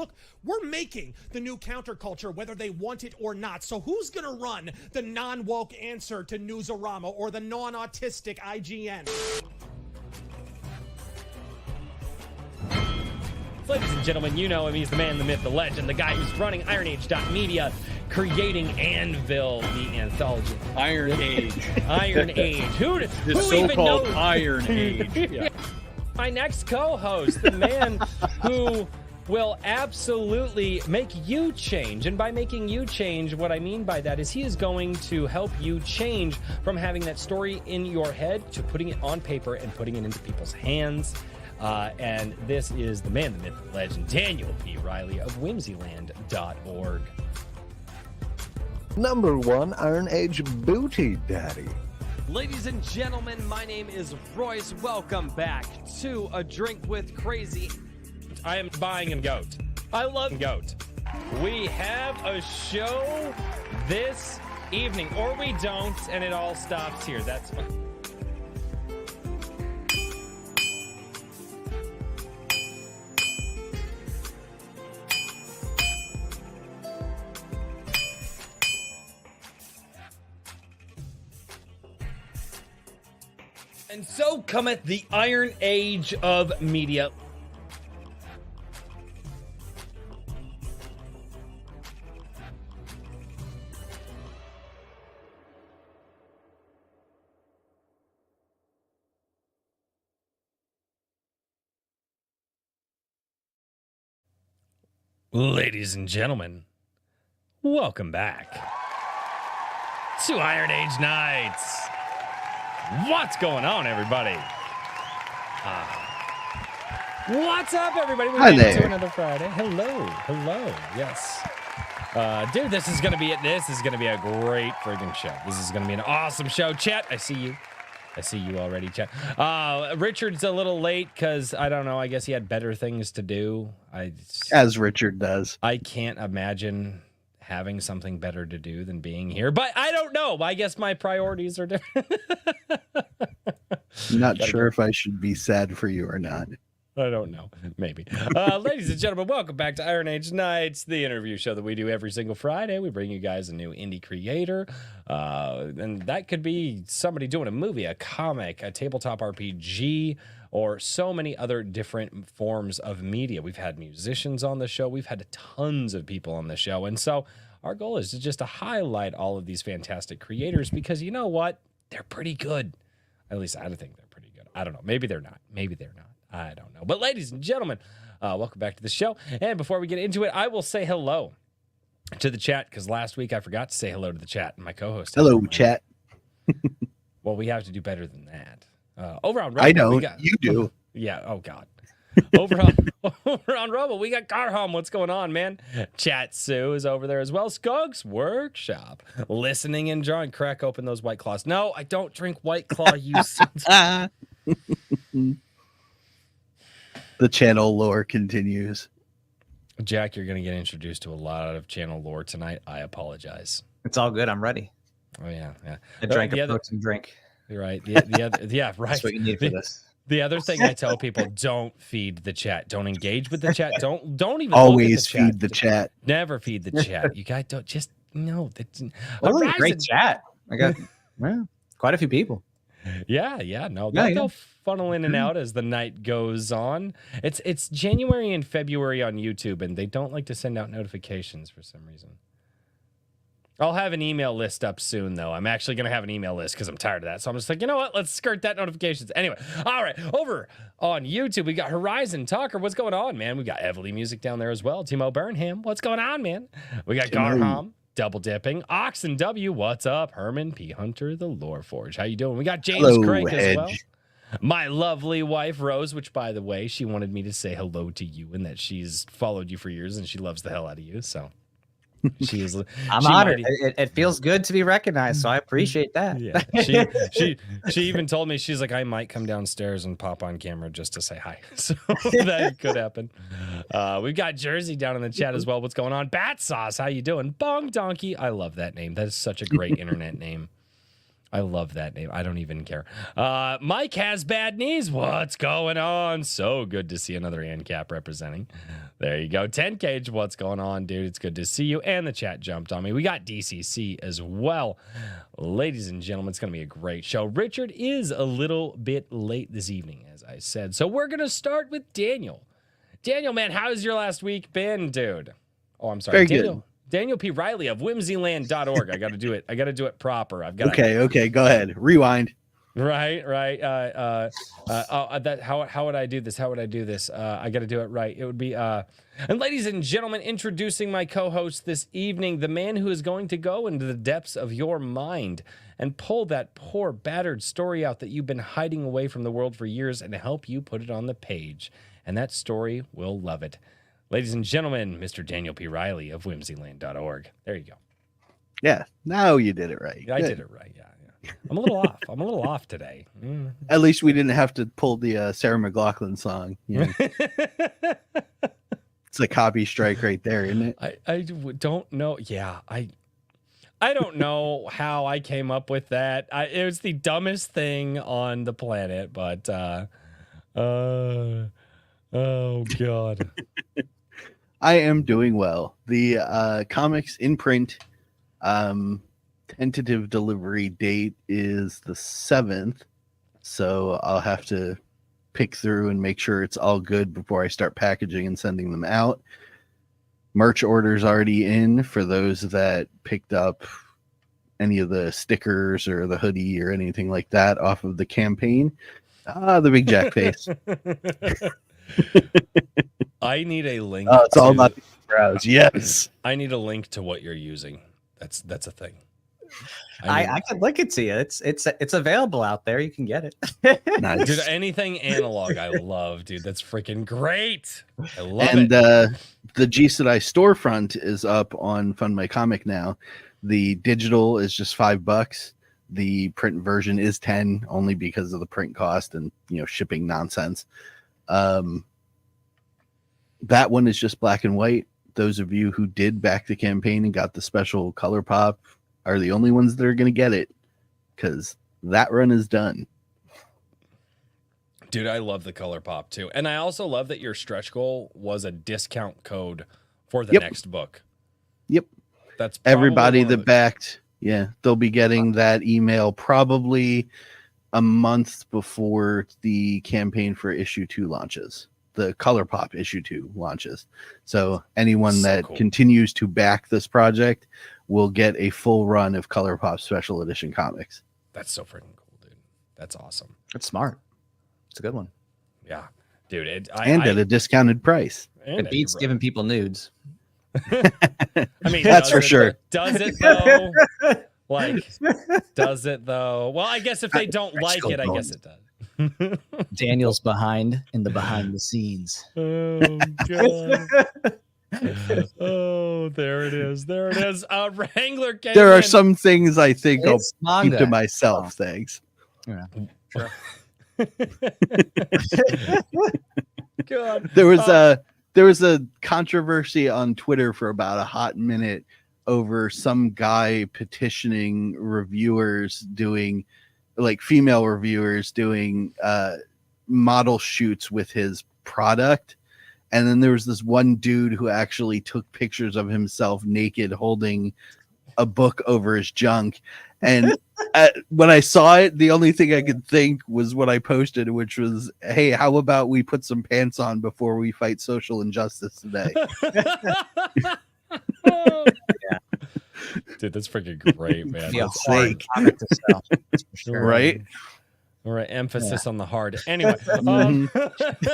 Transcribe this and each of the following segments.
look, we're making the new counterculture, whether they want it or not. So who's going to run the non-woke answer to Newsarama or the non-autistic IGN? Ladies and gentlemen, you know him. He's the man, the myth, the legend, the guy who's running IronAge.media, creating Anvil, the anthology. Iron Age. Iron Age. Who even knows? Iron Age. Yeah. My next co-host, the man who will absolutely make you change. And by making you change, what I mean by that is he is going to help you change from having that story in your head to putting it on paper and putting it into people's hands. And this is the man, the myth, the legend, Daniel P. Riley of whimsyland.org. Number one Iron Age booty daddy. Ladies and gentlemen, my name is Royce. Welcome back to A Drink with Crazy. I am buying a goat. I love goat. We have a show this evening, or we don't, and it all stops here. That's fine. And so cometh the Iron Age of media. Ladies and gentlemen, welcome back to Iron Age Nights. What's going on, everybody? What's up, everybody? We made it to another Friday. Hello, yes. Dude, this is gonna be a great friggin' show. This is gonna be an awesome show. Chat, I see you already, chat. Richard's a little late because I don't know. I guess he had better things to do. As Richard does. I can't imagine having something better to do than being here, but I don't know. I guess my priorities are different. Not sure if I should be sad for you or not. I don't know. Maybe. Ladies and gentlemen, welcome back to Iron Age Nights, the interview show that we do every single Friday. We bring you guys a new indie creator, and that could be somebody doing a movie, a comic, a tabletop RPG, or so many other different forms of media. We've had musicians on the show. We've had tons of people on the show. And so our goal is just to highlight all of these fantastic creators because you know what? They're pretty good. At least I think they're pretty good. I don't know. Maybe they're not. I don't know. But ladies and gentlemen, welcome back to the show. And before we get into it, I will say hello to the chat because last week I forgot to say hello to the chat and my co-host. Hello, chat. Well, we have to do better than that. Over on Rumble, I know you do. Yeah. Oh God. Over on Rumble, we got Garham. What's going on, man? Chat Sue is over there as well. Skunk's Workshop, listening and drawing. Crack open those White Claws. No, I don't drink White Claw. You sons. The channel lore continues. Jack, you're going to get introduced to a lot of channel lore tonight. I apologize. It's all good. I'm ready. Oh yeah. I drank a protein drink. You're right. The other, yeah, right. That's what you need for this. The other thing I tell people: don't feed the chat. Don't engage with the chat. Don't even always look at feed the chat. Never feed the chat. You guys don't just no. Well, a great chat. I got quite a few people. Yeah. No, they'll funnel in and out as the night goes on. It's January and February on YouTube, and they don't like to send out notifications for some reason. I'll have an email list up soon, though. I'm actually going to have an email list because I'm tired of that. So I'm just like, you know what? Let's skirt that notifications. Anyway, all right. Over on YouTube, we got Horizon Talker. What's going on, man? We got Evely Music down there as well. Timo Burnham. What's going on, man? We got Garham. Double dipping. Oxen W. What's up? Herman P. Hunter, the Lore Forge. How you doing? We got James Craig as well. My lovely wife, Rose, which, by the way, she wanted me to say hello to you and that she's followed you for years and she loves the hell out of you. So she is. I'm honored. It feels good to be recognized, so I appreciate that. Yeah. She even told me, she's like, I might come downstairs and pop on camera just to say hi. So that could happen. We've got Jersey down in the chat as well. What's going on? Bat Sauce, how you doing? Bong Donkey. I love that name. That is such a great internet name. I love that name. I don't even care. Mike has bad knees. What's going on? So good to see another ANCAP representing. There you go. 10 Cage, what's going on, dude? It's good to see you. And the chat jumped on me. We got DCC as well. Ladies and gentlemen, it's going to be a great show. Richard is a little bit late this evening, as I said. So we're going to start with Daniel. Daniel, man, how's your last week been, dude? Oh, I'm sorry. Very good. Daniel P. Riley of whimsyland.org. I got to do it. I got to do it proper. I've got Okay. Go ahead. Rewind. Right. How would I do this? I got to do it right. It would be, and ladies and gentlemen, introducing my co-host this evening, the man who is going to go into the depths of your mind and pull that poor battered story out that you've been hiding away from the world for years and help you put it on the page. And that story will love it. Ladies and gentlemen, Mr. Daniel P. Riley of whimsyland.org. There you go. Yeah. Now you did it right. I Good. did it right. Yeah. I'm a little off. I'm a little off today. At least we didn't have to pull the Sarah McLachlan song. You know? It's a copy strike right there, isn't it? I don't know. Yeah, I don't know how I came up with that. It was the dumbest thing on the planet, but oh God. I am doing well. The comics in print, tentative delivery date is the 7th, so I'll have to pick through and make sure it's all good before I start packaging and sending them out. Merch orders already in for those that picked up any of the stickers or the hoodie or anything like that off of the campaign. The big Jack face. I need a link. Oh, it's all about the brows. Yes. I need a link to what you're using. That's a thing. I can link it to you. It's available out there. You can get it. Nice. Dude, anything analog, I love, dude. That's freaking great. I love And it. the G Sedai storefront is up on Fund My Comic now. The digital is just $5. The print version is 10, only because of the print cost and shipping nonsense. That one is just black and white. Those of you who did back the campaign and got the special color pop are the only ones that are going to get it, because that run is done. Dude, I love the color pop too. And I also love that your stretch goal was a discount code for the next book. Yep. That's everybody that backed. Yeah. They'll be getting that email probably a month before the campaign for issue 2 launches. The color pop issue 2 launches. So anyone that continues to back this project will get a full run of color pop special edition comics. That's so freaking cool, dude. That's awesome. That's smart. It's a good one. Yeah, dude. At a discounted price. It beats giving people nudes. I mean, that's for sure. Does it though? Does it though? Well, I guess if they don't like it, I guess it does. Daniel's behind the scenes. Oh God. Oh, there it is. Wrangler came There are in. some things I think I'll keep to myself. Oh. Thanks. Yeah. Sure. God. There was a controversy on Twitter for about a hot minute over some guy petitioning reviewers doing, like female reviewers doing model shoots with his product. And then there was this one dude who actually took pictures of himself naked holding a book over his junk. And when I saw it, the only thing I could think was what I posted, which was, hey, how about we put some pants on before we fight social injustice today? Yeah. Dude, that's freaking great, man. Yeah, That's hard topic to sell. That's for sure. Right? All right, emphasis on the hard. Anyway, that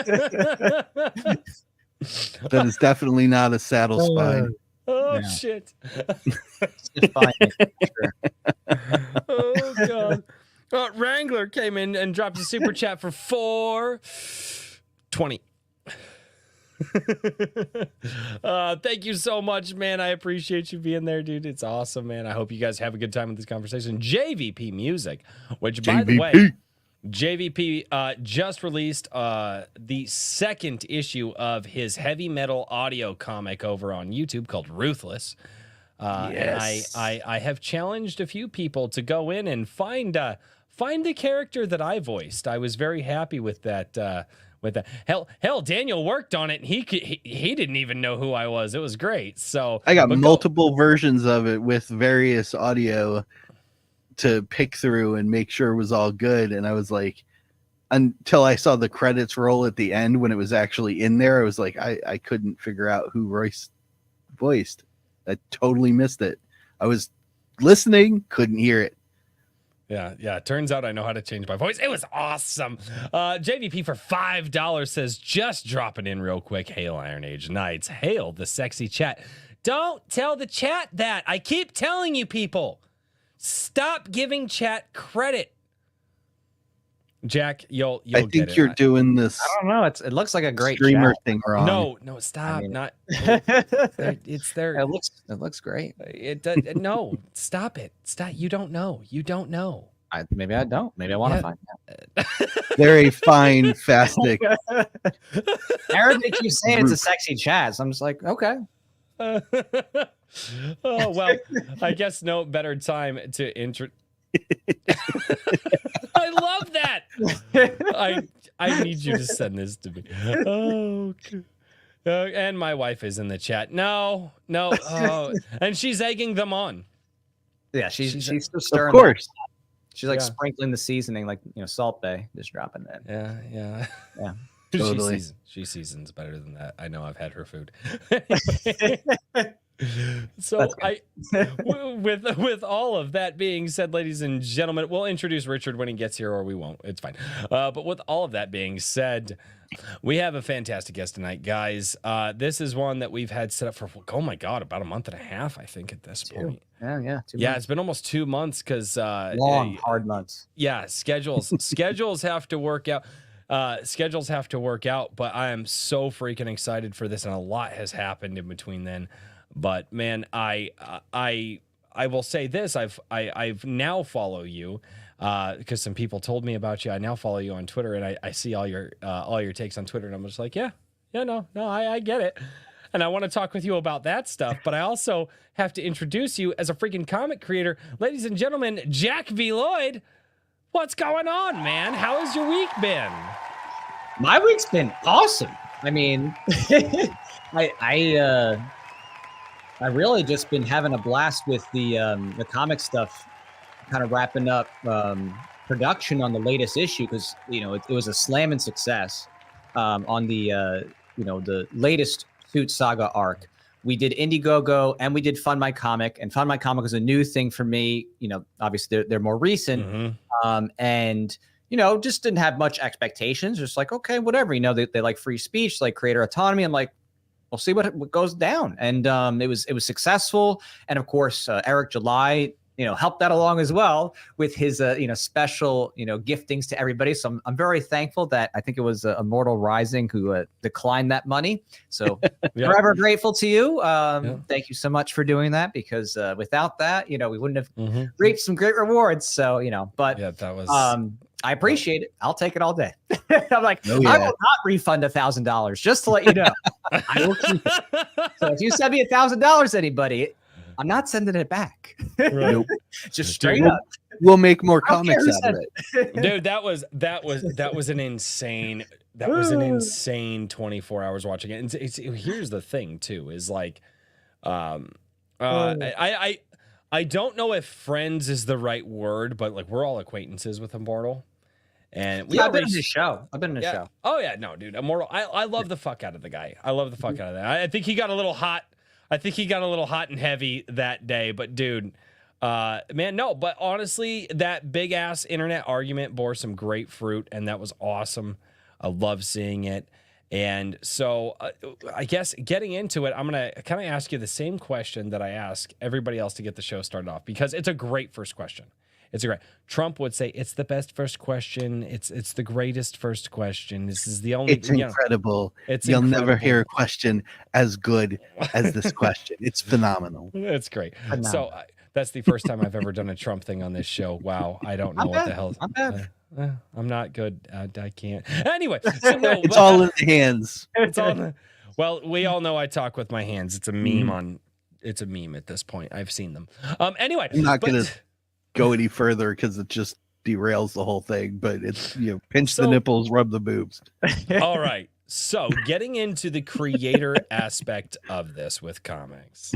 is definitely not a saddle spine. Oh shit! Oh god! Wrangler came in and dropped a super chat for $4.20. Thank you so much, man. I appreciate you being there, dude. It's awesome, man. I hope you guys have a good time with this conversation. JVP Music, which by the way, JVP just released the second issue of his heavy metal audio comic over on YouTube called Ruthless. Yes. And I have challenged a few people to go in and find the character that I voiced. I was very happy with that. Hell, Daniel worked on it. And he didn't even know who I was. It was great. So I got multiple versions of it with various audio to pick through and make sure it was all good. And I was like, until I saw the credits roll at the end when it was actually in there, I was like, I couldn't figure out who Royce voiced. I totally missed it. I was listening, couldn't hear it. Yeah. Turns out I know how to change my voice. It was awesome. JVP for $5 says, just dropping in real quick. Hail Iron Age Knights. Hail the sexy chat. Don't tell the chat that. I keep telling you people. Stop giving chat credit. Jack, you'll I get think it. you're doing this. I don't know. It looks like a great streamer chat. thing wrong. No, stop. Not. It's there. It looks great. It does. No, stop it. Stop. You don't know. Maybe I don't. Maybe I want to find out. They're a fine, fastic. Arabic, you say it's a sexy chat. So I'm just like, okay. Oh, well, I guess no better time to intro. I love that. I need you to send this to me. Oh, and my wife is in the chat. No. Oh, and she's egging them on. Yeah, she's still stirring. Of course. She's like sprinkling the seasoning, like Salt Bay, just dropping it. Yeah. Totally. She seasons better than that. I know. I've had her food. So with all of that being said, ladies and gentlemen, we'll introduce Richard when he gets here, or we won't. It's fine. But with all of that being said, we have a fantastic guest tonight, guys. This is one that we've had set up for, oh my God, about a month and a half, I think, at this point. Yeah. 2 months. It's been almost 2 months because long, hard months. Yeah, schedules have to work out. But I am so freaking excited for this, and a lot has happened in between then. But man, I will say this: I've now follow you because some people told me about you. I now follow you on Twitter, and I see all your takes on Twitter, and I'm just like, I get it, and I want to talk with you about that stuff. But I also have to introduce you as a freaking comic creator, ladies and gentlemen, Jack V Lloyd. What's going on, man? How has your week been? My week's been awesome. I mean, I really just been having a blast with the comic stuff, kind of wrapping up production on the latest issue because it was a slamming success on the the latest Suit Saga arc. We did Indiegogo and we did Fund My Comic, and Fund My Comic was a new thing for me. Obviously they're more recent, and just didn't have much expectations. Just like, okay, whatever. They like free speech, like creator autonomy. I'm like, we'll see what goes down. And it was successful. And of course, Eric July, helped that along as well with his, special, giftings to everybody. So I'm very thankful that I think it was Immortal Rising who declined that money. So forever grateful to you. Thank you so much for doing that, because without that, we wouldn't have reaped some great rewards. So, but that was, I appreciate it. I'll take it all day. I'm like, I will not refund $1,000, just to let you know. I will keep it. So if you send me $1,000, anybody, I'm not sending it back. Nope. Just straight up. We'll make more comics out of it. Dude, that was an insane. That was an insane 24 hours watching it. And here's the thing too, is like, I don't know if friends is the right word, but like we're all acquaintances with Immortal. And I've been in his show. Show. Oh yeah, no, dude. Immortal. I love the fuck out of the guy. I love the fuck out of that. I think he got a little hot. And heavy that day. But dude, man, no. But honestly, that big ass internet argument bore some great fruit, and that was awesome. I love seeing it. And so I guess getting into it, I'm going to kind of ask you the same question that I ask everybody else to get the show started off, because it's a great first question. Trump would say it's the best first question. It's the greatest first question. This is the only. It's incredible. You'll never hear a question as good as this question. It's phenomenal. It's great. So that's the first time I've ever done a Trump thing on this show. Wow. I don't know what the hell. I'm not good. I can't. Anyway, so no, it's all in the hands. It's all. Well, we all know I talk with my hands. It's a meme on it's a meme at this point. I've seen them. Anyway, I'm not gonna go any further because it just derails the whole thing. But it's pinch the nipples, rub the boobs. All right. So getting into the creator aspect of this with comics.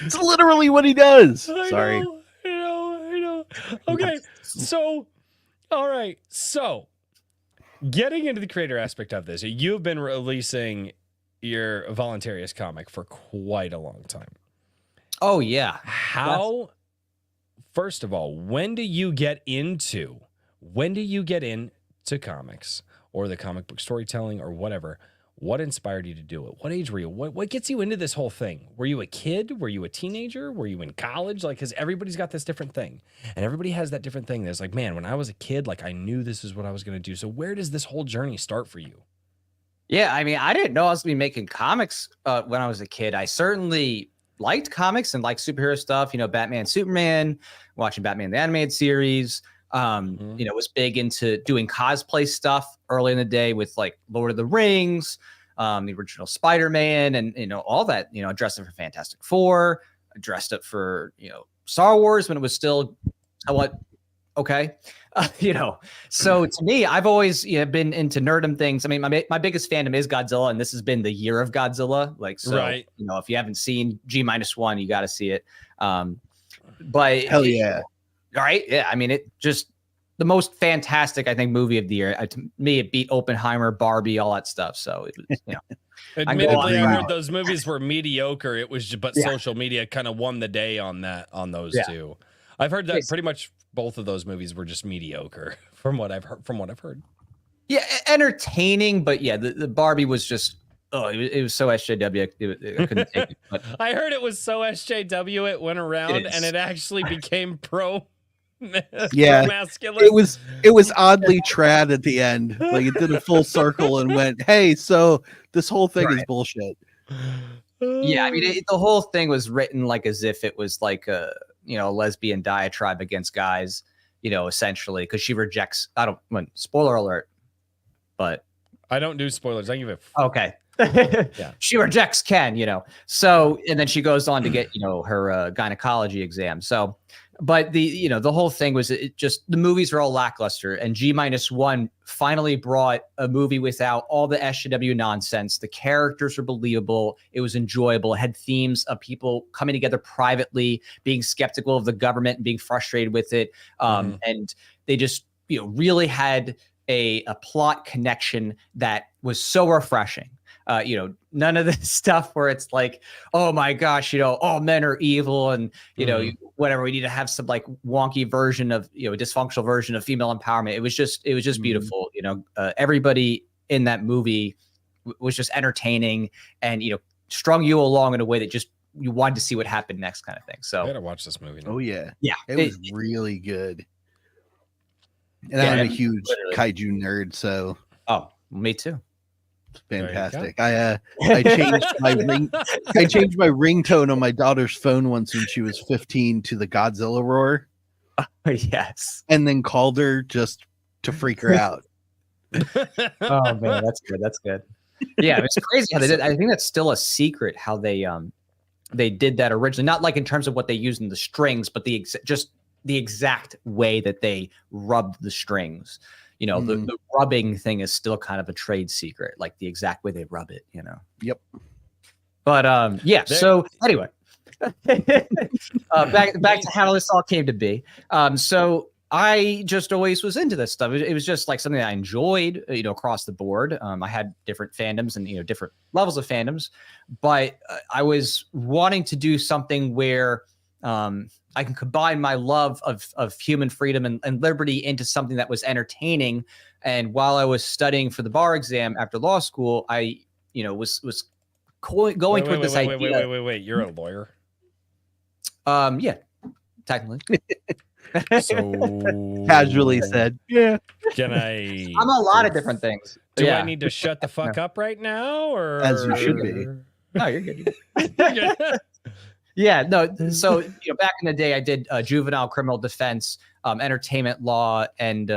It's literally what he does. Sorry. I know. Okay. So, all right. So getting into the creator aspect of this, you've been releasing your Voluntarious comic for quite a long time. Oh, yeah. How, first of all, when do you get into comics or the comic book storytelling or whatever? What inspired you to do it? What age were you? What gets you into this whole thing? Were you a kid? Were you a teenager? Were you in college? Like, because everybody's got this different thing. And everybody has that different thing. There's like, man, when I was a kid, like I knew this is what I was going to do. So where does this whole journey start for you? Yeah, I mean, I didn't know I was going to be making comics when I was a kid. I certainly liked comics and liked superhero stuff, Batman, Superman, watching Batman the animated series. Was big into doing cosplay stuff early in the day with like Lord of the Rings, the original Spider-Man, and all that. I dressed up for Fantastic Four, I dressed up for Star Wars when it was still somewhat okay. So to me, I've always been into nerdum things. I mean, my biggest fandom is Godzilla, and this has been the year of Godzilla. Like, so right. If you haven't seen G-1, you got to see it. But hell yeah. All right. Yeah. I mean, it just the most fantastic, I think, movie of the year. To me, it beat Oppenheimer, Barbie, all that stuff. So it was, Admittedly, I heard those movies were mediocre. It was, social media kind of won the day on those two. I've heard that pretty much both of those movies were just mediocre from what I've heard. Yeah. Entertaining, but yeah, the Barbie was just, it was so SJW. I couldn't take it. But. I heard it was so SJW. It went around and it actually became pro masculine. It was oddly trad at the end. Like it did a full circle and went, hey, so this whole thing is bullshit. Yeah, I mean, the whole thing was written like as if it was like a lesbian diatribe against guys, essentially, because she rejects. Spoiler alert, but I don't do spoilers. I give it. Okay. Yeah. She rejects Ken, So, and then she goes on to get, her gynecology exam. So, but the whole thing was the movies are all lackluster, and G-1 finally brought a movie without all the SJW nonsense. The characters were believable. It was enjoyable. It had themes of people coming together privately, being skeptical of the government and being frustrated with it. And they just, really had a plot connection that was so refreshing. None of this stuff where it's like, oh my gosh, all men are evil and, whatever. We need to have some like wonky version of, dysfunctional version of female empowerment. It was just beautiful. Everybody in that movie was just entertaining and, strung you along in a way that just you wanted to see what happened next kind of thing. So I gotta watch this movie now. Oh yeah. Yeah. It was really good. And I'm a huge kaiju nerd, so. Oh, me too. Fantastic. I changed my ringtone on my daughter's phone once when she was 15 to the Godzilla roar. Yes. And then called her just to freak her out. Oh man, that's good. Yeah, it's crazy how they did. I think that's still a secret how they did that originally. Not like in terms of what they used in the strings, but just the exact way that they rubbed the strings. The rubbing thing is still kind of a trade secret, like the exact way they rub it, Yep. But so anyway, back to how this all came to be. So I just always was into this stuff. It was just like something that I enjoyed, across the board. I had different fandoms and, different levels of fandoms, but I was wanting to do something where I can combine my love of human freedom and liberty into something that was entertaining. And while I was studying for the bar exam after law school, I, was going toward this idea. Wait. You're a lawyer? Yeah, technically. So casually said, yeah. Can I? I'm a lot of different things. Do I need to shut the fuck up right now, or as you should be? No, you're good. Yeah, no. So back in the day, I did juvenile criminal defense, entertainment law, and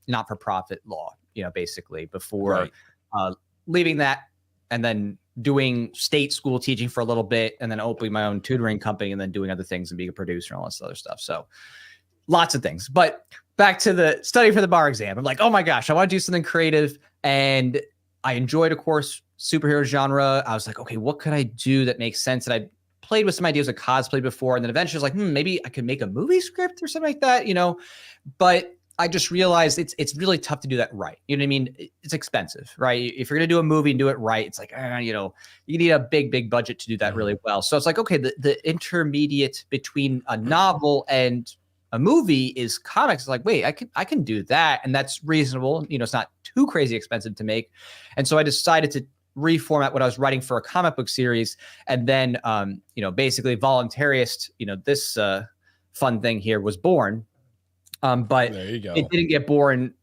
not-for-profit law. basically before leaving that and then doing state school teaching for a little bit and then opening my own tutoring company and then doing other things and being a producer and all this other stuff. So lots of things. But back to the study for the bar exam. I'm like, oh my gosh, I want to do something creative. And I enjoyed, of course, superhero genre. I was like, okay, what could I do that makes sense? And I played with some ideas of cosplay before. And then eventually I was like, maybe I could make a movie script or something like that, But I just realized it's really tough to do that right. You know what I mean? It's expensive, right? If you're going to do a movie and do it right, it's like, you need a big budget to do that really well. So it's like, okay, the intermediate between a novel and a movie is comics. It's like, wait, I can do that. And that's reasonable. It's not too crazy expensive to make. And so I decided to reformat what I was writing for a comic book series. And then, basically voluntarist, this fun thing here was born. But there you go. It didn't get born,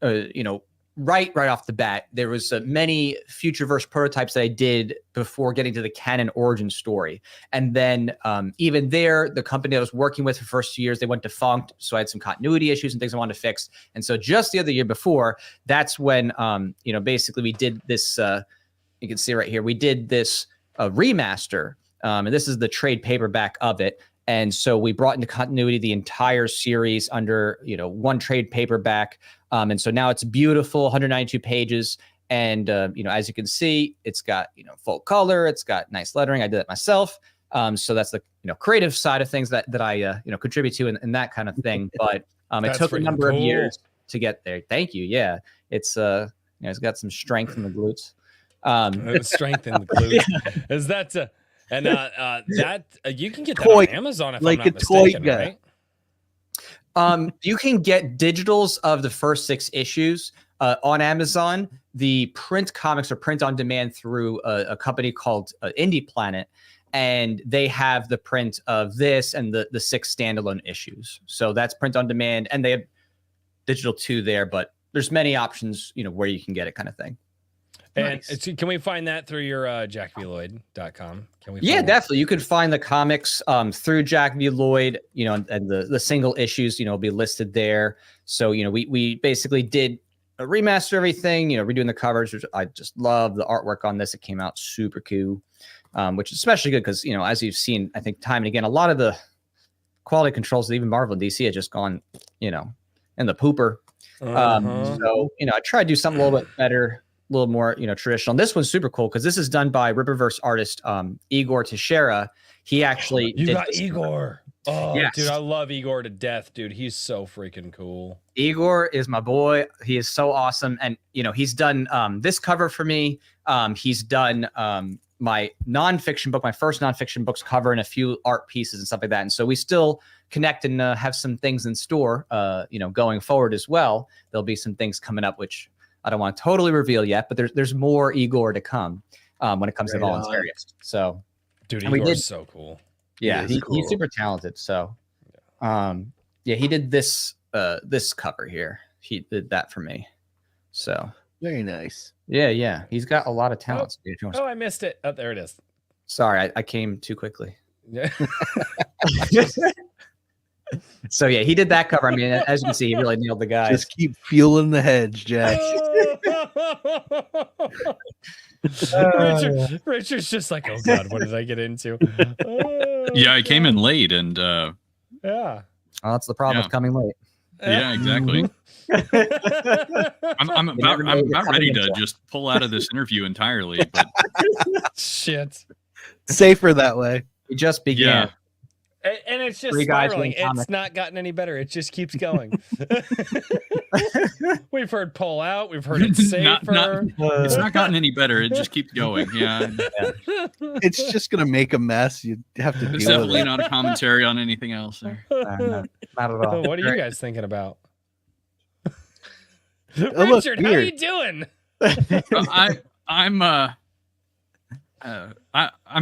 right off the bat. There was many Futureverse prototypes that I did before getting to the canon origin story. And then even there, the company I was working with for the first 2 years, they went defunct. So I had some continuity issues and things I wanted to fix. And so just the other year before, that's when, basically we did this, you can see right here, we did this remaster. And this is the trade paperback of it. And so we brought into continuity the entire series under, one trade paperback. And so now it's beautiful, 192 pages. And, as you can see, it's got, full color. It's got nice lettering. I did it myself. So that's the, creative side of things that I, contribute to and that kind of thing. But it took a number of years to get there. Thank you. Yeah. It's, it's got some strength in the glutes. Strength in the glutes. Yeah. Is that... And that you can get that on Amazon if I'm not mistaken, right? You can get digitals of the first 6 issues on Amazon. The print comics are print on demand through a company called Indie Planet, and they have the print of this and the 6 standalone issues. So that's print on demand, and they have digital too there, but there's many options, where you can get it, kind of thing. And can we find that through your jackvloyd.com? Can we? Yeah, definitely. You can find the comics through Jack V Lloyd, and the single issues, will be listed there. So, we basically did a remaster everything, redoing the covers, which I just love the artwork on this. It came out super cool, which is especially good because, as you've seen, I think time and again, a lot of the quality controls that even Marvel and DC had just gone, in the pooper. So, I try to do something a little bit better, a little more, traditional. This one's super cool because this is done by Rippaverse artist Igor Teixeira. He actually got Igor. Oh, yes. Dude, I love Igor to death, dude. He's so freaking cool. Igor is my boy. He is so awesome. And, he's done this cover for me. He's done my nonfiction book, my first nonfiction book's cover and a few art pieces and stuff like that. And so we still connect and have some things in store, going forward as well. There'll be some things coming up, which I don't want to totally reveal yet, but there's more Igor to come when it comes to voluntarist. So, dude, Igor's so cool. Yeah, he's super talented. So, he did this cover here. He did that for me. So very nice. Yeah, he's got a lot of talents. Oh, I missed it. Oh, there it is. Sorry, I came too quickly. Yeah. So yeah, he did that cover. I mean, as you can see, he really nailed the guy. Just keep fueling the hedge, Jack. Richard's just like, oh god, what did I get into? Yeah, I came in late, and yeah. Oh, that's the problem with coming late. Yeah, exactly. I'm about ready to just pull out of this interview entirely. But shit, safer that way. We just began. Yeah. And it's just spiraling. It's not gotten any better. It just keeps going. We've heard pull out. We've heard it's safer. It's not gotten any better. It just keeps going. Yeah. It's just going to make a mess. You have to deal with it. Definitely not a commentary on anything else there. Not at all. What are you guys thinking about? Oh, Richard, how are you doing? I'm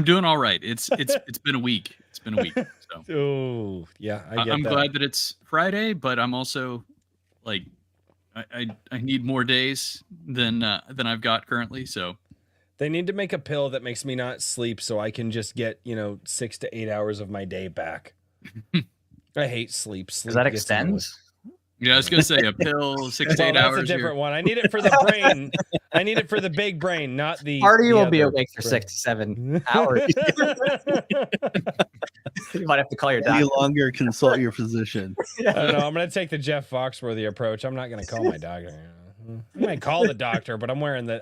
doing all right. It's been a week. It's been a week. So. Oh yeah, I'm glad that it's Friday, but I'm also like, I need more days than I've got currently. So they need to make a pill that makes me not sleep, so I can just get 6 to 8 hours of my day back. I hate sleep. Because that extends. Yeah, I was gonna say a pill, 6 to 8 that's hours. a different here. one. I need it for the brain. I need it for the big brain, not the. Part of you the will be other awake for brain. 6 to 7 hours. You might have to call your Any doctor. longer, consult your physician. I don't know. I'm going to take the Jeff Foxworthy approach. I'm not going to call my doctor. I might call the doctor, but I'm wearing the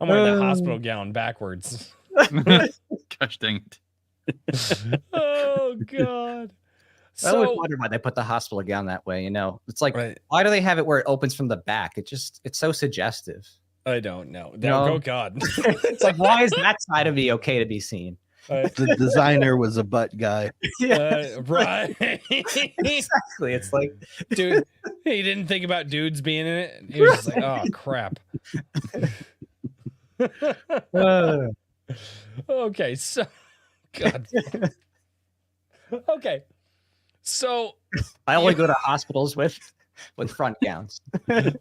hospital gown backwards. Gosh dang it. Oh God. I always So wonder why they put the hospital gown that way. It's like, Right. why do they have it where it opens from the back? It's so suggestive. I don't know. No. Oh God. It's like, why is that side of me okay to be seen? The designer was a butt guy. Right. Exactly. It's like, Dude, he didn't think about dudes being in it. He was just like, oh crap. Okay, so God. Okay. So I only go to hospitals with front gowns.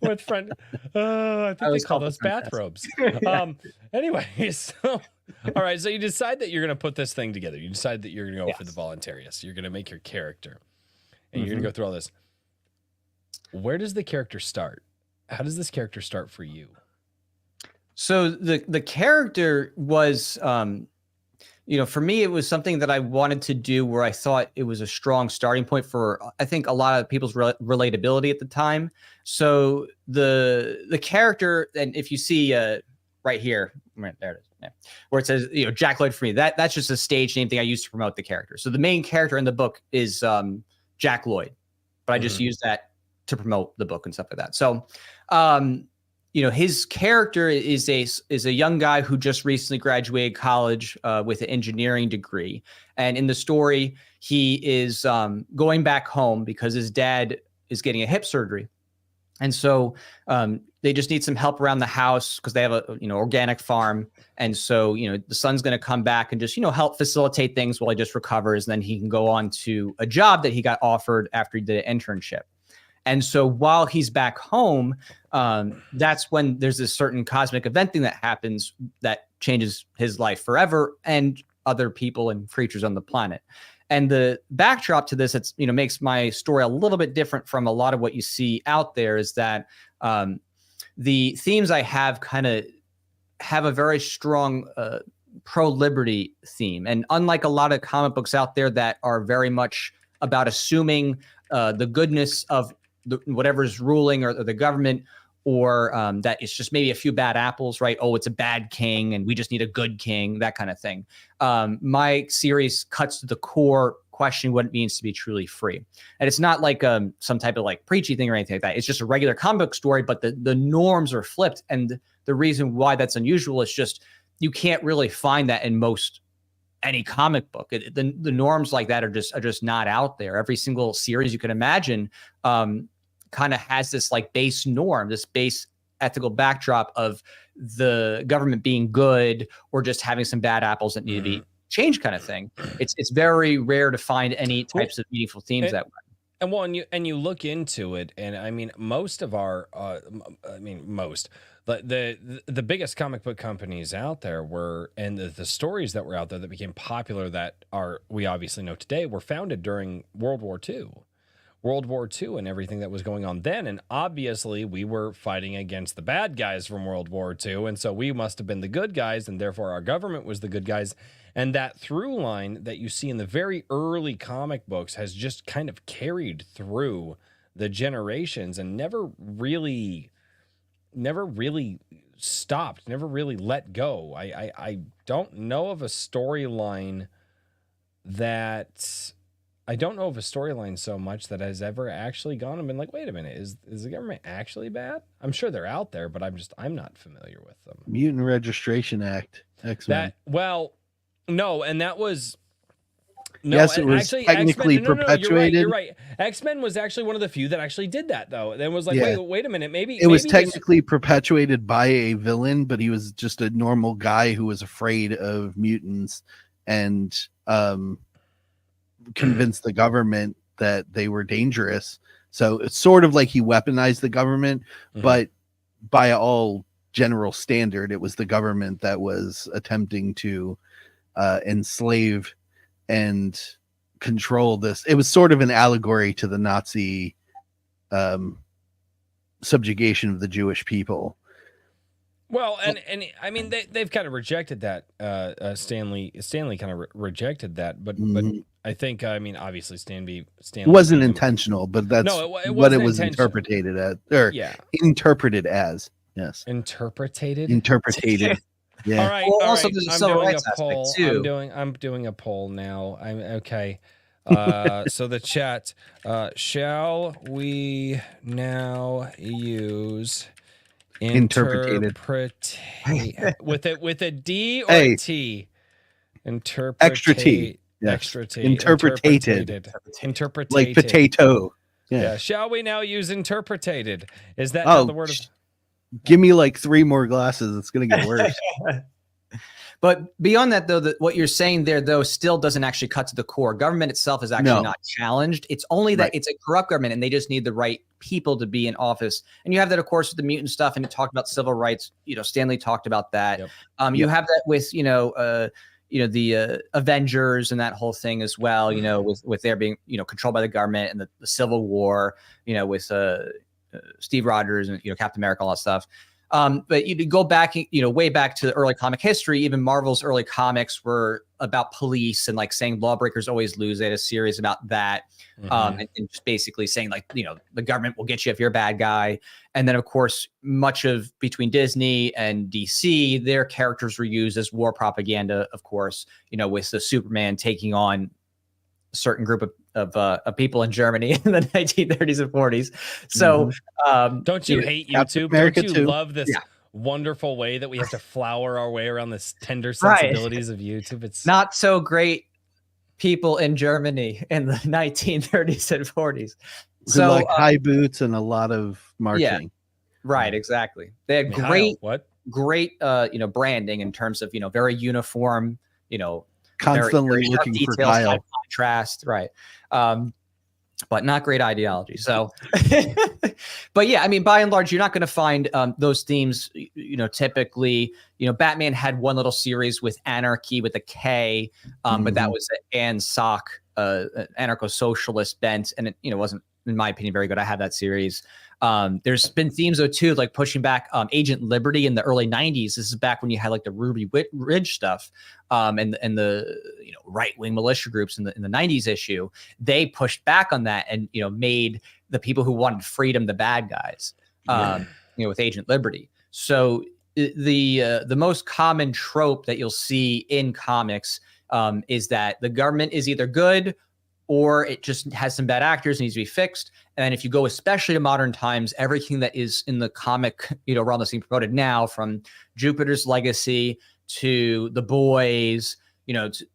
with friend I think they always call call those them front bathrobes. Anyway, so all right, so you decide that you're gonna put this thing together. You decide that you're gonna go for the voluntarius. You're gonna make your character. And you're gonna go through all this. Where does the character start? How does this character start for you? So the character was for me, it was something that I wanted to do where I thought it was a strong starting point for, I think, a lot of people's relatability at the time. So the character, and if you see right here, right there it is, yeah, where it says, Jack Lloyd for me, that's just a stage name thing I used to promote the character. So the main character in the book is Jack Lloyd, but I just use that to promote the book and stuff like that. So, his character is a young guy who just recently graduated college with an engineering degree. And in the story, he is going back home because his dad is getting a hip surgery. And so they just need some help around the house because they have a organic farm. And so, the son's going to come back and just, help facilitate things while he just recovers. And then he can go on to a job that he got offered after he did an internship. And so while he's back home, that's when there's this certain cosmic event thing that happens that changes his life forever and other people and creatures on the planet. And the backdrop to this, it's makes my story a little bit different from a lot of what you see out there, is that the themes I have kind of have a very strong pro-liberty theme. And unlike a lot of comic books out there that are very much about assuming the goodness of whatever's ruling or the government, or that it's just maybe a few bad apples, right? Oh, it's a bad king and we just need a good king, that kind of thing. My series cuts to the core, questioning what it means to be truly free. And it's not like some type of like preachy thing or anything like that. It's just a regular comic book story, but the norms are flipped. And the reason why that's unusual is just you can't really find that in any comic book. The norms like that are just not out there. Every single series you can imagine kind of has this like base norm, this base ethical backdrop of the government being good or just having some bad apples that need to be changed, kind of thing. It's very rare to find any types of meaningful themes that way. And you look into it, and I mean, most of our, the biggest comic book companies out there were, and the stories that were out there that became popular that we obviously know today were founded during World War II and everything that was going on then. And obviously we were fighting against the bad guys from World War II. And so we must have been the good guys, and therefore our government was the good guys. And that through line that you see in the very early comic books has just kind of carried through the generations and never really stopped, never really let go. I don't know of a storyline so much that has ever actually gone and been like, wait a minute, is the government actually bad? I'm sure they're out there, but I'm not familiar with them. Mutant Registration Act, X-Men. No, and that was yes, it was actually, technically X-Men, perpetuated. You're right. X-Men was actually one of the few that actually did that, though. It was like, wait a minute, maybe it was technically perpetuated by a villain, but he was just a normal guy who was afraid of mutants and convinced the government that they were dangerous. So it's sort of like he weaponized the government, but by all general standard, it was the government that was attempting to enslave and control this. It was sort of an allegory to the Nazi subjugation of the Jewish people. Well, and I mean they've kind of rejected that. Stanley kind of rejected that, but I think obviously Stanley it wasn't intentional, but that's it what it was interpreted as, or interpreted as. Yes, interpreted. Yeah. All right. Well, all also right. there's a I'm civil doing rights a poll. aspect too. I'm doing a poll now. I'm okay. So the chat, shall we now use Interpreted with a D or a T? Extra T. Yes. Extra T. Interpreted. Like potato. Yeah. Shall we now use interpreted? Is that how the word of... Give me like 3 more glasses. It's going to get worse. But beyond that, though, what you're saying there, though, still doesn't actually cut to the core. Government itself is actually not challenged. It's only that it's a corrupt government, and they just need the right people to be in office. And you have that, of course, with the mutant stuff, and it talked about civil rights. Stanley talked about that. You have that with, the Avengers and that whole thing as well. With their being, controlled by the government, and the Civil War. With Steve Rogers and Captain America, all that stuff. But you go back, way back to the early comic history. Even Marvel's early comics were about police and like saying lawbreakers always lose. They had a series about that, and just basically saying like the government will get you if you're a bad guy. And then of course, much of between Disney and DC, their characters were used as war propaganda. Of course, with the Superman taking on a certain group of people in Germany in the 1930s and 40s. So don't you hate YouTube? Don't you love this wonderful way that we have to flower our way around this tender sensibilities of YouTube? It's not so great people in Germany in the 1930s and 40s. So like high boots and a lot of marching. Yeah, right, exactly. They had great branding in terms of very uniform, constantly looking for Kyle. Contrast, right. But not great ideology. So, but yeah, by and large, you're not going to find those themes, typically, Batman had one little series with Anarchy with a K, but that was an ANSOC, anarcho-socialist bent, and it, wasn't, in my opinion, very good. I had that series. There's been themes though too, like pushing back Agent Liberty in the early 90s. This is back when you had like the Ruby Ridge stuff, and the right-wing militia groups in the 90s issue. They pushed back on that and made the people who wanted freedom the bad guys. With Agent Liberty. So the most common trope that you'll see in comics is that the government is either good or it just has some bad actors, needs to be fixed. And if you go especially to modern times, everything that is in the comic, realm that's being promoted now, from Jupiter's Legacy to The Boys, whatever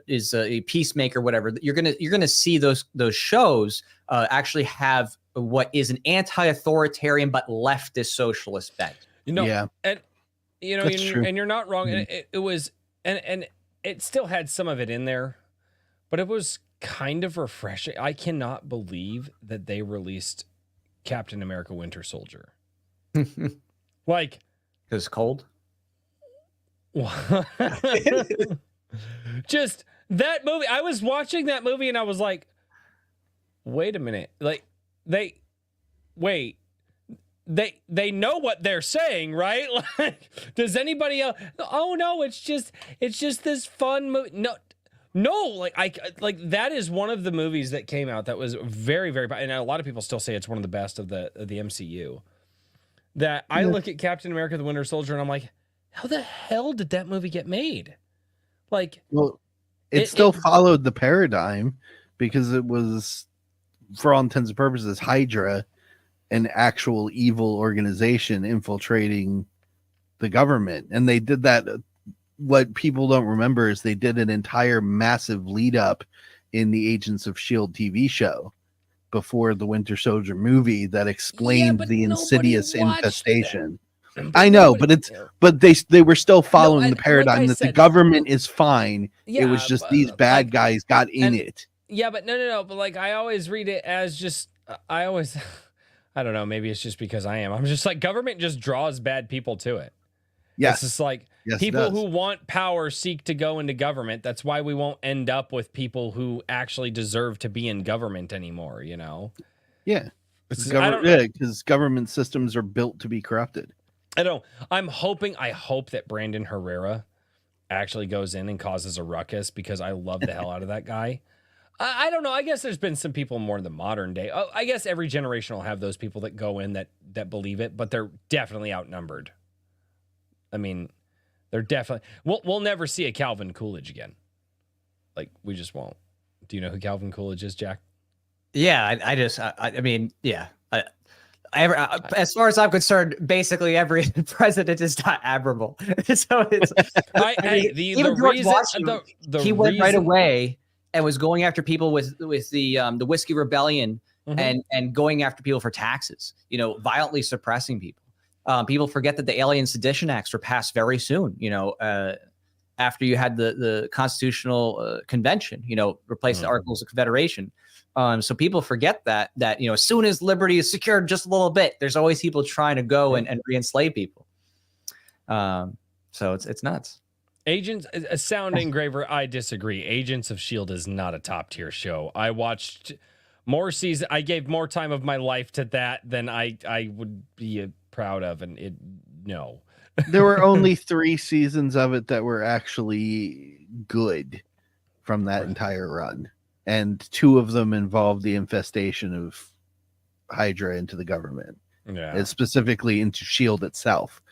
is a Peacemaker, whatever, you're gonna see those shows actually have what is an anti-authoritarian but leftist socialist bent. And and you're not wrong. And it was and it still had some of it in there, but it was kind of refreshing. I cannot believe that they released Captain America Winter Soldier. Like, because cold. Just that movie. I was watching that movie and I was like, wait a minute. Like they know what they're saying, right? Like, does anybody else? Oh no, it's just this fun movie. No, like that is one of the movies that came out that was very, very, and a lot of people still say it's one of the best of the MCU. That I look at Captain America: The Winter Soldier and I'm like, how the hell did that movie get made? Like, well, it still followed the paradigm because it was, for all intents and purposes, Hydra, an actual evil organization infiltrating the government. And they did that. What people don't remember is they did an entire massive lead up in the Agents of S.H.I.E.L.D. TV show before the Winter Soldier movie that explained the Insidious infestation. I know, but they were still following the paradigm that the government is fine. Yeah, it was just these bad guys got in it. Yeah, but no. But like, I always read it as just, I don't know. Maybe it's just because I'm just like, government just draws bad people to it. Yes. It's just like, Yes, it people does. who want power seek to go into government. That's why we won't end up with people who actually deserve to be in government anymore, you know? Yeah. I don't know. Because government systems are built to be corrupted. I hope that Brandon Herrera actually goes in and causes a ruckus because I love the hell out of that guy. I don't know. I guess there's been some people more in the modern day. Oh, I guess every generation will have those people that go in that believe it, but they're definitely outnumbered. I mean, they're definitely. We'll never see a Calvin Coolidge again. Like, we just won't. Do you know who Calvin Coolidge is, Jack? Yeah, I mean, yeah. As far as I'm concerned, basically every president is not admirable. So it's even George Washington, he went right away and was going after people with the Whiskey Rebellion and going after people for taxes. You know, violently suppressing people. People forget that the Alien Sedition Acts were passed very soon. You know, after you had the Constitutional Convention. You know, replace the Articles of Confederation. So people forget that you know, as soon as liberty is secured just a little bit, there's always people trying to go and re-enslave people. So it's nuts. Agents, a sound engraver, I disagree. Agents of S.H.I.E.L.D. is not a top tier show. I watched more seasons. I gave more time of my life to that than I would be proud of. And no. There were only 3 seasons of it that were actually good from that entire run. And 2 of them involved the infestation of Hydra into the government, and specifically into S.H.I.E.L.D. itself.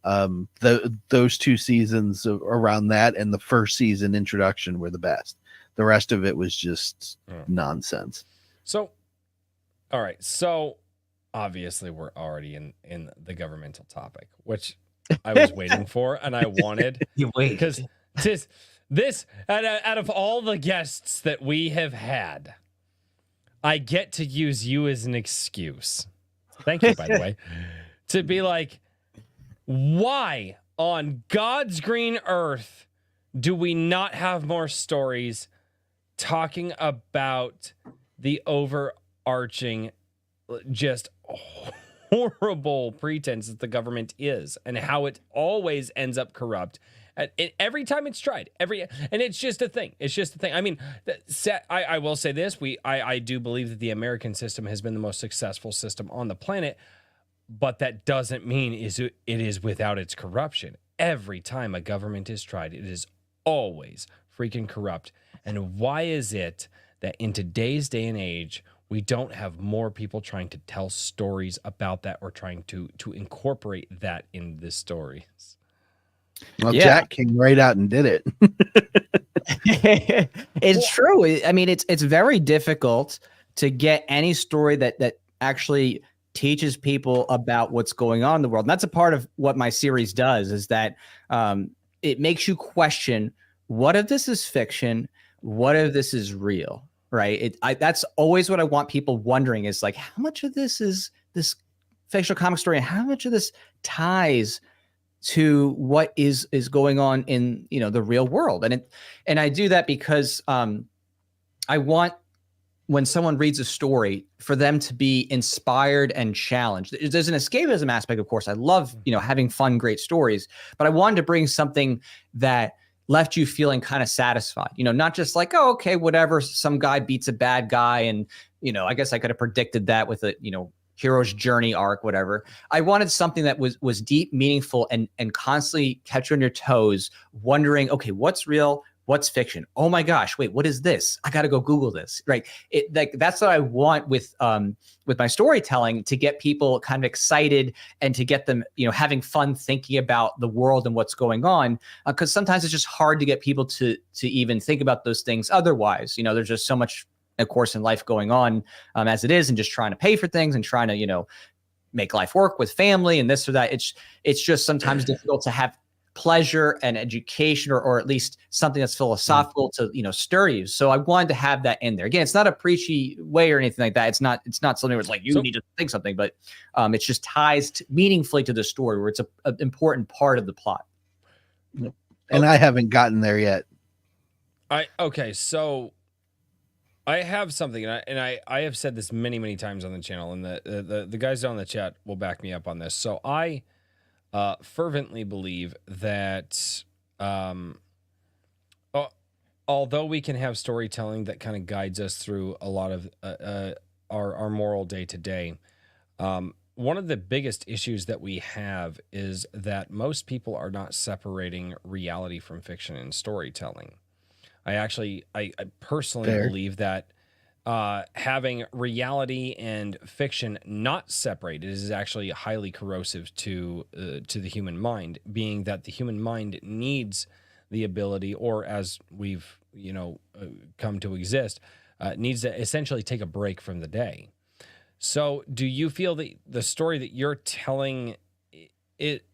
Those 2 seasons around that and the first season introduction were the best. The rest of it was just nonsense. So, all right. So, obviously, we're already in the governmental topic, which I was waiting for, and I wanted because this out of all the guests that we have had, I get to use you as an excuse. Thank you, by the way, to be like, why on God's green earth do we not have more stories talking about the overarching, just horrible pretense that the government is and how it always ends up corrupt? Every time it's tried, and it's just a thing. It's just a thing. I mean, I will say this: I do believe that the American system has been the most successful system on the planet, but that doesn't mean it is without its corruption. Every time a government is tried, it is always freaking corrupt. And why is it that in today's day and age, we don't have more people trying to tell stories about that or trying to incorporate that in the stories? Well, Jack came right out and did it. It's true. I mean, it's very difficult to get any story that actually teaches people about what's going on in the world. And that's a part of what my series does, is that it makes you question, what if this is fiction? What if this is real? Right. That's always what I want people wondering, is like, how much of this is this fictional comic story and how much of this ties to what is going on in, you know, the real world. And I do that because I want, when someone reads a story, for them to be inspired and challenged. There's an escapism aspect, of course. I love, you know, having fun, great stories, but I wanted to bring something that left you feeling kind of satisfied, you know, not just like, oh, okay, whatever, some guy beats a bad guy. And, you know, I guess I could have predicted that with a, you know, hero's journey arc, whatever. I wanted something that was deep, meaningful, and constantly kept you on your toes, wondering, okay, what's real? What's fiction? Oh my gosh, wait, what is this? I got to go Google this. Right. That's what I want with my storytelling, to get people kind of excited and to get them, you know, having fun thinking about the world and what's going on. Because sometimes it's just hard to get people to even think about those things otherwise. You know, there's just so much, of course, in life going on as it is, and just trying to pay for things and trying to, you know, make life work with family and this or that. It's just sometimes difficult to have pleasure and education, or at least something that's philosophical to, you know, stir you. So I wanted to have that in there. Again, it's not a preachy way or anything like that. It's not something where it's like, you need to think something, but it just ties meaningfully to the story, where it's an important part of the plot. And I haven't gotten there yet. So I have something, and I have said this many times on the channel, and the guys down in the chat will back me up on this. So I fervently believe that although we can have storytelling that kind of guides us through a lot of our moral day to day, one of the biggest issues that we have is that most people are not separating reality from fiction in storytelling. I personally Fair. believe that having reality and fiction not separated is actually highly corrosive to the human mind, being that the human mind needs the ability, or as we've come to exist, needs to essentially take a break from the day. So do you feel that the story that you're telling, it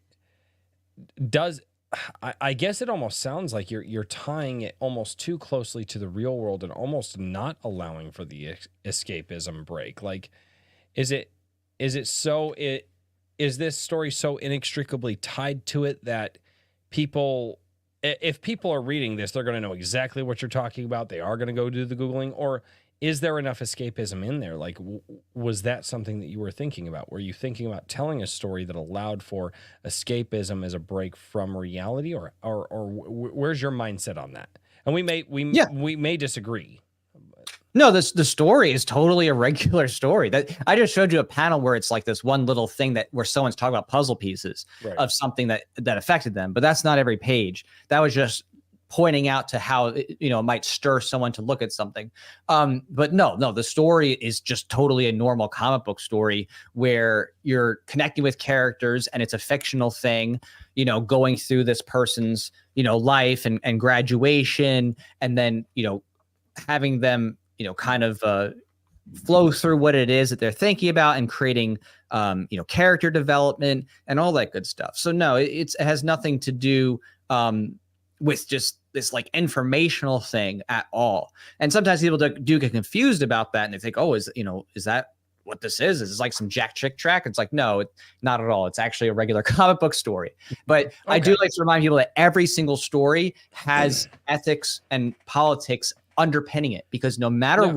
does, I guess it almost sounds like you're tying it almost too closely to the real world and almost not allowing for the escapism break? Like, is this story so inextricably tied to it that if people are reading this, they're going to know exactly what you're talking about? They are going to go do the Googling? Or is there enough escapism in there? Like, was that something that you were thinking about? Were you thinking about telling a story that allowed for escapism as a break from reality, or where's your mindset on that? And we may disagree. No, the story is totally a regular story. That I just showed you a panel where it's like this one little thing where someone's talking about puzzle pieces of something that affected them, but that's not every page. That was just pointing out to how it might stir someone to look at something. But no, the story is just totally a normal comic book story where you're connecting with characters and it's a fictional thing, going through this person's life and graduation, and then having them kind of flow through what it is that they're thinking about and creating character development and all that good stuff. So no, it has nothing to do with just this like informational thing at all. And sometimes people do get confused about that, and they think, oh, is that what this is? Is this like some Jack Chick track? It's like, no, not at all. It's actually a regular comic book story. But okay. I do like to remind people that every single story has ethics and politics underpinning it, because no matter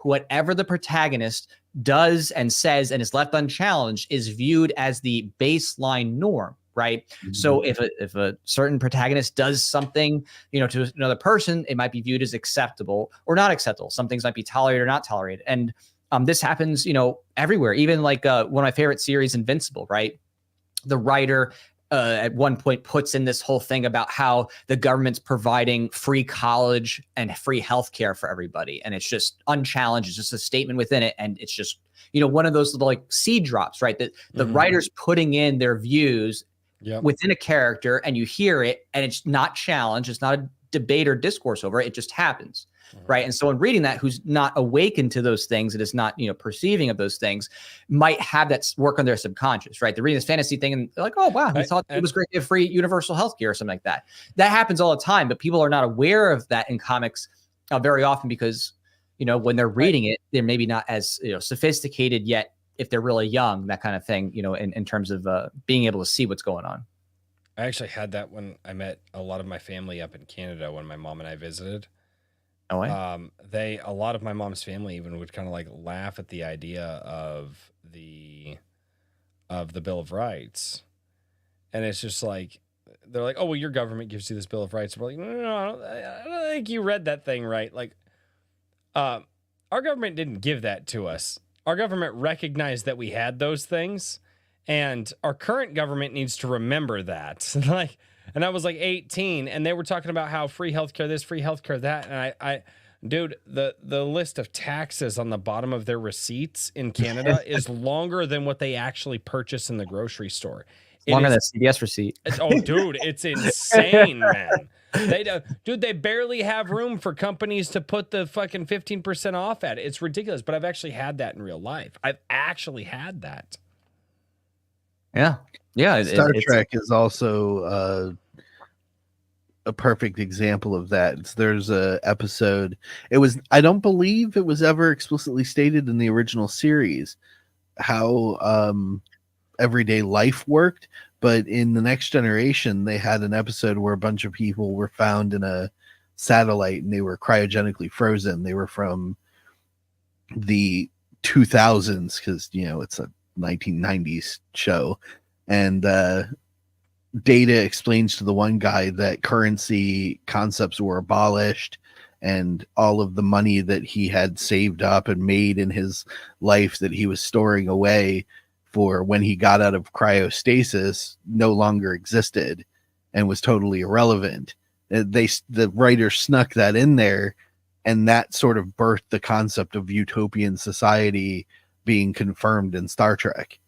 whatever the protagonist does and says and is left unchallenged is viewed as the baseline norm. Right. Mm-hmm. So if a certain protagonist does something, to another person, it might be viewed as acceptable or not acceptable. Some things might be tolerated or not tolerated. And this happens, everywhere. Even like one of my favorite series, Invincible, right? The writer at one point puts in this whole thing about how the government's providing free college and free healthcare for everybody. And it's just unchallenged. It's just a statement within it. And it's just, one of those little like seed drops, right? That the writer's putting in their views within a character, and you hear it, and it's not challenged. It's not a debate or discourse over it. It just happens, right? And so in reading that, who's not awakened to those things, that is not, perceiving of those things, might have that work on their subconscious, right? They're reading this fantasy thing, and they're like, oh, wow, he thought it was great to have free universal healthcare or something like that. That happens all the time, but people are not aware of that in comics very often because, when they're reading it, they're maybe not as, sophisticated yet, if they're really young, that kind of thing, in terms of being able to see what's going on. I actually had that when I met a lot of my family up in Canada when my mom and I visited. Oh, a lot of my mom's family even would kind of like laugh at the idea of the Bill of Rights. And it's just like, they're like, oh, well, your government gives you this Bill of Rights. We're like, no, I don't think you read that thing right. Like, our government didn't give that to us. Our government recognized that we had those things, and our current government needs to remember that. And I was like 18, and they were talking about how free healthcare this, free healthcare that, and dude, the list of taxes on the bottom of their receipts in Canada is longer than what they actually purchase in the grocery store. Longer than a CVS receipt. Oh, dude, it's insane, man. They barely have room for companies to put the fucking 15% off at it. It's ridiculous, but I've actually had that in real life. I've actually had that. Yeah. Star Trek is also a perfect example of that. There's a episode. I don't believe it was ever explicitly stated in the original series how everyday life worked, but in the Next Generation, they had an episode where a bunch of people were found in a satellite and they were cryogenically frozen. They were from the 2000s because, it's a 1990s show. And Data explains to the one guy that currency concepts were abolished, and all of the money that he had saved up and made in his life that he was storing away for when he got out of cryostasis no longer existed and was totally irrelevant. The writer snuck that in there, and that sort of birthed the concept of utopian society being confirmed in Star Trek,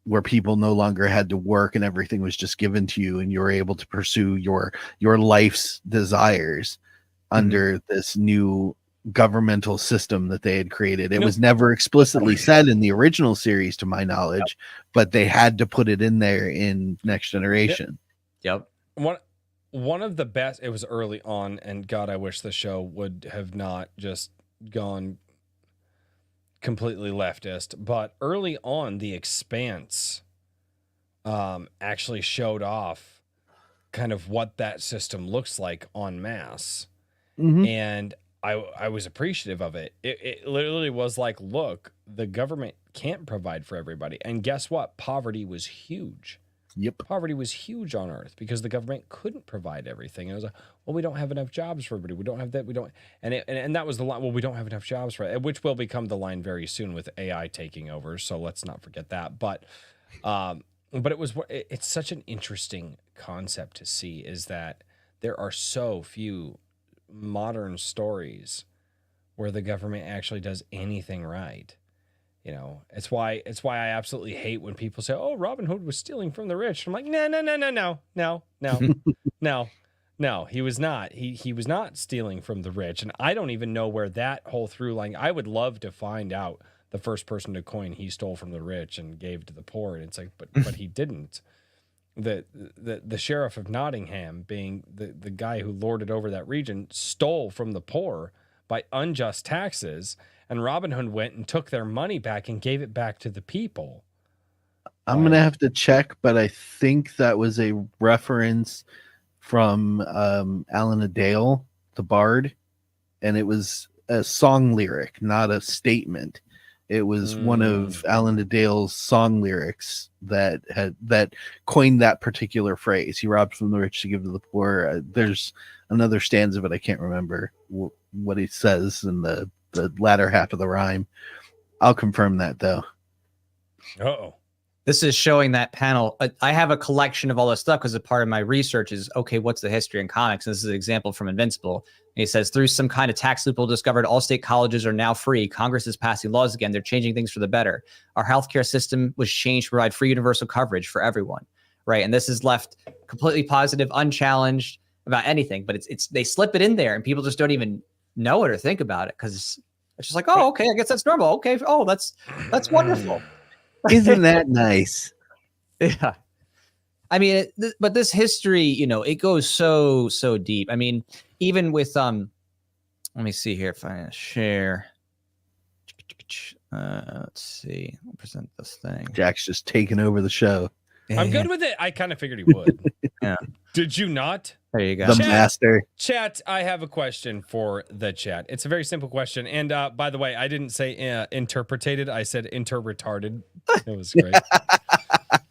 where people no longer had to work and everything was just given to you, and you were able to pursue your life's desires under this new governmental system that they had created. It was never explicitly said in the original series, to my knowledge, but they had to put it in there in Next Generation. Yep. One of the best, it was early on, and God, I wish the show would have not just gone completely leftist, but early on, The Expanse actually showed off kind of what that system looks like en masse. And I was appreciative of it. It literally was like, look, the government can't provide for everybody. And guess what? Poverty was huge. Yep. Poverty was huge on Earth because the government couldn't provide everything. And it was like, well, we don't have enough jobs for everybody. We don't have that. We don't. And that was the line. Well, we don't have enough jobs for it, which will become the line very soon with AI taking over. So let's not forget that. But it's such an interesting concept to see, is that there are so few modern stories where the government actually does anything right. You know, it's why I absolutely hate when people say, "Oh, Robin Hood was stealing from the rich." I'm like, no, he was not. He was not stealing from the rich, and I don't even know where that whole through line. I would love to find out the first person to coin he stole from the rich and gave to the poor. And it's like, but he didn't. The sheriff of Nottingham, being the guy who lorded over that region, stole from the poor by unjust taxes. And Robin Hood went and took their money back and gave it back to the people. I'm going to have to check, but I think that was a reference from Alan Adale, the Bard. And it was a song lyric, not a statement. It was one of Alan Adale's song lyrics that coined that particular phrase. He robbed from the rich to give to the poor. There's another stanza, but I can't remember what he says in the latter half of the rhyme. I'll confirm that though. Uh-oh. This is showing that panel. I have a collection of all this stuff because a part of my research is, okay, what's the history in comics? And this is an example from Invincible. And he says, through some kind of tax loophole discovered, all state colleges are now free. Congress is passing laws again. They're changing things for the better. Our healthcare system was changed to provide free universal coverage for everyone, right? And this is left completely positive, unchallenged about anything. But it's they slip it in there, and people just don't even know it or think about it because it's just like, oh, okay, I guess that's normal. Okay, oh, that's wonderful. Isn't that nice? Yeah. I mean, but this history, it goes so deep. I mean, even with let me see here if I share. Let's see. I'll present this thing. Jack's just taking over the show. I'm good with it. I kind of figured he would. Yeah. Did you not? There you go. The master. Chat, I have a question for the chat. It's a very simple question. And by the way, I didn't say interpreted. I said inter-retarded. It was great.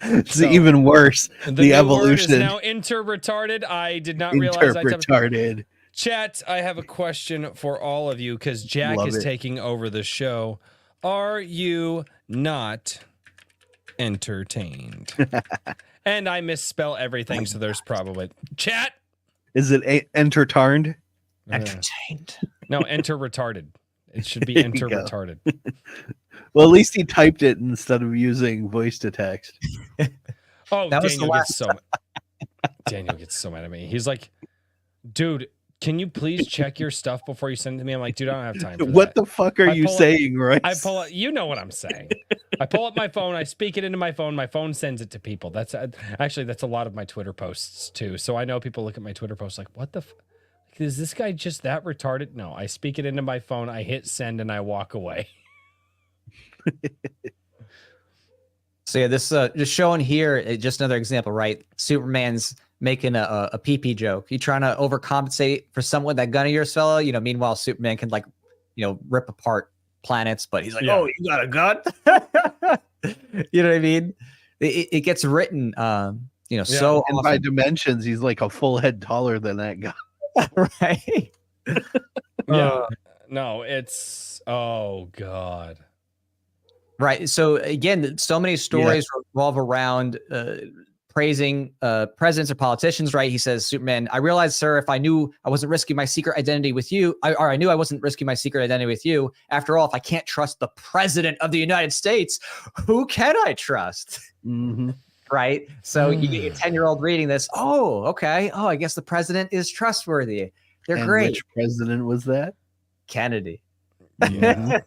It's even worse. The evolution is now inter-retarded. I did not realize. Inter-retarded. Chat, I have a question for all of you because Jack is taking over the show. Are you not entertained? And I misspell everything, so there's probably chat. Is it entertained? Entertained. No, enter retarded. It should be enter retarded. Well, at least he typed it instead of using voice to text. Oh, Daniel gets so mad at me. He's like, dude, can you please check your stuff before you send it to me? I'm like, dude, I don't have time for that. What the fuck are you saying, right? I pull up, you know what I'm saying. I pull up my phone, I speak it into my phone sends it to people. That's actually, that's a lot of my Twitter posts too. So I know people look at my Twitter posts like, what the is this guy just that retarded? No, I speak it into my phone, I hit send, and I walk away. So yeah, this just showing here, just another example, right? Superman's making a pee-pee joke. You trying to overcompensate for someone that gun of yours, fella? Meanwhile, Superman can rip apart planets, but he's like, oh, you got a gun? You know what I mean? it gets written, Yeah. so And by often, dimensions, he's like a full head taller than that guy. right? Yeah. No, it's oh god. Right. So again, so many stories revolve around praising presidents or politicians, right? He says, Superman, I realized, sir, if I knew I wasn't risking my secret identity with you, or I knew I wasn't risking my secret identity with you. After all, if I can't trust the president of the United States, who can I trust? Mm-hmm. Right. So you get your 10-year-old reading this. Oh, okay. Oh, I guess the president is trustworthy. They're great. Which president was that? Kennedy. Yeah.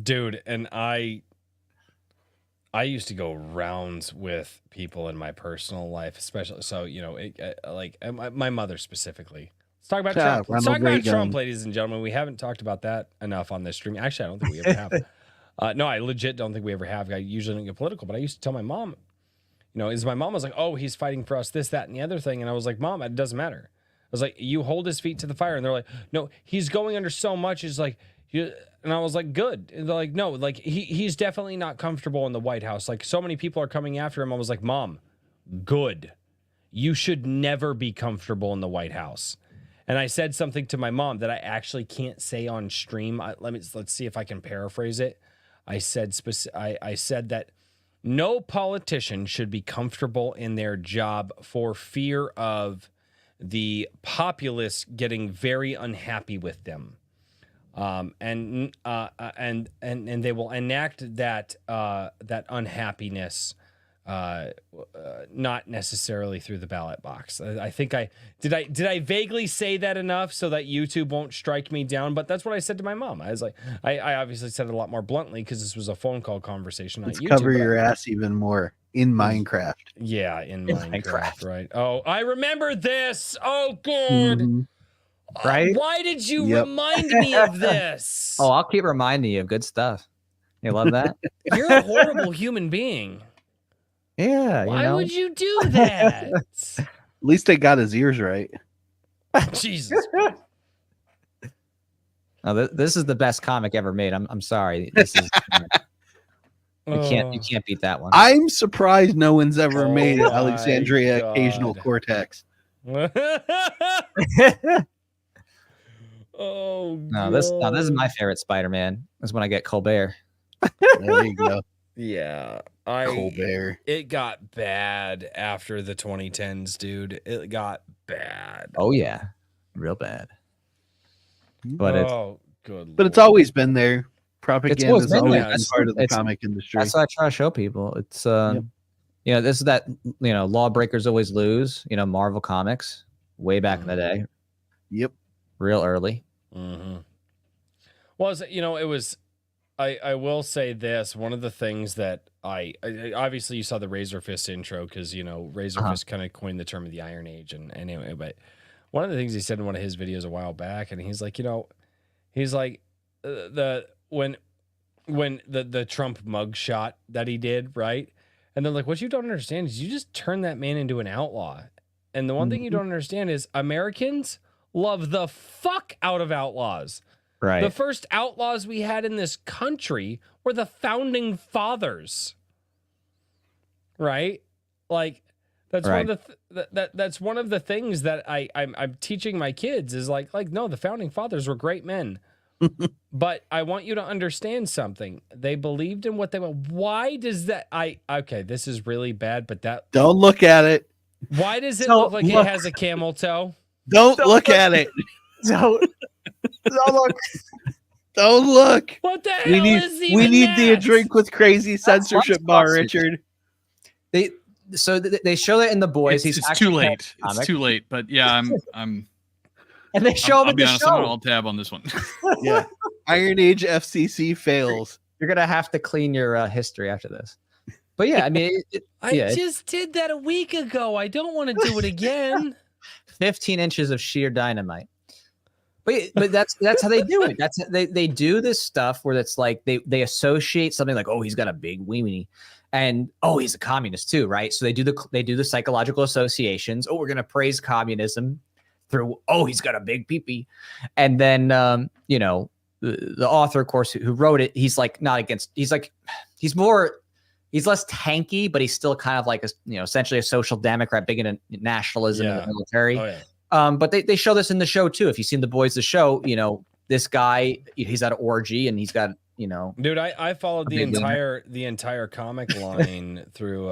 Dude, and I used to go rounds with people in my personal life, especially so my mother specifically. Let's talk about Trump. Let's talk about Trump, ladies and gentlemen. We haven't talked about that enough on this stream. Actually, I don't think we ever have. No, I legit don't think we ever have. I usually don't get political, but I used to tell my mom, my mom was like, "Oh, he's fighting for us, this, that, and the other thing," and I was like, "Mom, it doesn't matter." I was like, "You hold his feet to the fire," and they're like, "No, he's going under so much." It's like, and I was like, "Good." And they're like, "No, like he's definitely not comfortable in the White House. Like so many people are coming after him." I was like, "Mom, good. You should never be comfortable in the White House." And I said something to my mom that I actually can't say on stream. Let's see if I can paraphrase it. I said that no politician should be comfortable in their job for fear of the populace getting very unhappy with them, and they will enact that unhappiness, not necessarily through the ballot box. I think did I vaguely say that enough so that YouTube won't strike me down? But that's what I said to my mom. I was like, I obviously said it a lot more bluntly because this was a phone call conversation. Let's cover your ass even more in Minecraft. Yeah, in Minecraft, right? Oh, I remember this. Oh, good. Mm-hmm. Right? Why did you remind me of this? Oh, I'll keep reminding you of good stuff. You love that? You're a horrible human being. Yeah. Why would you do that? At least they got his ears right. Jesus. Oh, this is the best comic ever made. I'm sorry. This is you can't beat that one. I'm surprised no one's ever made Alexandria Occasional Cortex. Oh, no, this is my favorite Spider-Man. Is when I get Colbert. There you go. Yeah, Colbert. It got bad after the 2010s, dude. It got bad. Oh yeah, real bad. But it's always been there. Propaganda is always been part of the it's comic industry. That's what I try to show people. It's this is that lawbreakers always lose. Marvel Comics way back in the day. Yep, real early. Mm-hmm. Well, it was. I will say this. One of the things that I obviously you saw the Razor Fist intro because Razor Fist kind of coined the term of the Iron Age and anyway, but one of the things he said in one of his videos a while back, and he's like, when the Trump mugshot that he did, right? And they're like, what you don't understand is you just turned that man into an outlaw. And the one thing you don't understand is Americans love the fuck out of outlaws. Right. The first outlaws we had in this country were the founding fathers. Right? Like that's one of the that's one of the things that I'm teaching my kids is like no, the founding fathers were great men. But I want you to understand something. They believed in what they were. Why does that okay, this is really bad, but that don't look at it. Why does it look like it has a camel toe? Don't look at it. Don't look. Don't look. What the hell is even we need that? the drink with crazy censorship bar, Richard. They show that in The Boys. It's too late. It's too late. But yeah, I'm. And they show him in the show. I'm gonna alt tab on this one. Yeah, Iron Age FCC fails. You're gonna have to clean your history after this. But yeah, I mean, I just did that a week ago. I don't want to do it again. 15 inches of sheer dynamite. But that's how they do it. That's they do this stuff where it's like they associate something like, oh, he's got a big weenie, and oh, he's a communist too, right? So they do the psychological associations. Oh, we're gonna praise communism through, oh, he's got a big peepee, and then the author, of course, who wrote it, he's like not against. He's like he's more he's less tanky, but he's still kind of like essentially a social democrat, big into nationalism in the military. Oh, yeah. But they show this in the show too. If you've seen The Boys, the show, this guy, he's at an orgy and he's got, Dude, I followed the entire comic line through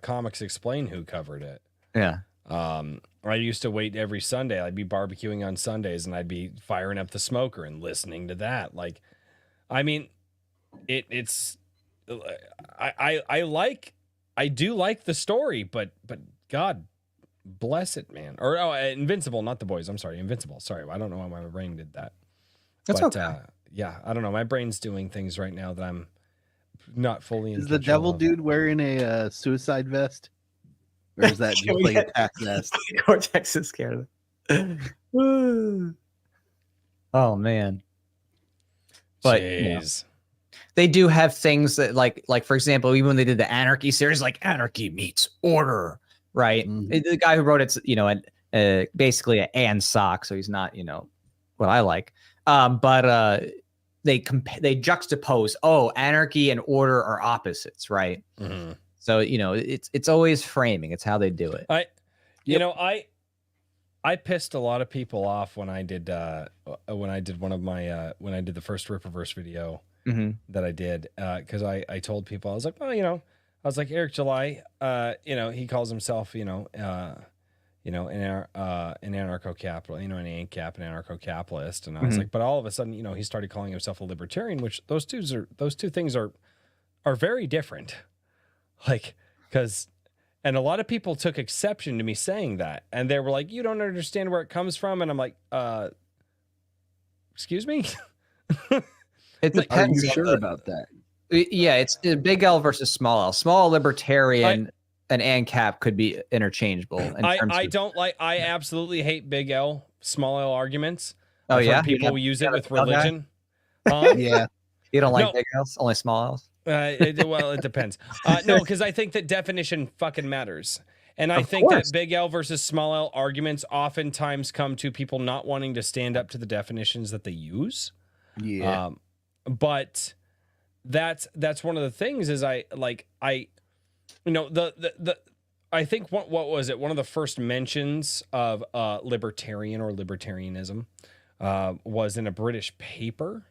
Comics Explain, who covered it. Yeah. I used to wait every Sunday. I'd be barbecuing on Sundays and I'd be firing up the smoker and listening to that. Like, I mean, it's I do like the story, but God bless it, man. Or Invincible, not The Boys. I'm sorry, Invincible. Sorry, I don't know why my brain did that. That's okay. Yeah, I don't know. My brain's doing things right now that I'm not fully in. Is the devil dude wearing a suicide vest? Or is that just like a tack vest? Cortex is scared of it. Oh man. But they do have things that like for example, even when they did the Anarchy series, like Anarchy meets Order, right? The guy who wrote it's basically an and sock, so he's not what I like. But they juxtapose. Oh, Anarchy and Order are opposites, right? Mm-hmm. So it's always framing. It's how they do it. I pissed a lot of people off when I did one of my when I did the first Rippaverse video that I did because I told people, I was like, well, I was like, Eric July, he calls himself an anarcho-capital, an ANCAP, an anarcho-capitalist, and I was like, but all of a sudden, he started calling himself a libertarian, which those two things are very different. Like, and a lot of people took exception to me saying that, and they were like, you don't understand where it comes from, and I'm like, excuse me. It depends. Are you sure about that? Yeah, it's big L versus small L. Small libertarian and ANCAP could be interchangeable. I absolutely hate big L, small L arguments. Oh yeah, people use it with religion. Yeah, you don't like big L's, only small L's. It depends. No, because I think that definition fucking matters. And I think that big L versus small L arguments oftentimes come to people not wanting to stand up to the definitions that they use. Yeah. But that's one of the things is I think what was it? One of the first mentions of libertarian or libertarianism was in a British paper,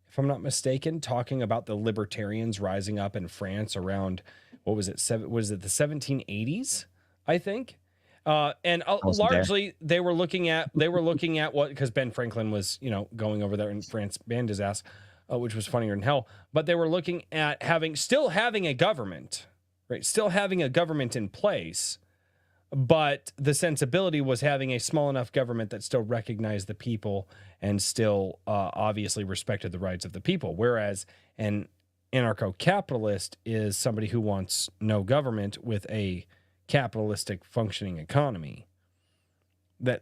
if I'm not mistaken, talking about the libertarians rising up in France around, the 1780s, I think. And largely they were looking at what, because Ben Franklin was, going over there in France, banned his ass, which was funnier than hell. But they were looking at still having a government, right? Still having a government in place. But the sensibility was having a small enough government that still recognized the people and still obviously respected the rights of the people. Whereas an anarcho-capitalist is somebody who wants no government with a capitalistic functioning economy.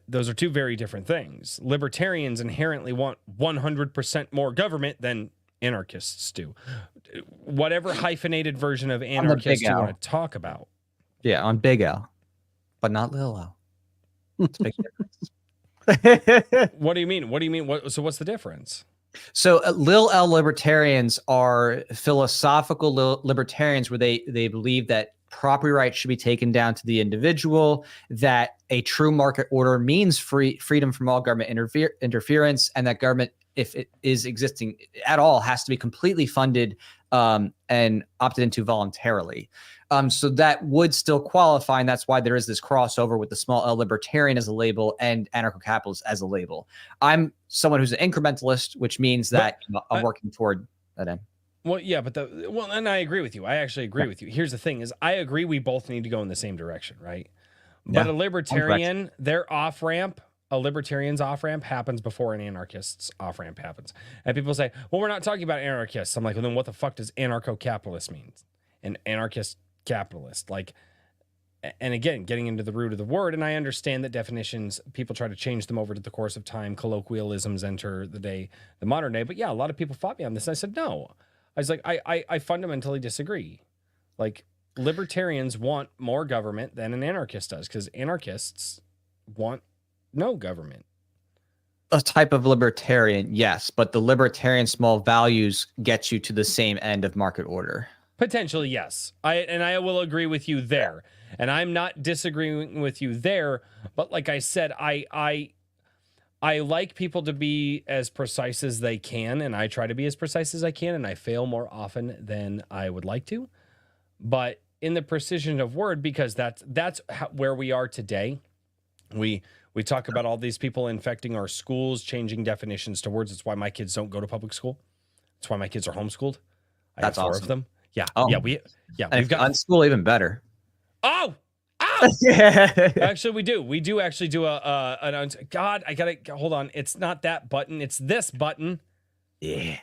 Those are two very different things. Libertarians inherently want 100% more government than anarchists do. Whatever hyphenated version of anarchist you want to talk about. Yeah, on big L. But not little L. It's a big difference. What do you mean? So what's the difference? So Lil L libertarians are philosophical libertarians where they believe that property rights should be taken down to the individual, that a true market order means freedom from all government interference, and that government, if it is existing at all, has to be completely funded and opted into voluntarily. So that would still qualify, and that's why there is this crossover with the small L libertarian as a label and anarcho-capitalist as a label. I'm someone who's an incrementalist, which means that I'm working toward that end. Well, yeah, and I agree with you. I actually agree with you. Here's the thing: is I agree we both need to go in the same direction, right? Yeah, but a libertarian, their off ramp. A libertarian's off-ramp happens before an anarchist's off-ramp happens. And people say, well, we're not talking about anarchists. I'm like, well, then what the fuck does anarcho-capitalist mean? An anarchist capitalist. Like, and again, getting into the root of the word, and I understand that definitions, people try to change them over to the course of time. Colloquialisms enter the modern day. But yeah, a lot of people fought me on this. And I said, no. I was like, I fundamentally disagree. Like, libertarians want more government than an anarchist does, because anarchists want no government. A type of libertarian, yes, but the libertarian small values get you to the same end of market order. Potentially, yes. I will agree with you there. And I'm not disagreeing with you there, but like I said, I like people to be as precise as they can, and I try to be as precise as I can, and I fail more often than I would like to. But in the precision of word, because that's where we are today. We talk about all these people infecting our schools, changing definitions to words. It's why my kids don't go to public school. It's why my kids are homeschooled. I have 4 of them. Yeah. Oh. Yeah. We've got unschool even better. Oh. Yeah. Actually, we do. We do actually do God, I gotta hold on. It's not that button. It's this button. Yeah.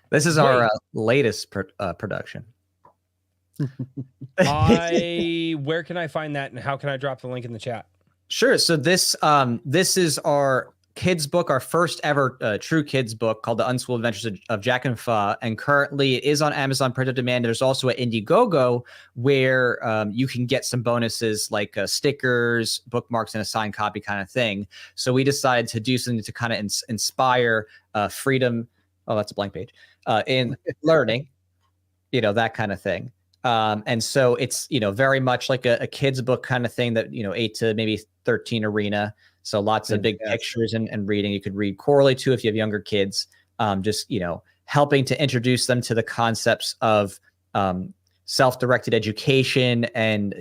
This is our latest production. Where can I find that, and how can I drop the link in the chat? Sure. So this is our kids book, our first ever true kids book called The Unschooled Adventures of Jack and Fa. And currently it is on Amazon print on demand. There's also an Indiegogo where you can get some bonuses like stickers, bookmarks, and a signed copy kind of thing. So we decided to do something to kind of inspire freedom. Oh, that's a blank page. In learning, that kind of thing. And so it's, very much like a kid's book kind of thing that, 8 to maybe 13 arena. So lots of big pictures and reading. You could read quarterly too if you have younger kids. Just, helping to introduce them to the concepts of self-directed education and,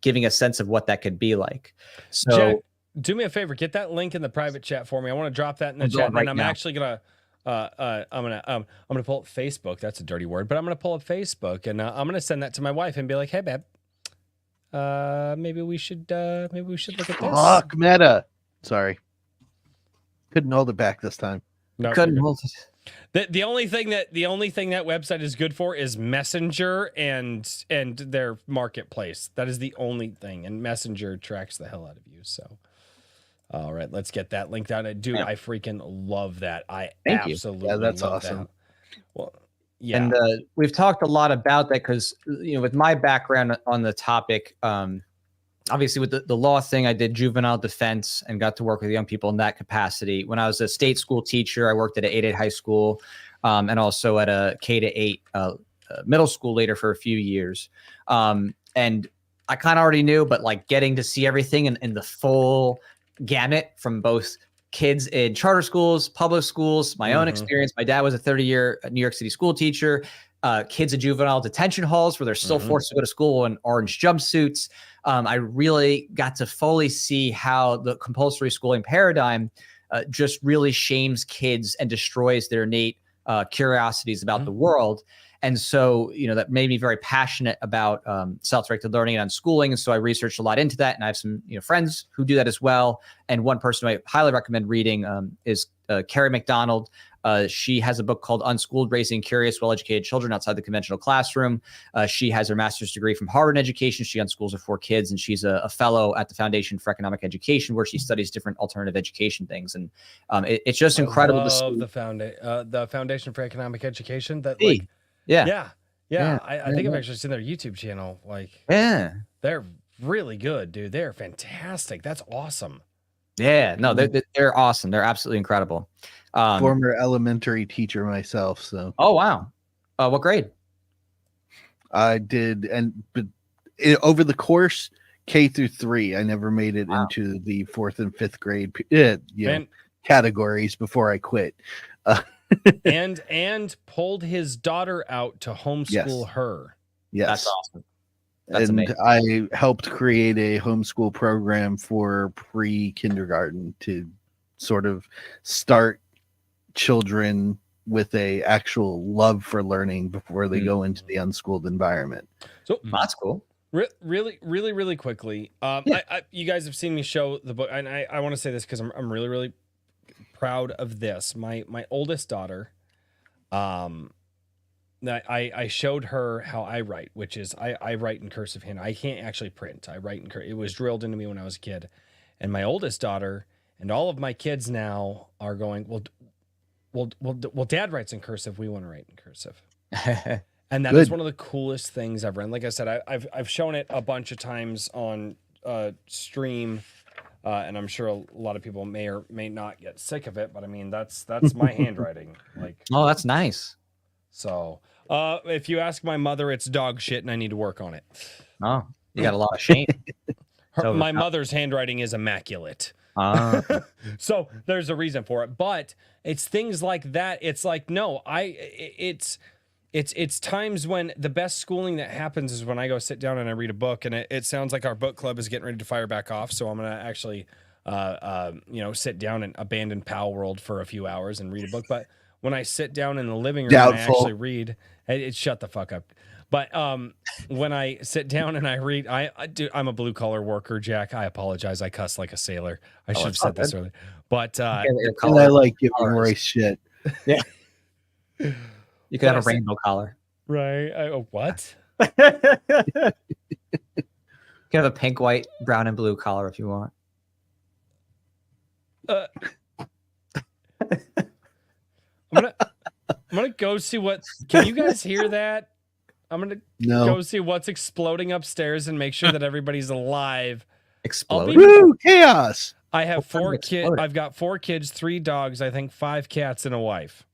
giving a sense of what that could be like. So Jack, do me a favor, get that link in the private chat for me. I want to drop that in the chat, and I'm actually gonna I'm gonna pull up Facebook. That's a dirty word, but I'm gonna pull up Facebook, and I'm gonna send that to my wife and be like, "Hey, babe, maybe we should look at this." Fuck, Meta. Sorry, couldn't hold it back this time. No, couldn't hold it. The only thing that website is good for is Messenger and their marketplace. That is the only thing, and Messenger tracks the hell out of you. So. All right, let's get that link down. Dude, I freaking love that. Thank you. Absolutely Yeah, that's love awesome. that. Well, yeah. And we've talked a lot about that because, with my background on the topic, obviously with the law thing, I did juvenile defense and got to work with young people in that capacity. When I was a state school teacher, I worked at an 8-8 high school and also at a K-8 middle school later for a few years. And I kind of already knew, but like getting to see everything in the full gamut from both kids in charter schools, public schools, my own experience. My dad was a 30-year New York City school teacher, kids in juvenile detention halls where they're still forced to go to school in orange jumpsuits. I really got to fully see how the compulsory schooling paradigm just really shames kids and destroys their innate curiosities about the world. And so, that made me very passionate about self-directed learning and unschooling. And so I researched a lot into that. And I have some friends who do that as well. And one person I highly recommend reading is Carrie McDonald. She has a book called Unschooled: Raising Curious, Well-Educated Children Outside the Conventional Classroom. She has her master's degree from Harvard in education. She unschools her 4 kids, and she's a fellow at the Foundation for Economic Education, where she studies different alternative education things. And it's just incredible to see. The Foundation for Economic Education. That Yeah. I think I've actually seen their YouTube channel. They're really good, dude. They're fantastic. That's awesome. Yeah, no, they're awesome. They're absolutely incredible. Former elementary teacher myself, so. Oh wow, what grade? I did, but over the course K through 3, I never made it into the 4th and 5th grade categories before I quit. and pulled his daughter out to homeschool her. Yes, that's awesome. That's and amazing. I helped create a homeschool program for pre-kindergarten to sort of start children with a actual love for learning before they go into the unschooled environment. So that's cool. Really quickly. You guys have seen me show the book, and I want to say this because I'm really proud of this. My oldest daughter, I showed her how I write, which is I write in cursive hand. I can't actually print. I write in cursive. It was drilled into me when I was a kid. And my oldest daughter and all of my kids now are going, well, Dad writes in cursive. We want to write in cursive. And that is one of the coolest things I've read. Like I said, I've shown it a bunch of times on stream. And I'm sure a lot of people may or may not get sick of it, but I mean, that's my handwriting. Oh, that's nice. So, If you ask my mother, it's dog shit, and I need to work on it. Oh, you got a lot of shame. My mother's handwriting is immaculate. So there's a reason for it, but it's things like that. It's like, no, it's times when the best schooling that happens is when I go sit down and I read a book, and it sounds like our book club is getting ready to fire back off. So I'm going to actually, sit down and abandon Pal World for a few hours and read a book. But when I sit down in the living room and I actually read, it shut the fuck up. But when I sit down and I read, I'm a blue collar worker, Jack. I apologize. I cuss like a sailor. I should have said this earlier. But and I like giving Royce shit. Yeah. You could have a rainbow collar. Right. What? You could have a pink, white, brown, and blue collar if you want. I'm gonna go see what. Can you guys hear that? I'm gonna go see what's exploding upstairs and make sure that everybody's alive. Explode. Woo, chaos. I have 4 kids. I've got 4 kids, 3 dogs, I think 5 cats, and a wife.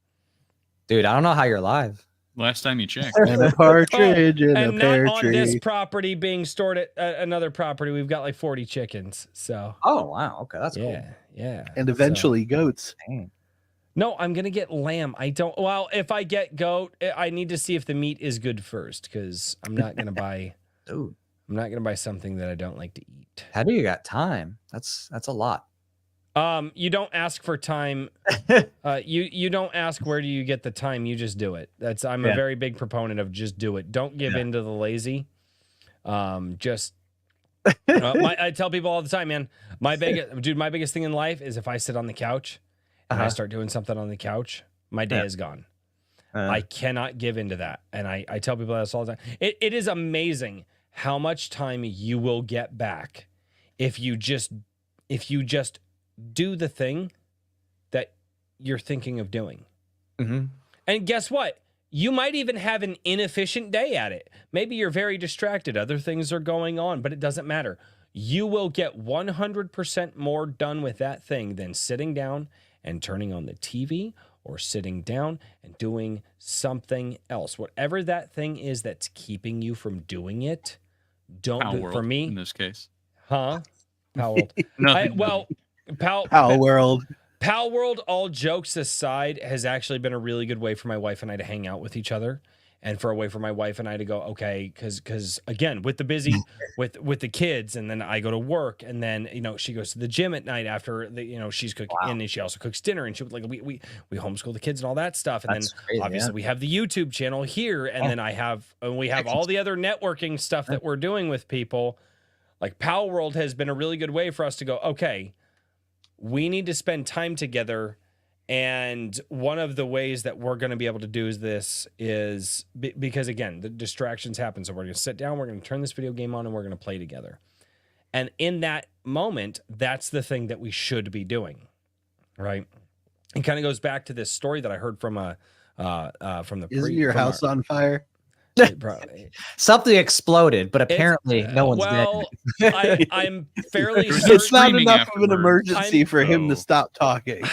Dude, I don't know how you're alive. Last time you checked. And a partridge in a pear not tree. on this property being stored at another property. We've got like 40 chickens. So. Oh wow, okay, that's cool. Yeah. And eventually goats. Dang. No, I'm gonna get lamb. Well, if I get goat, I need to see if the meat is good first, because I'm not gonna buy. Dude, I'm not gonna buy something that I don't like to eat. How do you got time? That's a lot. You don't ask for time. You don't ask where do you get the time. You just do it. I'm a very big proponent of just do it. Don't give in to the lazy. I tell people all the time, man. My biggest thing in life is if I sit on the couch and I start doing something on the couch, my day is gone. I cannot give into that, and I tell people this all the time. It is amazing how much time you will get back if you just do the thing that you're thinking of doing. Mm-hmm. And guess what? You might even have an inefficient day at it. Maybe you're very distracted. Other things are going on, but it doesn't matter. You will get 100% more done with that thing than sitting down and turning on the TV or sitting down and doing something else. Whatever that thing is that's keeping you from doing it, don't do it. For me, in this case. Huh? Pal World. Pal World. Pal World, all jokes aside, has actually been a really good way for my wife and I to hang out with each other, and for a way for my wife and I to go, okay, because again, with the busy with the kids, and then I go to work, and then she goes to the gym at night after she's cooking, and then she also cooks dinner, and we homeschool the kids and all that stuff, and that's then crazy, obviously we have the YouTube channel here, and then we have all the other networking stuff that we're doing with people. Like Pal World has been a really good way for us to go, okay, we need to spend time together. And one of the ways that we're going to be able to do this is because, again, the distractions happen. So we're going to sit down, we're going to turn this video game on, and we're going to play together. And in that moment, that's the thing that we should be doing, right? It kind of goes back to this story that I heard from the. Isn't your house on fire? Something exploded, but apparently no one's dead. I'm fairly certain. It's not enough of an emergency for him to stop talking.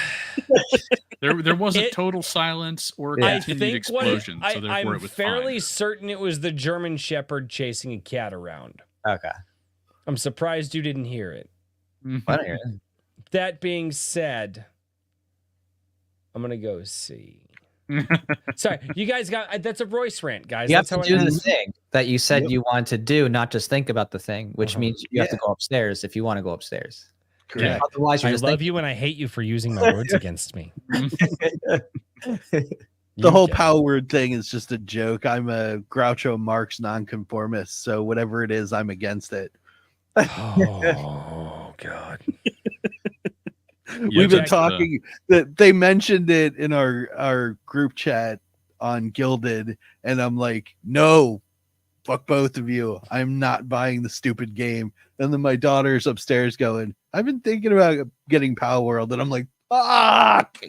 There wasn't total silence or continued explosion. So therefore I'm it was fairly fine. certain it was the German Shepherd chasing a cat around. Okay. I'm surprised you didn't hear it. I didn't hear it. That being said, I'm going to go see. Sorry, you guys that's a Royce rant, guys. You that's have to do the thing that you said you wanted to do, not just think about the thing, which means you have to go upstairs if you want to go upstairs. Correct. Otherwise, I love you and I hate you for using my words against me. The whole Pal Word thing is just a joke. I'm a Groucho Marx nonconformist, so whatever it is, I'm against it. Oh God. We've been talking that they mentioned it in our group chat on Gilded, and I'm like, no, fuck both of you. I'm not buying the stupid game. And then my daughter's upstairs going, I've been thinking about getting Pal World, and I'm like, fuck.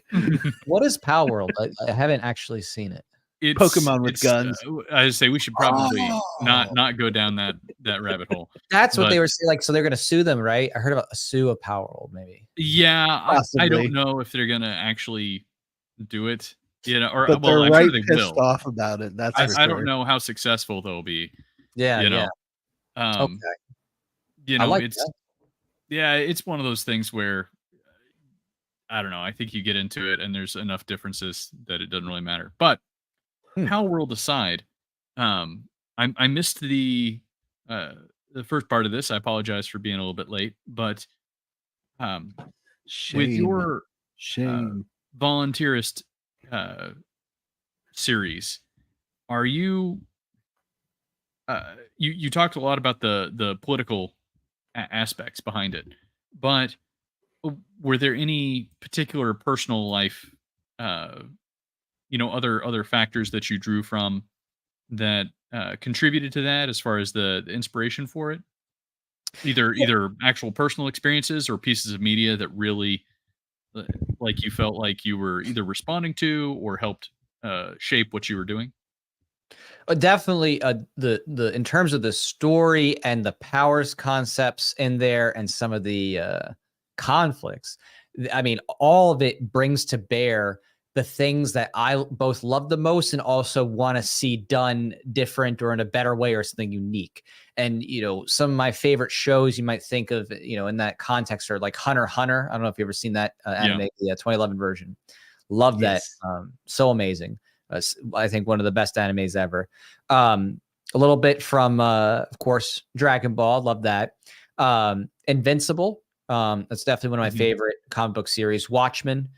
What is Pal World? I haven't actually seen it. It's Pokemon with guns. I say we should probably not go down that rabbit hole. That's what they were saying. Like, so they're going to sue them, right? I heard about a sue of Pal World, maybe. Yeah, I don't know if they're going to actually do it. You know, or But well, they're I'm right sure they pissed will. off about it. That's for I sure. don't know how successful they'll be. Yeah, You yeah. know, Okay. you I know, like it's that. yeah, it's one of those things where I don't know. I think you get into it, and there's enough differences that it doesn't really matter. But Hmm. Pal World aside, I missed uh, the first part of this. I apologize for being a little bit late, but um, with Shame. your Shame. volunteerist uh, series, are you you talked a lot about the political aspects behind it, but were there any particular personal life, uh, other factors that you drew from that contributed to that as far as the inspiration for it? Either actual personal experiences or pieces of media that really, uh, like you felt like you were either responding to or helped shape what you were doing. Definitely, the in terms of the story and the powers concepts in there, and some of the conflicts. I mean, all of it brings to bear the things that I both love the most and also want to see done different or in a better way or something unique. And some of my favorite shows you might think of, in that context are like Hunter x Hunter. I don't know if you've ever seen that anime, the 2011 version. Love that. Yes. So amazing. I think one of the best animes ever. A little bit from, of course, Dragon Ball. Love that. Invincible. That's definitely one of my Mhm. favorite comic book series. Watchmen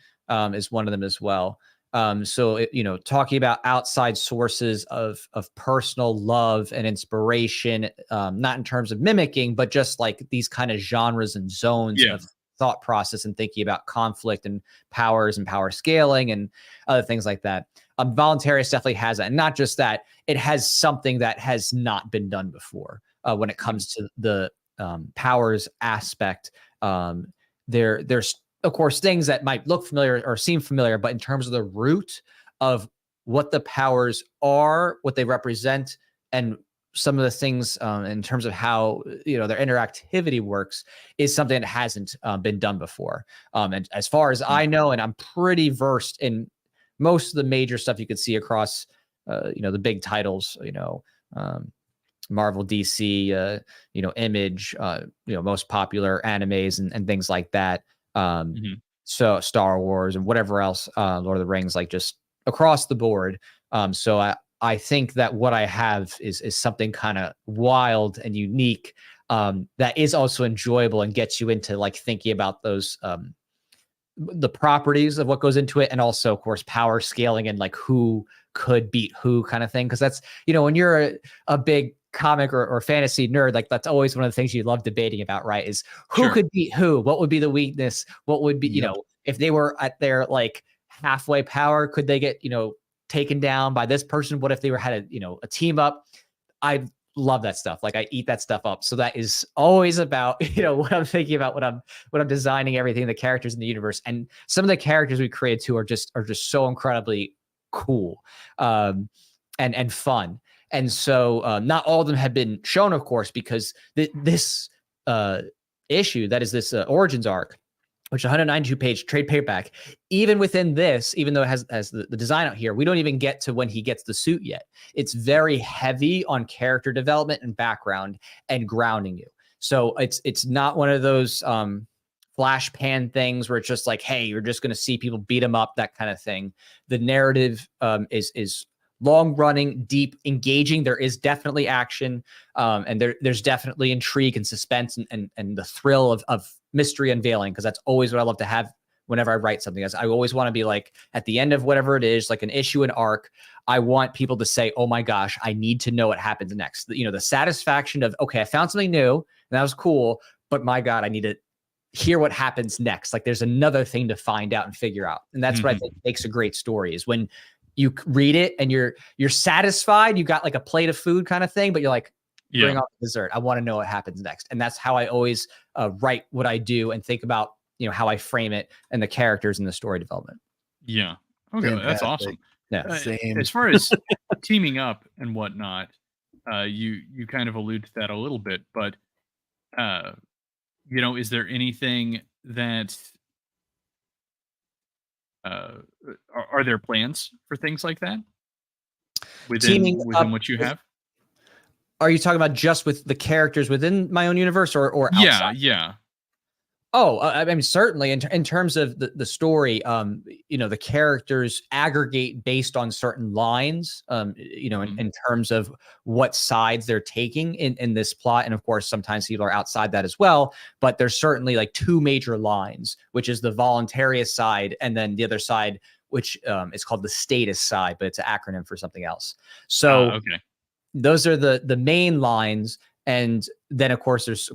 is one of them as well. Talking about outside sources of personal love and inspiration, not in terms of mimicking, but just like these kind of genres and zones Yeah. of thought process and thinking about conflict and powers and power scaling and other things like that. Voluntarist definitely has that. And not just that, it has something that has not been done before when it comes to the powers aspect. There's, of course, things that might look familiar or seem familiar, but in terms of the root of what the powers are, what they represent, and some of the things in terms of how their interactivity works is something that hasn't been done before. And as far as I know, and I'm pretty versed in most of the major stuff you could see across, the big titles, Marvel, DC, Image, most popular animes and things like that. Mhm. So Star Wars and whatever else, Lord of the Rings, like just across the board. So I think that what I have is something kind of wild and unique that is also enjoyable and gets you into like thinking about those the properties of what goes into it, and also, of course, power scaling and like who could beat who kind of thing. Because that's when you're a big comic or fantasy nerd, like that's always one of the things you love debating about, right? Is who Sure. could beat who? What would be the weakness? What would be Yep. if they were at their like halfway power, could they get taken down by this person? What if they had a team up? I love that stuff. Like I eat that stuff up. So that is always about, what I'm thinking about when I'm designing everything, the characters in the universe. And some of the characters we created too are just so incredibly cool and fun. And so not all of them have been shown, of course, because this issue, that is this Origins arc, which 192-page trade paperback, even within this, even though it has the design out here, we don't even get to when he gets the suit yet. It's very heavy on character development and background and grounding you. So it's not one of those flash pan things where it's just like, hey, you're just going to see people beat them up, that kind of thing. The narrative is long running, deep, engaging. There is definitely action, and there's definitely intrigue and suspense and the thrill of mystery unveiling, because that's always what I love to have whenever I write something. As I always want to be like at the end of whatever it is, like an issue, an arc, I want people to say, oh my gosh, I need to know what happens next. The satisfaction of, okay, I found something new and that was cool, but my God, I need to hear what happens next. Like there's another thing to find out and figure out. And that's what I think makes a great story, is when you read it and you're satisfied, you got like a plate of food kind of thing, but you're like, bring on dessert. I want to know what happens next. And that's how I always write what I do and think about, how I frame it and the characters and the story development. Yeah. Okay. That's Fantastic. awesome. Yeah. Same. As far as teaming up and whatnot, you kind of allude to that a little bit, but is there anything that are there plans for things like that Teaming within up what you have? Are you talking about just with the characters within my own universe or outside? Yeah. Oh, I mean, certainly in terms of the story, the characters aggregate based on certain lines, in terms of what sides they're taking in this plot. And of course, sometimes people are outside that as well, but there's certainly like two major lines, which is the voluntarist side. And then the other side, which is called the status side, but it's an acronym for something else. So Okay. those are the main lines. And then of course there's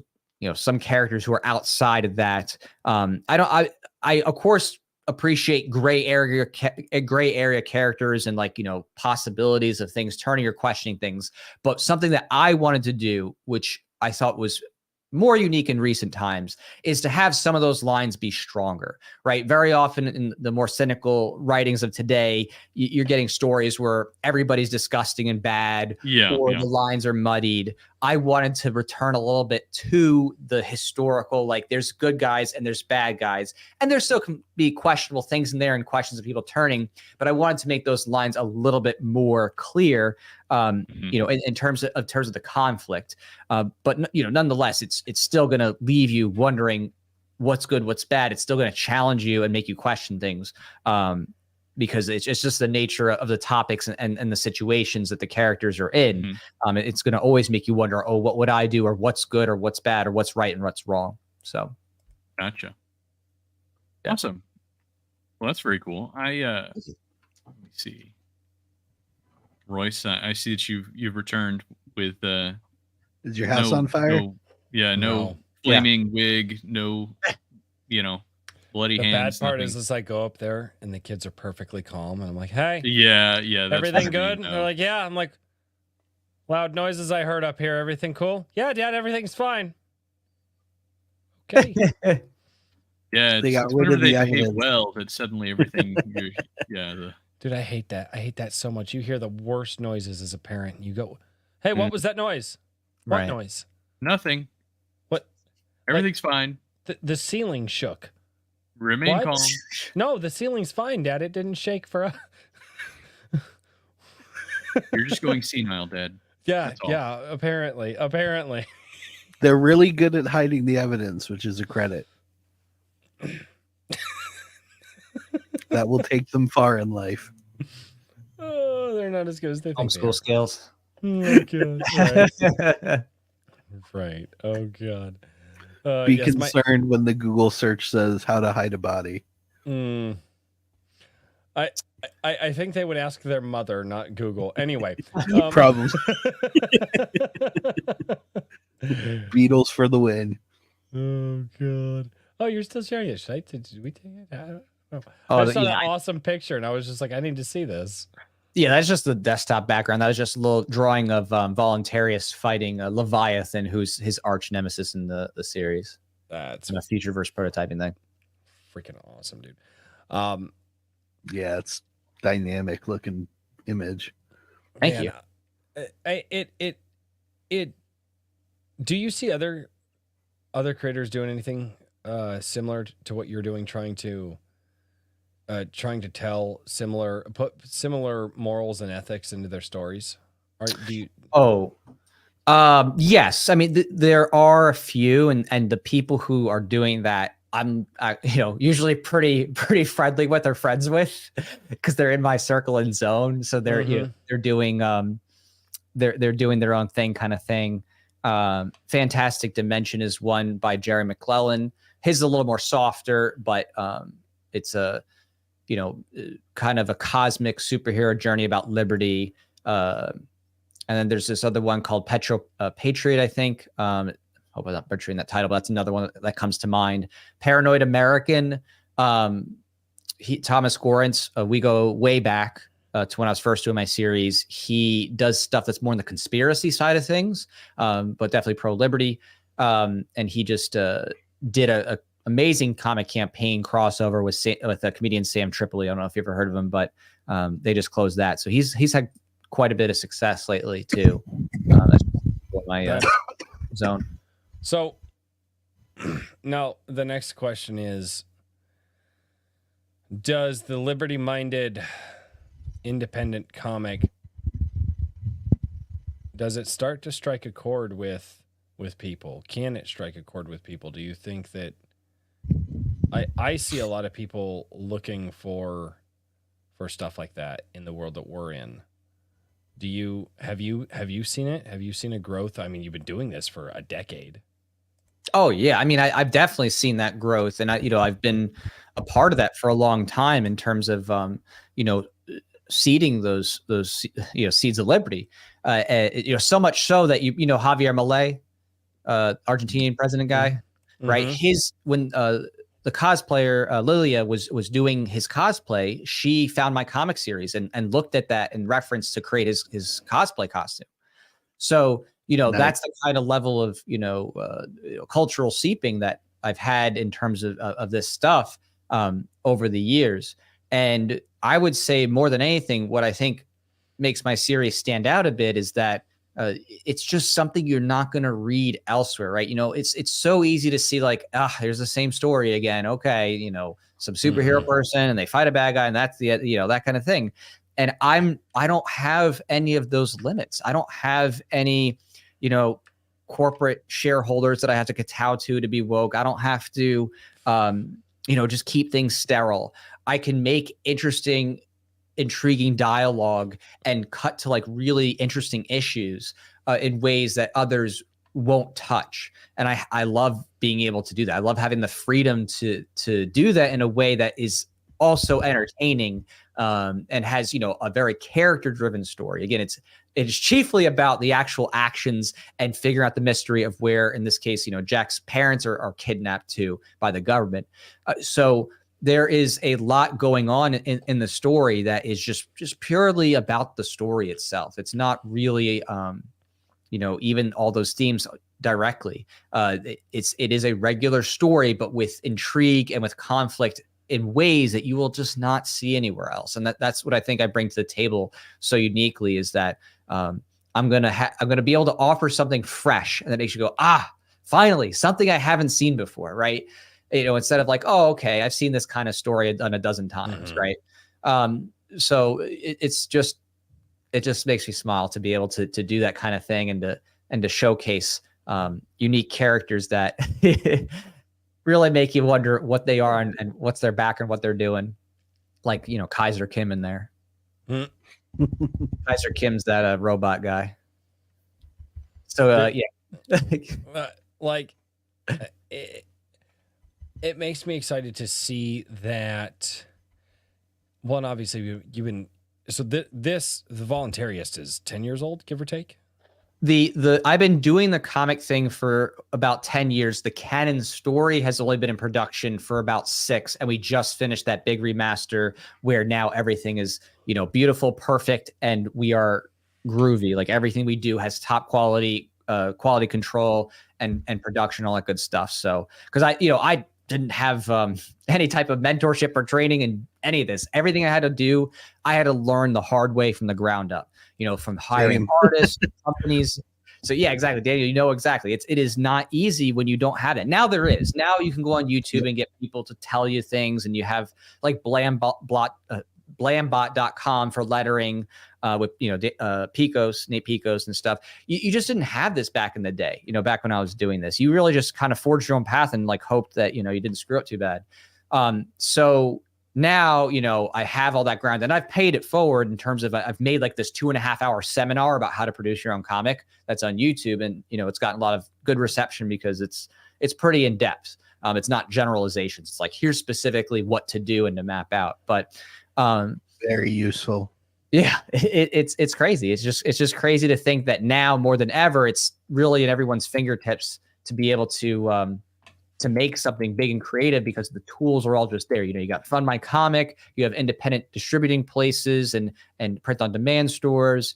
some characters who are outside of that. I of course appreciate gray area characters and possibilities of things turning or questioning things. But something that I wanted to do, which I thought was more unique in recent times, is to have some of those lines be stronger, right? Very often in the more cynical writings of today, you're getting stories where everybody's disgusting and bad, or the lines are muddied. I wanted to return a little bit to the historical, like there's good guys and there's bad guys, and there still can be questionable things in there and questions of people turning, but I wanted to make those lines a little bit more clear, in terms of the conflict. But nonetheless, it's still going to leave you wondering what's good, what's bad. It's still going to challenge you and make you question things. Because it's just the nature of the topics and the situations that the characters are in. It's going to always make you wonder, oh, what would I do, or what's good, or what's bad, or what's right and what's wrong. So, gotcha. Yeah. Awesome. Well, that's very cool. Let me see. Royce, I see that you've returned with. Is your house on fire? No flaming wig, no, bloody hands. The bad part is I go up there and the kids are perfectly calm, and I'm like, "Hey, that's everything good?" And they're like, "Yeah." I'm like, "Loud noises I heard up here. Everything cool?" "Yeah, Dad, everything's fine." Okay. They got rid of the behave well that suddenly everything. Dude, I hate that. I hate that so much. You hear the worst noises as a parent. You go, "Hey, what was that noise? What noise?" Nothing. What? Everything's fine. The ceiling shook. Remain calm. No, the ceiling's fine, Dad. It didn't shake for a... You're just going senile, Dad. Yeah, apparently. They're really good at hiding the evidence, which is a credit. That will take them far in life. Oh, they're not as good as they think. Homeschool skills. Oh, God. Right. Oh, God. Be concerned when the Google search says how to hide a body. I think they would ask their mother, not Google. Anyway. Probably. Beatles for the win. Oh, God. Oh, you're still sharing it. Did we take it? I don't know. I saw that awesome picture, and I was just like, I need to see this. Yeah, that's just the desktop background. That was just a little drawing of Voluntarius fighting Leviathan, who's his arch nemesis in the series. That's a future-verse prototyping thing. Freaking awesome, dude. Yeah, it's dynamic looking image. Thank you. Do you see other creators doing anything similar to what you're doing, trying to tell put similar morals and ethics into their stories? Yes. I mean, there are a few, and the people who are doing that, I'm usually pretty friendly with or friends with, because they're in my circle and zone. So they're they're doing they're doing their own thing, kind of thing. Fantastic Dimension is one by Jerry McClellan. His is a little more softer, but it's a kind of a cosmic superhero journey about liberty. And then there's this other one called Patriot, I think. Hope I'm not butchering that title, but that's another one that comes to mind. Paranoid American. Thomas Gorentz, we go way back to when I was first doing my series. He does stuff that's more on the conspiracy side of things, but definitely pro-liberty. And he just did a amazing comic campaign crossover with a comedian, Sam Tripoli. I don't know if you've ever heard of him, but they just closed that. So he's had quite a bit of success lately too. That's my zone. So now the next question is, Does the liberty-minded independent comic, does it start to strike a chord with people? Can it strike a chord with people? Do you think that I see a lot of people looking for stuff like that in the world that we're in? Have you seen it? Have you seen a growth? I mean, you've been doing this for a decade. Oh yeah, I mean, I've definitely seen that growth, and I've been a part of that for a long time in terms of seeding those seeds of liberty. So much so that Javier Milei, Argentinian president guy, right? When the cosplayer Lilia was doing his cosplay, she found my comic series and looked at that in reference to create his cosplay costume. So nice. That's the kind of level of cultural seeping that I've had in terms of this stuff over the years. And I would say more than anything, what I think makes my series stand out a bit is that it's just something you're not going to read elsewhere, right? It's so easy to see like, here's the same story again. Okay, some superhero person and they fight a bad guy and that's the that kind of thing. And I don't have any of those limits. I don't have any, corporate shareholders that I have to kowtow to be woke. I don't have to, just keep things sterile. I can make interesting, intriguing dialogue and cut to like really interesting issues in ways that others won't touch. And I love being able to do that. I love having the freedom to do that in a way that is also entertaining and has, a very character-driven story. Again, it is chiefly about the actual actions and figuring out the mystery of where, in this case, Jack's parents are kidnapped too by the government. So there is a lot going on in the story that is just purely about the story itself. It's not really, even all those themes directly. It is a regular story, but with intrigue and with conflict in ways that you will just not see anywhere else. And that's what I think I bring to the table so uniquely is that I'm gonna be able to offer something fresh and that makes you go, finally, something I haven't seen before, right? Instead of like, oh, okay, I've seen this kind of story done a dozen times, right? So it just makes me smile to be able to do that kind of thing and to showcase unique characters that really make you wonder what they are and what's their background, what they're doing. Like, Kaiser Kim in there. Kaiser Kim's that robot guy. So, yeah. It makes me excited to see that. Well, and obviously you've been, so the Voluntariist is 10 years old, give or take. I've been doing the comic thing for about 10 years. The canon story has only been in production for about 6, and we just finished that big remaster where now everything is, beautiful, perfect, and we are groovy. Like everything we do has top quality, quality control and production, all that good stuff. So, because I didn't have any type of mentorship or training in any of this. Everything I had to do, I had to learn the hard way from the ground up. From hiring artists, companies. So yeah, exactly. Daniel, exactly. It is not easy when you don't have it. Now there is. Now you can go on YouTube and get people to tell you things, and you have like blambot.com for lettering with Picos, Nate Picos and stuff. You just didn't have this back in the day. Back when I was doing this, you really just kind of forged your own path and like hoped that you didn't screw up too bad. So now, I have all that ground and I've paid it forward in terms of I've made like this 2.5-hour seminar about how to produce your own comic that's on YouTube. And, it's gotten a lot of good reception because it's pretty in depth. It's not generalizations. It's like, here's specifically what to do and to map out. But very useful. Yeah, it's crazy. It's just crazy to think that now more than ever, it's really at everyone's fingertips to be able to make something big and creative because the tools are all just there. You got Fund My Comic, you have independent distributing places and print on demand stores,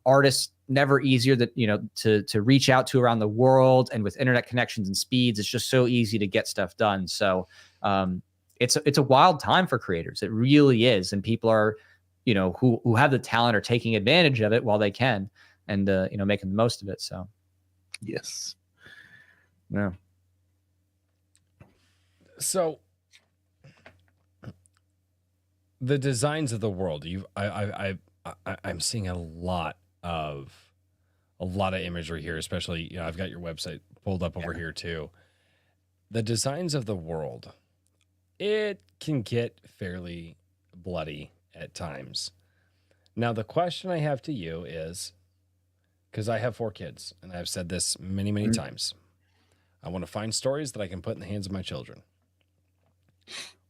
artists never easier that, to reach out to around the world, and with internet connections and speeds, it's just so easy to get stuff done. So it's a wild time for creators. It really is. And people are, who have the talent are taking advantage of it while they can and, making the most of it. So. Yes. Yeah. So the designs of the world. I'm seeing a lot of imagery here, especially, I've got your website pulled up over here too. The designs of the world, it can get fairly bloody at times. Now, the question I have to you is, because I have 4 kids, and I've said this many, many times, I want to find stories that I can put in the hands of my children.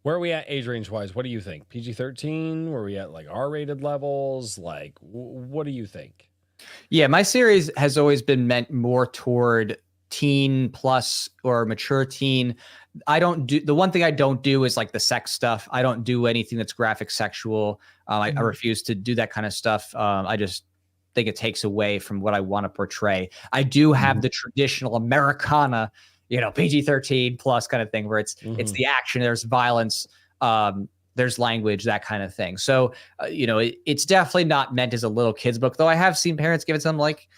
Where are we at age range wise? What do you think? PG-13? Where are we at like R-rated levels? Like, what do you think? Yeah, my series has always been meant more toward teen plus or mature teen. The one thing I don't do is like the sex stuff. I don't do anything that's graphic sexual. I refuse to do that kind of stuff. I just think it takes away from what I want to portray. I do have the traditional Americana, PG-13 plus kind of thing where it's the action, there's violence, there's language, that kind of thing. So, it's definitely not meant as a little kid's book, though I have seen parents give it something like,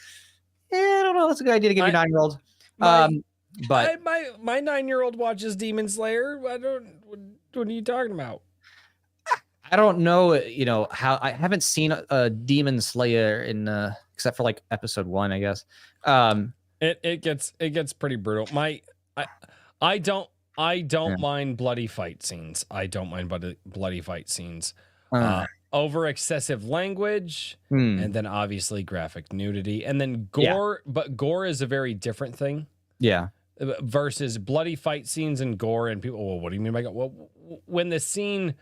I don't know, that's a good idea to give your 9-year-old. But my 9-year-old watches Demon Slayer. What are you talking about? I don't know, how I haven't seen a Demon Slayer in except for like episode 1, I guess. It gets pretty brutal. I don't mind bloody fight scenes. I don't mind bloody fight scenes. Over excessive language, and then obviously graphic nudity, and then gore. Yeah. But gore is a very different thing. Yeah. Versus bloody fight scenes and gore, and people. Well, what do you mean by gore? Well, when the scene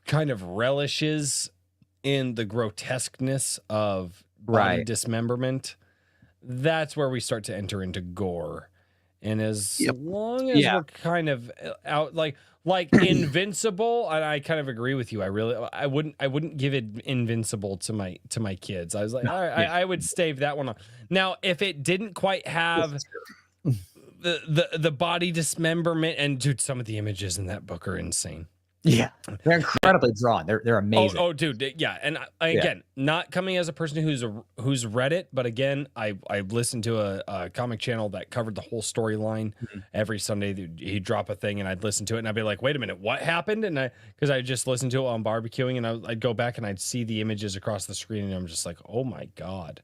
kind of relishes in the grotesqueness of body dismemberment, that's where we start to enter into gore. And as long as we're kind of out, like Invincible, and I kind of agree with you. I wouldn't give it Invincible to my kids. I was like, all right, I would stave that one off. Now, if it didn't quite have the body dismemberment, and dude, some of the images in that book are insane. Yeah, they're incredibly drawn. They're amazing. Oh, dude, yeah. And again, not coming as a person who's read it, but again, I listened to a comic channel that covered the whole storyline. Every Sunday. He'd drop a thing, and I'd listen to it, and I'd be like, "Wait a minute, what happened?" And because I just listened to it on barbecuing, and I'd go back and I'd see the images across the screen, and I'm just like, "Oh my god!"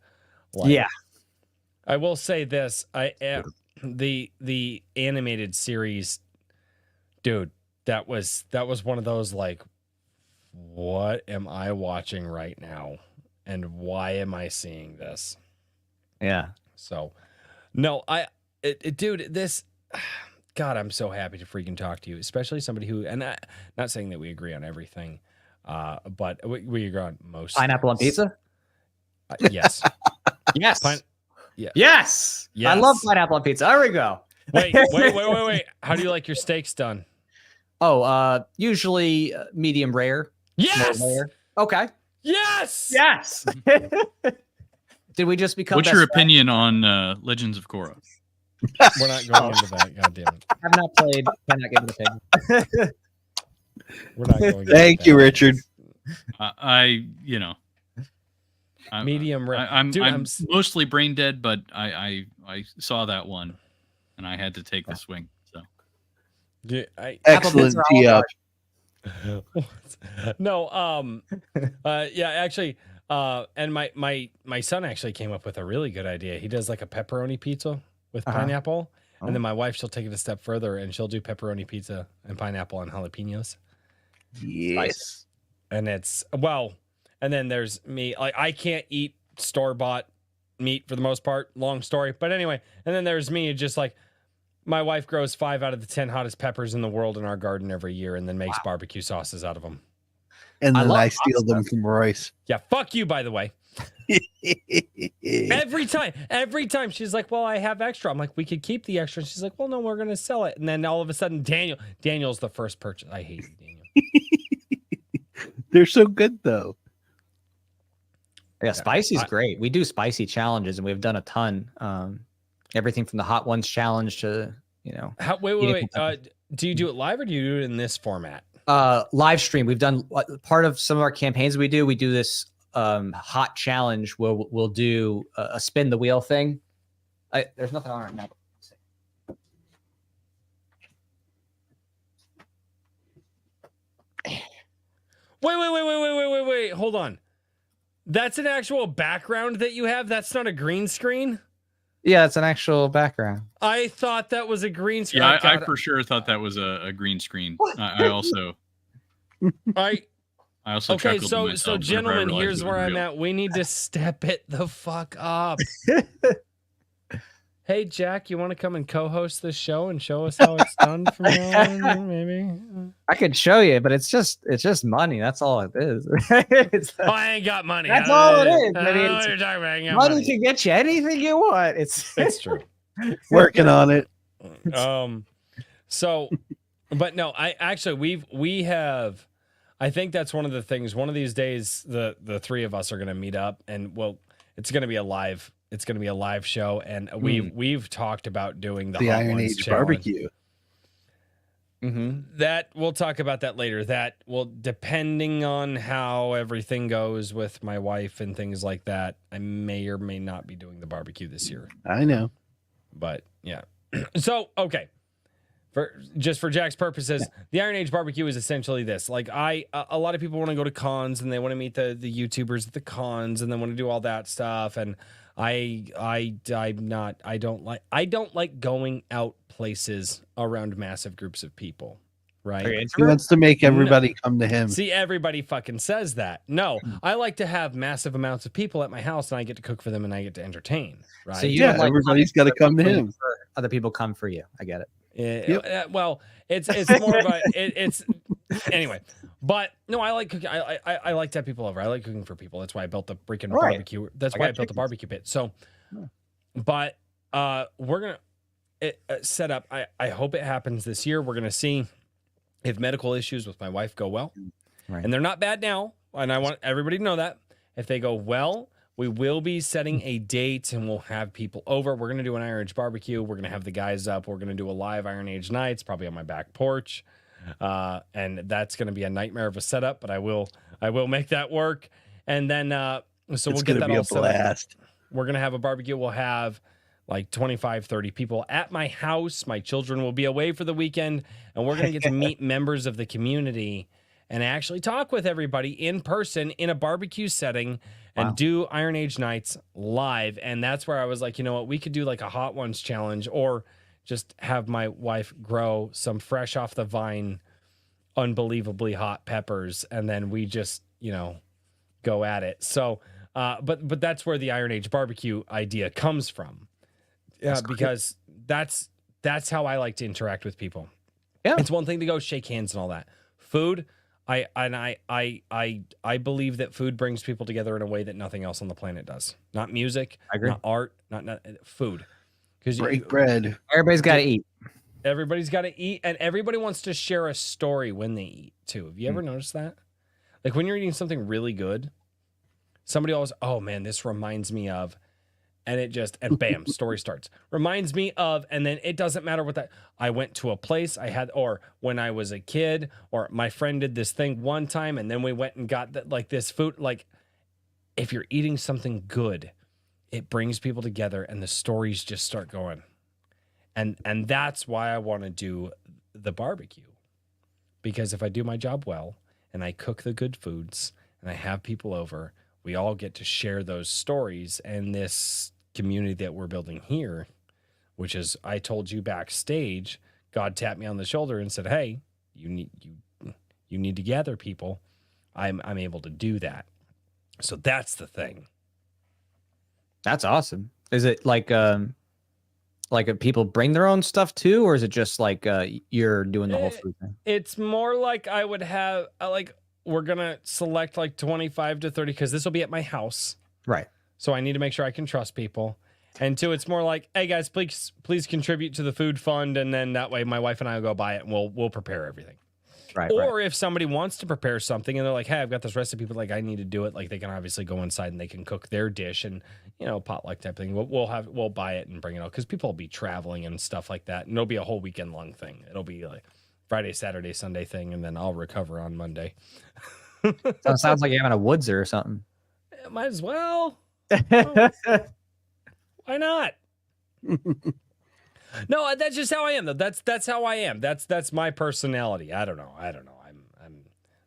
I will say this: the animated series, dude. That was one of those like, what am I watching right now, and why am I seeing this? Yeah. So, no, dude, this, God, I'm so happy to freaking talk to you, especially somebody who, and not saying that we agree on everything, but we agree on most. Pineapple on pizza. Yes. Yes. Yes. I love pineapple on pizza. There we go. Wait. How do you like your steaks done? Oh, usually medium rare. Yes. Rare. Okay. Yes. Yes. Did we just become? What's your opinion on Legends of Korra? We're not going into that. God damn it. I've not played. Cannot give an opinion. We're not going. Thank you, Richard. Medium rare. I'm mostly brain dead, but I saw that one, and I had to take the swing. So. Yeah, excellent tee up. No, actually, and my son actually came up with a really good idea. He does like a pepperoni pizza with pineapple, and then my wife, she'll take it a step further, and she'll do pepperoni pizza and pineapple and jalapenos. Yes, and it's and then there's me. Like I can't eat store-bought meat for the most part. Long story, but anyway, and then there's me, just like. My wife grows 5 out of the 10 hottest peppers in the world in our garden every year, and then makes barbecue sauces out of them. And then I steal them from Royce. Yeah, fuck you, by the way. Every time she's like, "Well, I have extra." I'm like, "We could keep the extra." And she's like, "Well, no, we're gonna sell it." And then all of a sudden, Daniel's the first purchase. I hate Daniel. They're so good, though. Yeah, spicy's great. We do spicy challenges, and we've done a ton. Everything from the Hot Ones challenge to, wait. Do you do it live or do you do it in this format? Live stream. We've done part of some of our campaigns. We do this hot challenge where we'll do a spin the wheel thing. There's nothing on right now. Wait. Hold on. That's an actual background that you have? That's not a green screen? Yeah, it's an actual background. I thought that was a green screen. Yeah, I for sure thought that was a green screen. I also okay, chuckled to myself so whenever I gentlemen, realized here's it was where I'm real. at. We need to step it the fuck up. Hey, Jack, you want to come and co-host this show and show us how it's done from now on, maybe? I could show you, but it's just money. That's all it is. I ain't got money. That's all it is. I don't know what you're talking about. I ain't got Money can get you anything you want. It's true. Working on it. So, but no, we have. I think that's one of the things. One of these days, the three of us are going to meet up, and it's going to be a live. It's going to be a live show, and we've talked about doing the Hot Iron Ones Age challenge. barbecue. That we'll talk about that later. That will, depending on how everything goes with my wife and things like that, I may or may not be doing the barbecue this year. I know, but yeah. So okay, for Jack's purposes, the Iron Age barbecue is essentially this. Like a lot of people want to go to cons and they want to meet the YouTubers at the cons and they want to do all that stuff. And I don't like going out places around massive groups of people. Right. he wants to make everybody come to him. See, everybody fucking says that. No, I like to have massive amounts of people at my house and I get to cook for them and I get to entertain. Right. So you don't like everybody's got to come to him. Other people come for you. I get it. Well, it's more of a it's anyway. But no, I like cooking. I like to have people over. I like cooking for people. That's why I built the freaking barbecue. That's why I built the barbecue pit. So, but we're gonna set up. I hope it happens this year. We're gonna see if medical issues with my wife go well, and they're not bad now. And I want everybody to know that if they go well, we will be setting a date and we'll have people over. We're gonna do an Iron Age barbecue. We're gonna have the guys up. We're gonna do a live Iron Age nights, probably on my back porch. And that's going to be a nightmare of a setup, but I will make that work. And then, so we'll get that all set up. We're going to have a barbecue. We'll have like 25, 30 people at my house. My children will be away for the weekend and we're going to get to meet members of the community and actually talk with everybody in person in a barbecue setting and do Iron Age nights live. And that's where I was like, you know what, we could do like a Hot Ones challenge or just have my wife grow some fresh off the vine, unbelievably hot peppers, and then we just, go at it. So, but that's where the Iron Age barbecue idea comes from. Yeah, because that's how I like to interact with people. Yeah, it's one thing to go shake hands and all that. Food, I believe that food brings people together in a way that nothing else on the planet does. Not music, not art, not food. Because break bread. Everybody's got to eat. Everybody's got to eat, and everybody wants to share a story when they eat too. Have you ever noticed that? Like when you're eating something really good, somebody always, oh man, this reminds me of, and bam, story starts. Reminds me of, and then it doesn't matter what that. I went to a place I had, or when I was a kid, or my friend did this thing one time, and then we went and got this food. Like if you're eating something good, it brings people together and the stories just start going. And that's why I want to do the barbecue. Because if I do my job well and I cook the good foods and I have people over, we all get to share those stories. And this community that we're building here, which is, I told you backstage, God tapped me on the shoulder and said, hey, you need to gather people. I'm able to do that. So that's the thing. That's awesome. Is it like people bring their own stuff too, or is it just like you're doing the whole food thing? It's more like I would have we're gonna select like 25 to 30 because this will be at my house, right? So I need to make sure I can trust people. And two, it's more like, hey guys, please contribute to the food fund, and then that way my wife and I will go buy it and we'll prepare everything. Right. Or if somebody wants to prepare something and they're like, hey, I've got this recipe, but like I need to do it, like they can obviously go inside and they can cook their dish and, potluck type thing. We'll buy it and bring it out because people will be traveling and stuff like that. And it'll be a whole weekend long thing. It'll be like Friday, Saturday, Sunday thing, and then I'll recover on Monday. So it sounds like you're having a Woodser or something. Might as well. Why not? No, that's just how I am though. That's how I am. That's my personality. I don't know.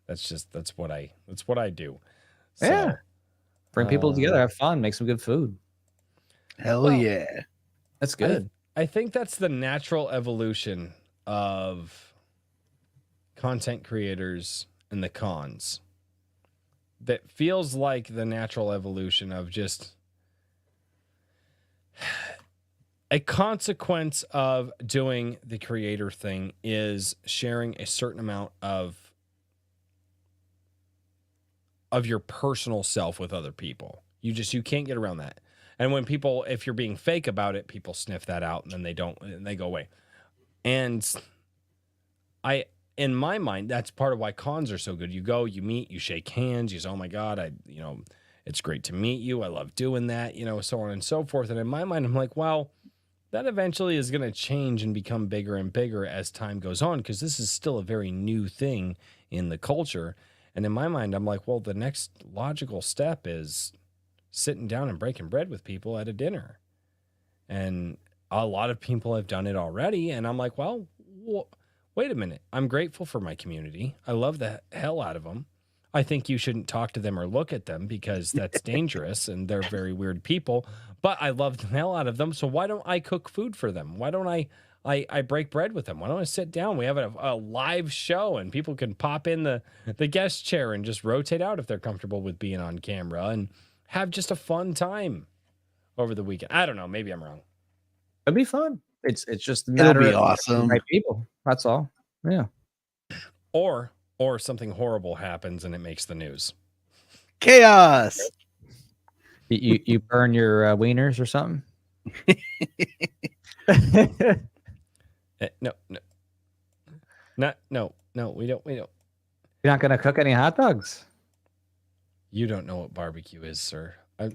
That's what I do. Yeah. So, Bring people together, have fun, make some good food. Hell yeah. That's good. I think that's the natural evolution of content creators and the cons. That feels like the natural evolution of just a consequence of doing the creator thing is sharing a certain amount of your personal self with other people. You can't get around that. And when people, if you're being fake about it, people sniff that out and then they go away. And in my mind, that's part of why cons are so good. You go, you meet, you shake hands, you say, oh my God, it's great to meet you. I love doing that, so on and so forth. And in my mind, I'm like, well, that eventually is going to change and become bigger and bigger as time goes on, because this is still a very new thing in the culture. And in my mind, I'm like, well, the next logical step is sitting down and breaking bread with people at a dinner. And a lot of people have done it already. And I'm like, well, wait a minute. I'm grateful for my community. I love the hell out of them. I think you shouldn't talk to them or look at them because that's dangerous and they're very weird people. But I love the hell out of them. So why don't I cook food for them? Why don't I break bread with them? Why don't I sit down? We have a live show and people can pop in the guest chair and just rotate out if they're comfortable with being on camera and have just a fun time over the weekend. I don't know. Maybe I'm wrong. It'll be fun. It's just a matter It'll be of awesome. right people. That's all. Yeah. Or something horrible happens and it makes the news. Chaos. You burn your wieners or something? No, we don't. You're not gonna cook any hot dogs? You don't know what barbecue is, sir. I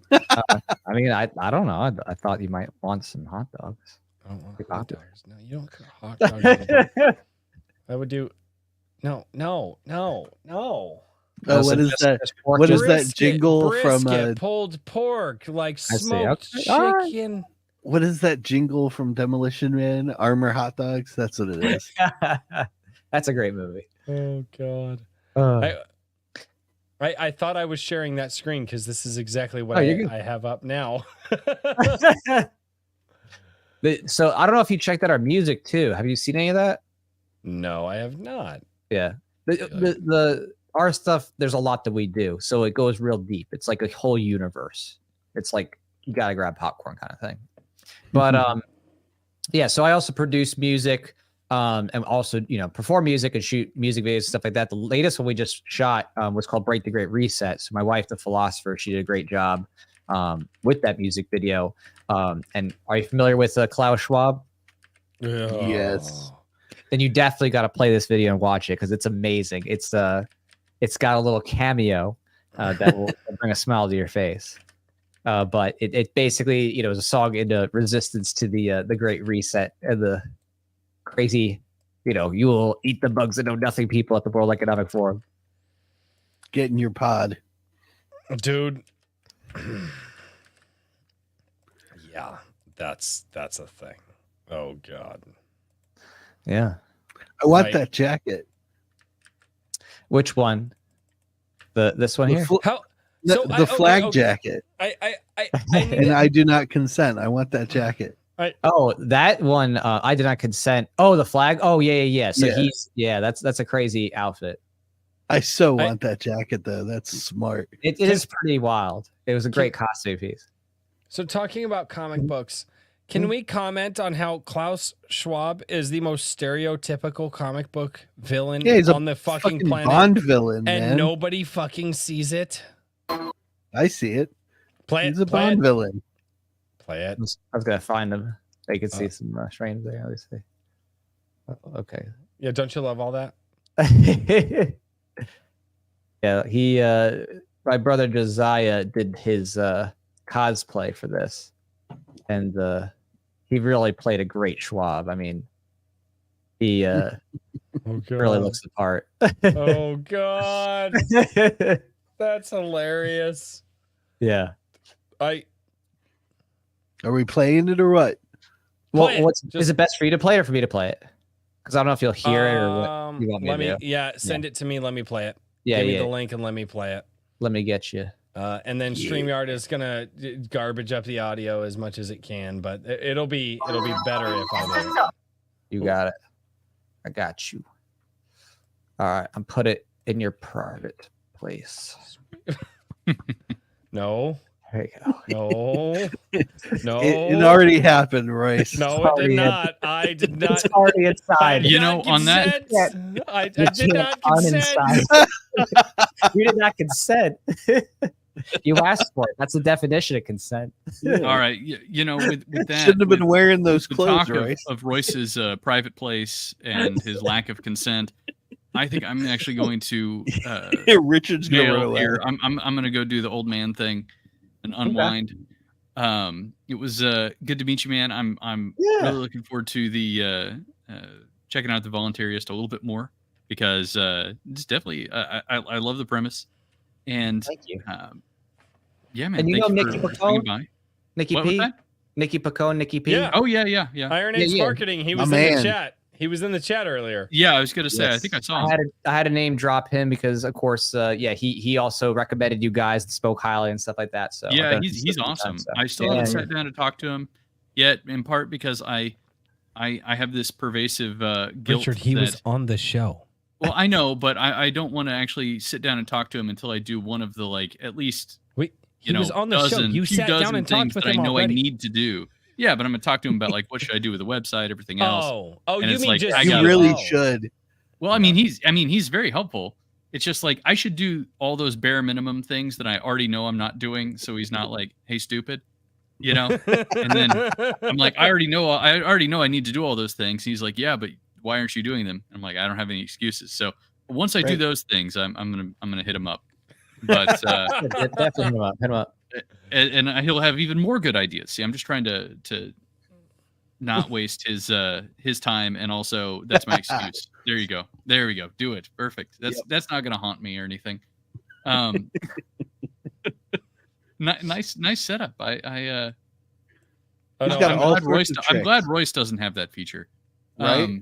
mean, I don't know. I thought you might want some hot dogs. I don't want Cook hot hot dogs. No, you don't cook hot dogs. I would do. No. Oh, No, what so is just- that? just pork What is and- that jingle from? Brisket, pulled pork, like see. smoked Okay. All right. chicken. What is that jingle from Demolition Man? Armor hot dogs. That's what it is. That's a great movie. Oh God. Uh, I thought I was sharing that screen because this is exactly what you're good. I have up now. So I don't know if you checked out our music too. Have you seen any of that? No, I have not. Yeah. The our stuff, there's a lot that we do. So it goes real deep. It's like a whole universe. It's like you gotta grab popcorn kind of thing. But yeah, so I also produce music, and also, perform music and shoot music videos, stuff like that. The latest one we just shot was called Break the Great Reset. So my wife, the philosopher, she did a great job with that music video. And are you familiar with Klaus Schwab? Yes. Then you definitely got to play this video and watch it because it's amazing. It's got a little cameo that will bring a smile to your face. But it basically, is a song into resistance to the Great Reset and the crazy, you will eat the bugs and know nothing people at the World Economic Forum. Get in your pod. Dude. Yeah, that's a thing. Oh God. Yeah. I want Right. that jacket. Which one? This one here? How The flag jacket. I And I do not consent. I want that jacket. Oh, that one. I did not consent. Oh, the flag. Oh, yeah. So Yeah. that's a crazy outfit. I so want that jacket though. That's smart. It is pretty wild. It was a great costume piece. So talking about comic books, can we comment on how Klaus Schwab is the most stereotypical comic book villain Yeah, he's on the fucking planet, Bond villain, and man. nobody fucking sees it? I see it. Play He's it. a Bond villain. Play it. I was gonna find them. They could see some strains there. Let me see. Okay. Yeah, don't you love all that? Yeah, he. My brother Josiah did his cosplay for this, and he really played a great Schwab. I mean, he really looks the part. Oh God, that's hilarious. Yeah. Are we playing it or what? Well, Play it. is it best for you to play it or for me to play it? Because I don't know if you'll hear it or what you want me to do. Yeah, send it to me. Let me play it. Yeah, Give me yeah. the link and let me play it. Let me get you. And then StreamYard is gonna garbage up the audio as much as it can, but it'll be better if I do. You got it. I got you. All right, I'm put it in your private place. No. There you go. No. It already happened, Royce. No, it did not. I did not. It's already inside. You know, on that, I did not consent. You did not consent. You asked for it. That's the definition of consent. all right, you know, with that, Shouldn't have been wearing those the clothes, talk Royce. of Royce's private place and his lack of consent. I think I'm actually going to Richard's gonna run bail away. here. I'm going to go do the old man thing and unwind. It was good to meet you, man. I'm really looking forward to the checking out the voluntarist a little bit more because it's definitely I love the premise and Thank you. yeah, man. And you thank know you Nikki for swinging by. Nikki What was P. that? Nikki Pacone, Nikki P. Yeah. Oh yeah. Iron Age Yeah. Marketing. He My was in man. the chat. He was in the chat earlier. Yeah, I was gonna say. I Yes. think I saw him. I had to name drop him because, of course, he also recommended you guys, spoke highly and stuff like that. So Yeah, I think he's awesome. so. I still haven't sat down to talk to him yet, in part because I have this pervasive guilt. Richard, he was that- on the show. Well, I know, but I don't want to actually sit down and talk to him until I do one of the at least He was on the show. You few sat down dozen and things talked with that him I know already. I need to do. Yeah, but I'm gonna talk to him about what should I do with the website, everything else. Oh, And you it's mean like, just I You gotta- really oh. should. Well, I mean he's very helpful. It's just like I should do all those bare minimum things that I already know I'm not doing, so he's not like, "Hey, stupid," you know. And then I'm like, I already know I need to do all those things. He's like, yeah, but why aren't you doing them? I'm like, I don't have any excuses. So once I do Right. those things, I'm gonna hit him up. But Definitely hit him up. and he'll have even more good ideas. See, I'm just trying to not waste his time, and also that's my excuse. There you go. There we go. Do it. Perfect. That's not gonna haunt me or anything. Nice setup. He's I'm got all glad Royce. sorts of I'm tricks. glad Royce doesn't have that feature. Right?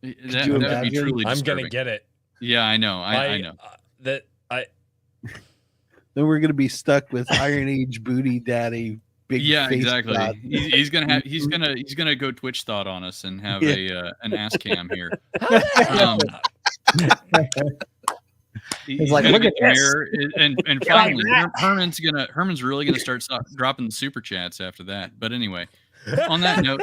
That you would be imagine? truly I'm disturbing. gonna get it. Yeah, I know. I know. Then we're gonna be stuck with Iron Age booty daddy. Big Yeah, face exactly. shot. He's gonna go Twitch thought on us and have an ass cam here. He's like, gonna "Look get at the this." mirror, and finally, Herman's really gonna start dropping the super chats after that. But anyway, on that note,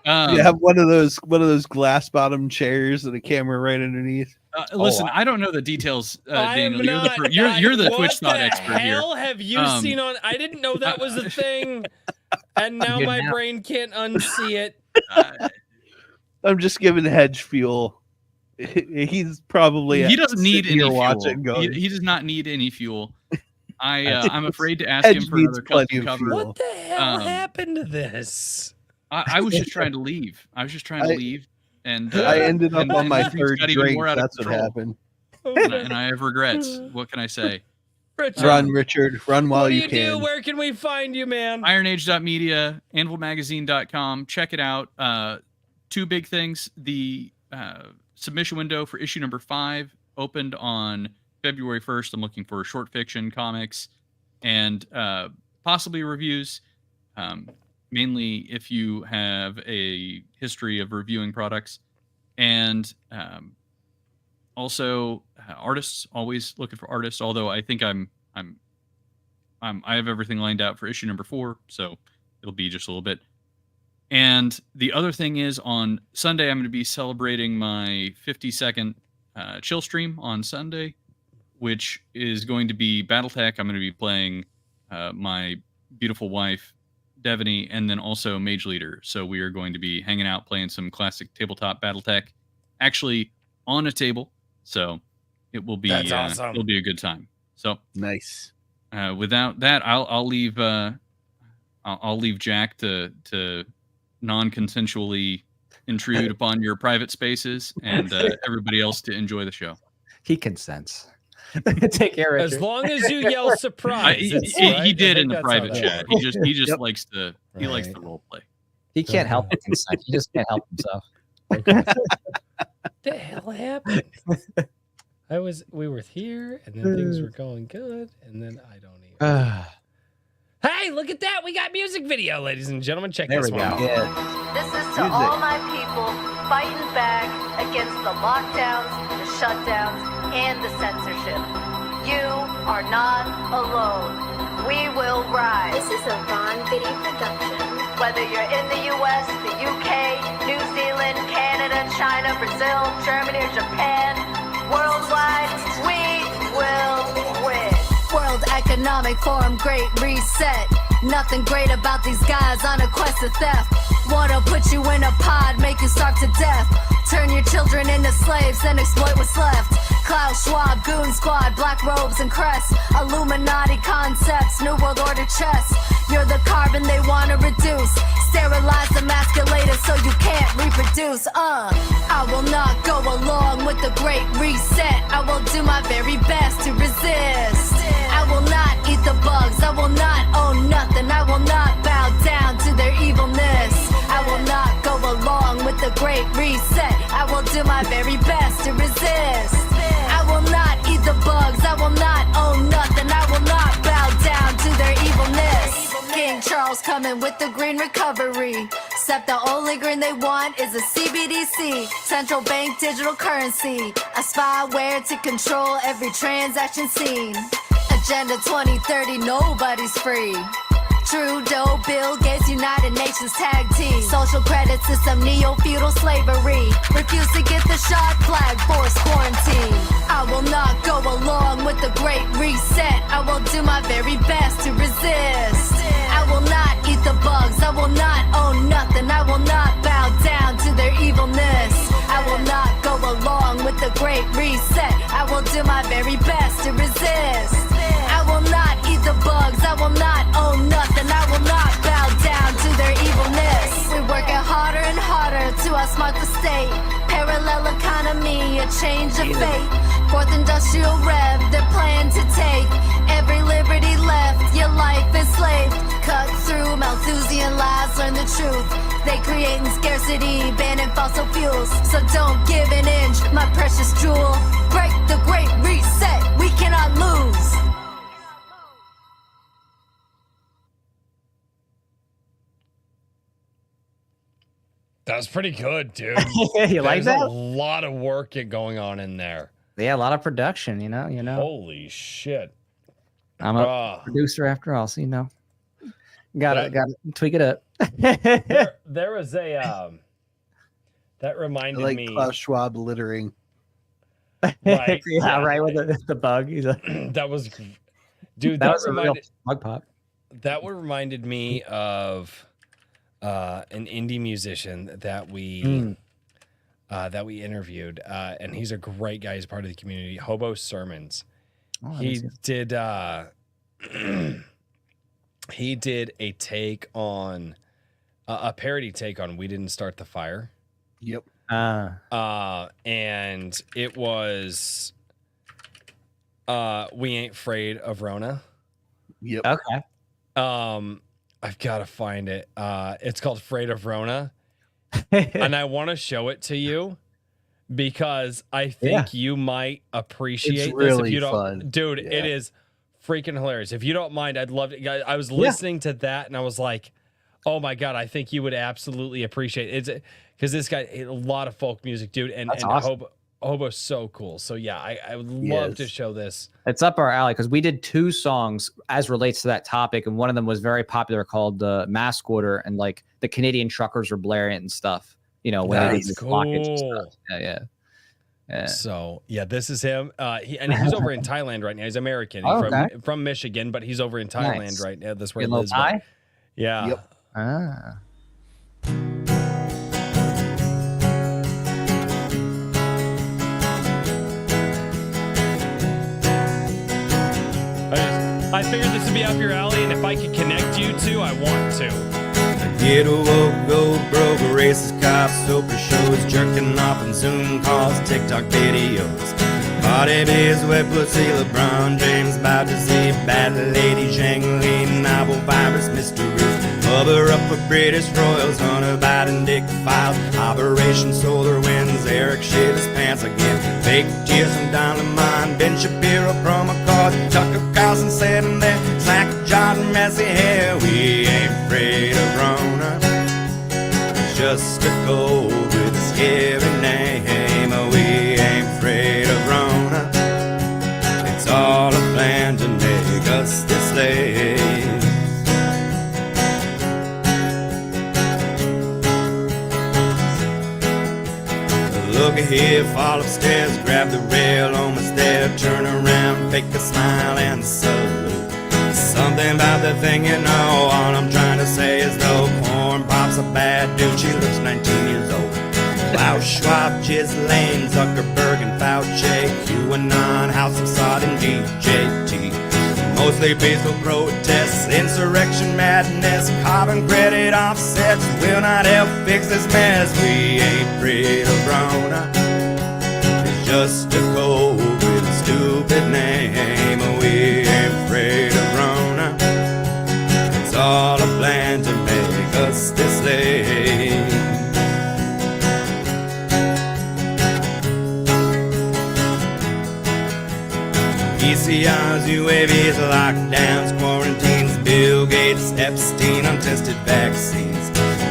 You have one of those glass bottom chairs and a camera right underneath. listen, I don't know the details, I am Daniel. not. You're the what Twitch thought the expert here. hell have you seen on? I didn't know that was a thing, and now Good my now. brain can't unsee it. I'm just giving Hedge fuel. He's probably He doesn't need sitting any here fuel. watching going, He does not need any fuel. I'm afraid to ask Hedge him for needs another plenty custom of cover. fuel. What the hell Um, happened to this? I was just trying to leave. I was just trying to leave, and I ended up and- on and my things third got even drink. more out of That's what control. happened. And I have regrets. What can I say? Richard, Run, Richard. Run while what do you you can. do? Where can we find you, man? IronAge.media, AnvilMagazine.com. Check it out. Two big things. The submission window for issue number 5 opened on February 1st. I'm looking for short fiction, comics, and possibly reviews. Mainly if you have a history of reviewing products. And also artists, always looking for artists, although I think I have everything lined out for issue number 4, so it'll be just a little bit. And the other thing is, on Sunday I'm going to be celebrating my 52nd chill stream on Sunday, which is going to be BattleTech. I'm going to be playing my beautiful wife Devaney, and then also Mage Leader. So we are going to be hanging out playing some classic tabletop BattleTech, actually on a table. So it will be That's awesome. It'll be a good time. So Nice. without that, I'll leave Jack to non-consensually intrude upon your private spaces, and everybody else to enjoy the show. He consents. Take care, Richard. As long as you yell surprise. He it's all right. did I in think the that's private how that chat. works. He just Yep. likes to likes Right. the role play. He can't help but consent. He just can't help himself. What the hell happened? We were here, and then things were going good, and then I don't even. Hey, look at that! We got music video, ladies and gentlemen. Check this one out. Yeah. This is to all my people fighting back against the lockdowns, the shutdowns, and the censorship. You are not alone. We will rise. This is a Von Video production. Whether you're in the US, the UK, New Zealand, Canada, China, Brazil, Germany, or Japan, worldwide, we will win. World Economic Forum, Great Reset. Nothing great about these guys on a quest of theft. Wanna put you in a pod, make you starve to death. Turn your children into slaves, then exploit what's left. Klaus Schwab, Goon Squad, black robes and crests. Illuminati concepts, New World Order chess. You're the carbon they wanna reduce. Sterilize, emasculate it so you can't reproduce. I will not go along with the Great Reset. I will do my very best to resist. I will not eat the bugs. I will not own nothing. I will not bow down to their evilness. I will not go along with the Great Reset. I will do my very best to resist. I will not eat the bugs. I will not own nothing. I will not bow down to their evilness. King Charles coming with the green recovery. Except the only green they want is a CBDC, central bank digital currency. A spyware to control every transaction seen. Agenda 2030, nobody's free. Trudeau, Bill Gates, United Nations tag team. Social credit system, neo-feudal slavery. Refuse to get the shot flag, forced quarantine. I will not go along with the Great Reset. I will do my very best to resist. I will not eat the bugs. I will not own nothing. I will not bow down to their evilness. I will not go along with the Great Reset. I will do my very best to resist. I will not eat the bugs. I will not own nothing. I will not bow down to their evilness. We working harder and harder to outsmart the state. Parallel economy, a change of fate. Fourth industrial rev, their plan to take every liberty left, your life enslaved. Cut through Malthusian lies, learn the truth. They creating scarcity, banning fossil fuels. So don't give an inch, my precious jewel. Break the Great Reset, we cannot lose. That was pretty good, dude. You like that? There's a lot of work going on in there. Yeah, a lot of production, you know. Holy shit. I'm a producer after all, so you know. Gotta tweak it up. there was a that reminded me Klaus Schwab littering. Right. Yeah, right with the bug. That was dude, that was a real bug pop. That reminded me of an indie musician that we interviewed, and he's a great guy. He's part of the community. Hobo Sermons. He did he did a take on a parody take on "We Didn't Start the Fire." Yep. And it was "We Ain't Afraid of Rona." Yep. Okay. I've got to find it. It's called "Afraid of Rona," and I want to show it to you because I think you might appreciate it's really this. If you don't, fun. dude, it is freaking hilarious. If you don't mind, I'd love to. I was listening to that and I was like, "Oh my god, I think you would absolutely appreciate it." Because this guy, a lot of folk music, dude, and awesome. Hobo's so cool. So yeah, I would love to show this. It's up our alley because we did 2 songs as relates to that topic, and one of them was very popular called Mask Order, and like the Canadian truckers were blaring it and stuff. You know, when they did the blockage and stuff. Yeah. So yeah, this is him. He's over in Thailand right now. He's American. He's from Michigan, but he's over in Thailand right now. That's where he lives. Yeah. Yep. I figured this would be up your alley, and if I could connect you two, I want to. Get a woke, go broke, racist cops, super shows, jerking off and Zoom calls, TikTok videos. Party biz, wet pussy, LeBron James, about to see bad lady, Shangri, novel virus, mystery. Cover up for British royals, Hunter Biden, Dick Files, Operation Solar Winds, Eric shit his pants again. Fake tears from down the mine. Ben Shapiro, promo card. Tucker Carlson sitting there. Slack jawed and messy hair. We ain't afraid of Rona. It's just a cold with a scary name. We ain't afraid of Rona. It's all a plan to make us the slaves. Look here, fall upstairs, grab the rail, almost there, turn around, fake a smile and salute. Something about the thing, you know, all I'm trying to say is though Corn Pop's a bad dude, she looks 19 years old. Klaus Schwab, Ghislaine, Zuckerberg and Fauci, QAnon, House of Sod and DJT. Mostly peaceful protests, insurrection madness, carbon credit offsets will not help fix this mess. We ain't afraid of Rona. It's just a cold with a stupid name. We ain't afraid of Rona. It's all a plan to make us the slaves. PCRs, UAVs, lockdowns, quarantines, Bill Gates, Epstein, untested vaccines,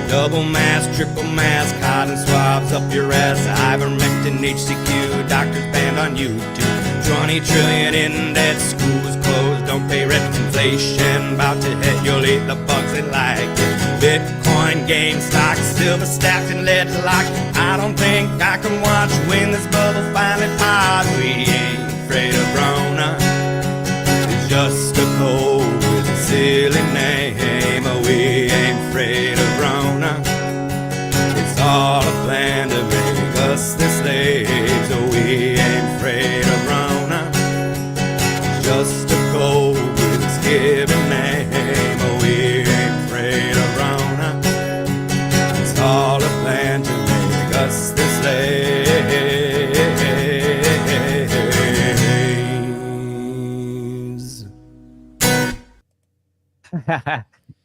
double mask, triple mask, cotton swabs up your ass, ivermectin, HCQ, doctors banned on YouTube, 20 trillion in debt, schools closed, don't pay rent, inflation, about to hit, you'll eat the bugs that like it, Bitcoin, GameStop, silver stacked and lead locked, I don't think I can watch when this bubble finally pops. We ain't afraid of Rona. It's just a cold with a silly name. We ain't afraid of Rona. It's all a plan to make us the slaves. We ain't afraid of Rona. It's just a cold with a scary name. We ain't afraid of Rona. It's all a plan to make us the slaves.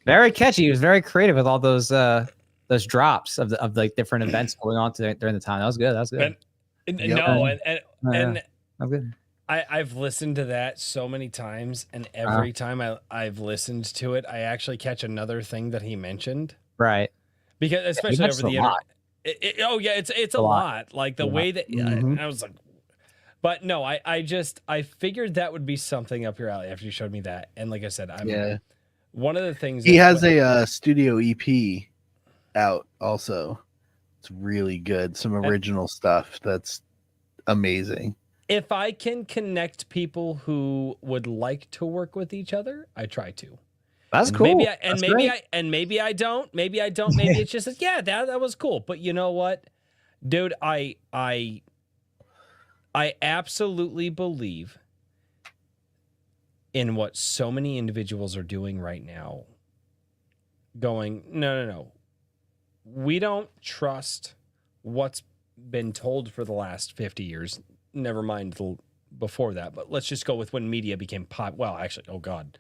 Very catchy. He was very creative with all those drops of the different events going on during the time. That was good. That was good. And I'm good. I've listened to that so many times, and every time I've listened to it, I actually catch another thing that he mentioned. Right. Because especially over the internet. It's a lot. Like the way that I was like, but no, I figured that would be something up your alley after you showed me that. And like I said, one of the things he has a studio EP out also. It's really good. Some original stuff that's amazing. If I can connect people who would like to work with each other, I try to. That's cool. Maybe I don't. Maybe it's just that was cool. But you know what, dude, I absolutely believe in what so many individuals are doing right now. Going, no. We don't trust what's been told for the last 50 years. Never mind before that. But let's just go with when media became pop. Well, actually, oh God,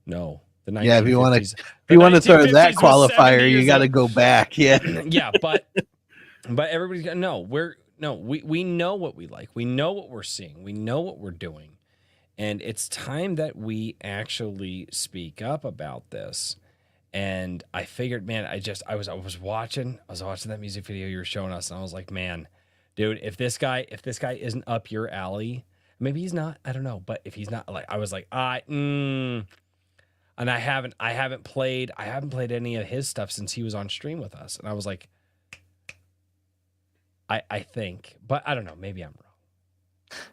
no. The 1950s, if you want to throw that qualifier, you got to go back. Yeah. Yeah, but everybody's got we know what we like. We know what we're seeing. We know what we're doing. And it's time that we actually speak up about this. And I figured, man, I was watching that music video you were showing us, and I was like, man, dude, if this guy isn't up your alley, maybe he's not, I don't know, but if he's not, like, I was like, and I haven't played any of his stuff since he was on stream with us, and I was like, I think, but I don't know, maybe I'm wrong.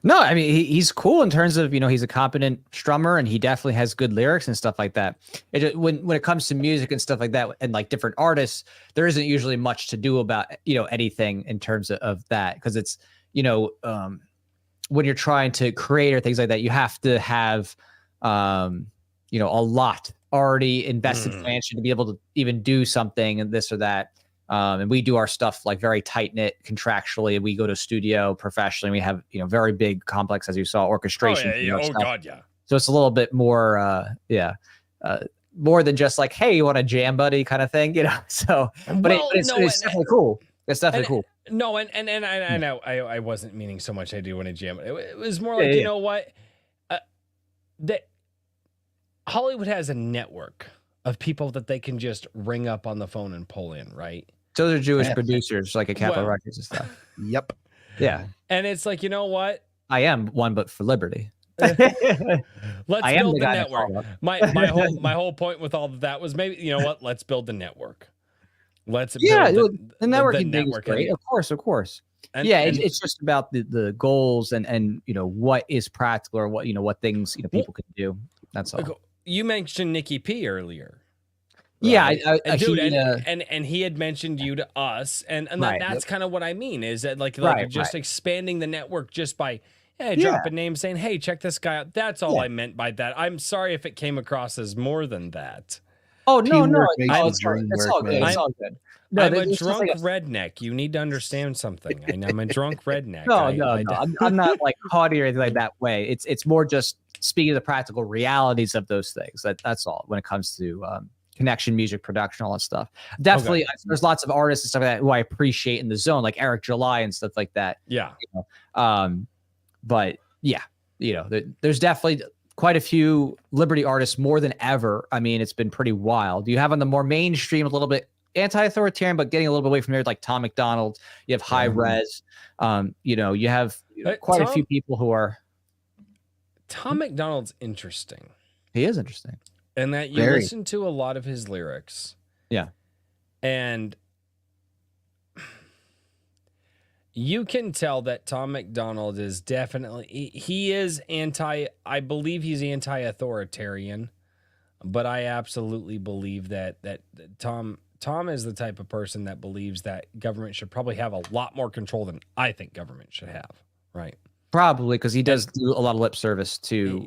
No, I mean, he's cool in terms of, he's a competent strummer and he definitely has good lyrics and stuff like that. When it comes to music and stuff like that and like different artists, there isn't usually much to do about, anything in terms of that. Because it's, when you're trying to create or things like that, you have to have, a lot already invested financially to be able to even do something and this or that. And we do our stuff like very tight knit contractually. We go to studio professionally. We have, very big complex, as you saw, orchestration. God, yeah. So it's a little bit more, more than just like, hey, you want a jam buddy kind of thing, So, but it's definitely cool. It's definitely cool. No, and I know I wasn't meaning so much I do want to jam it. It was more like, you know what? That Hollywood has a network of people that they can just ring up on the phone and pull in, right? So they're Jewish producers like a Capitol Records and stuff. Yep. Yeah. And it's like, you know what? I am one, but for liberty. Let's build the guy network. My whole point with all of that was maybe, you know what? Let's build the network. Let's build the networking thing is network. great. Of course. And, it's just about the goals and you know what is practical or what things people can do. That's all. You mentioned Nikki P earlier. Right? Yeah, dude, and he had mentioned you to us, and that's kind of what I mean is that like just expanding the network just by drop a name saying, hey, check this guy out. That's all I meant by that. I'm sorry if it came across as more than that. Oh no, it's all good. It's all good. No, I'm a drunk redneck. You need to understand something. I'm a drunk redneck. No. I'm not like haughty or anything like that way. It's more just speaking of the practical realities of those things. That's all when it comes to connection, music production, all that stuff. Definitely, there's lots of artists and stuff like that who I appreciate in the zone, like Eric July and stuff like that. Yeah. But yeah, there's definitely quite a few Liberty artists more than ever. I mean, it's been pretty wild. You have on the more mainstream, a little bit anti-authoritarian, but getting a little bit away from there, like Tom McDonald. You have High Res. You have quite a few people who are. Tom McDonald's interesting. He is interesting. And that you listen to a lot of his lyrics. Yeah. And you can tell that Tom McDonald is definitely, he is I believe he's anti-authoritarian, but I absolutely believe that Tom is the type of person that believes that government should probably have a lot more control than I think government should have, right? Probably because he does do a lot of lip service to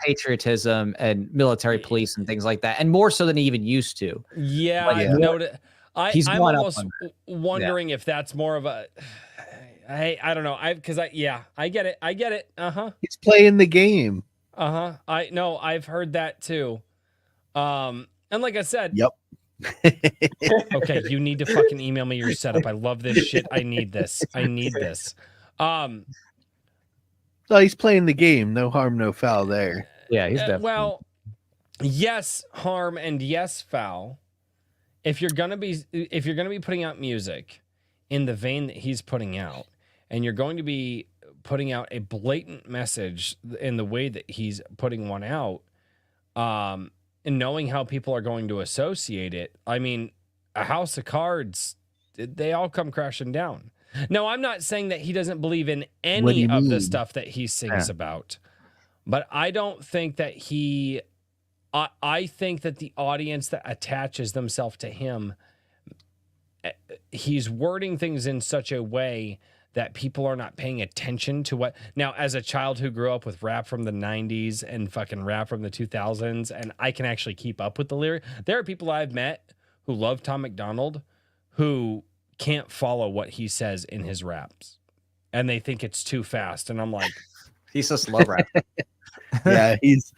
patriotism and military police and things like that, and more so than he even used to. Yeah, I've noticed. I'm almost wondering if that's more of a. I don't know. I get it. I get it. He's playing the game. I know. I've heard that too. And like I said. Yep. Okay, you need to fucking email me your setup. I love this shit. I need this. So he's playing the game. No harm, no foul there. Yeah, he's definitely. Well, yes, harm and yes, foul. If you're gonna be putting out music in the vein that he's putting out, and you're going to be putting out a blatant message in the way that he's putting one out, and knowing how people are going to associate it, I mean, a house of cards, they all come crashing down. No, I'm not saying that he doesn't believe in any of the stuff that he sings about, but I don't think that I think that the audience that attaches themselves to him, he's wording things in such a way that people are not paying attention to what. Now, as a child who grew up with rap from the 90s and fucking rap from the 2000s, and I can actually keep up with the lyric, there are people I've met who love Tom McDonald who can't follow what he says in his raps, and they think it's too fast, and I'm like, he's a slow rap. Yeah, he's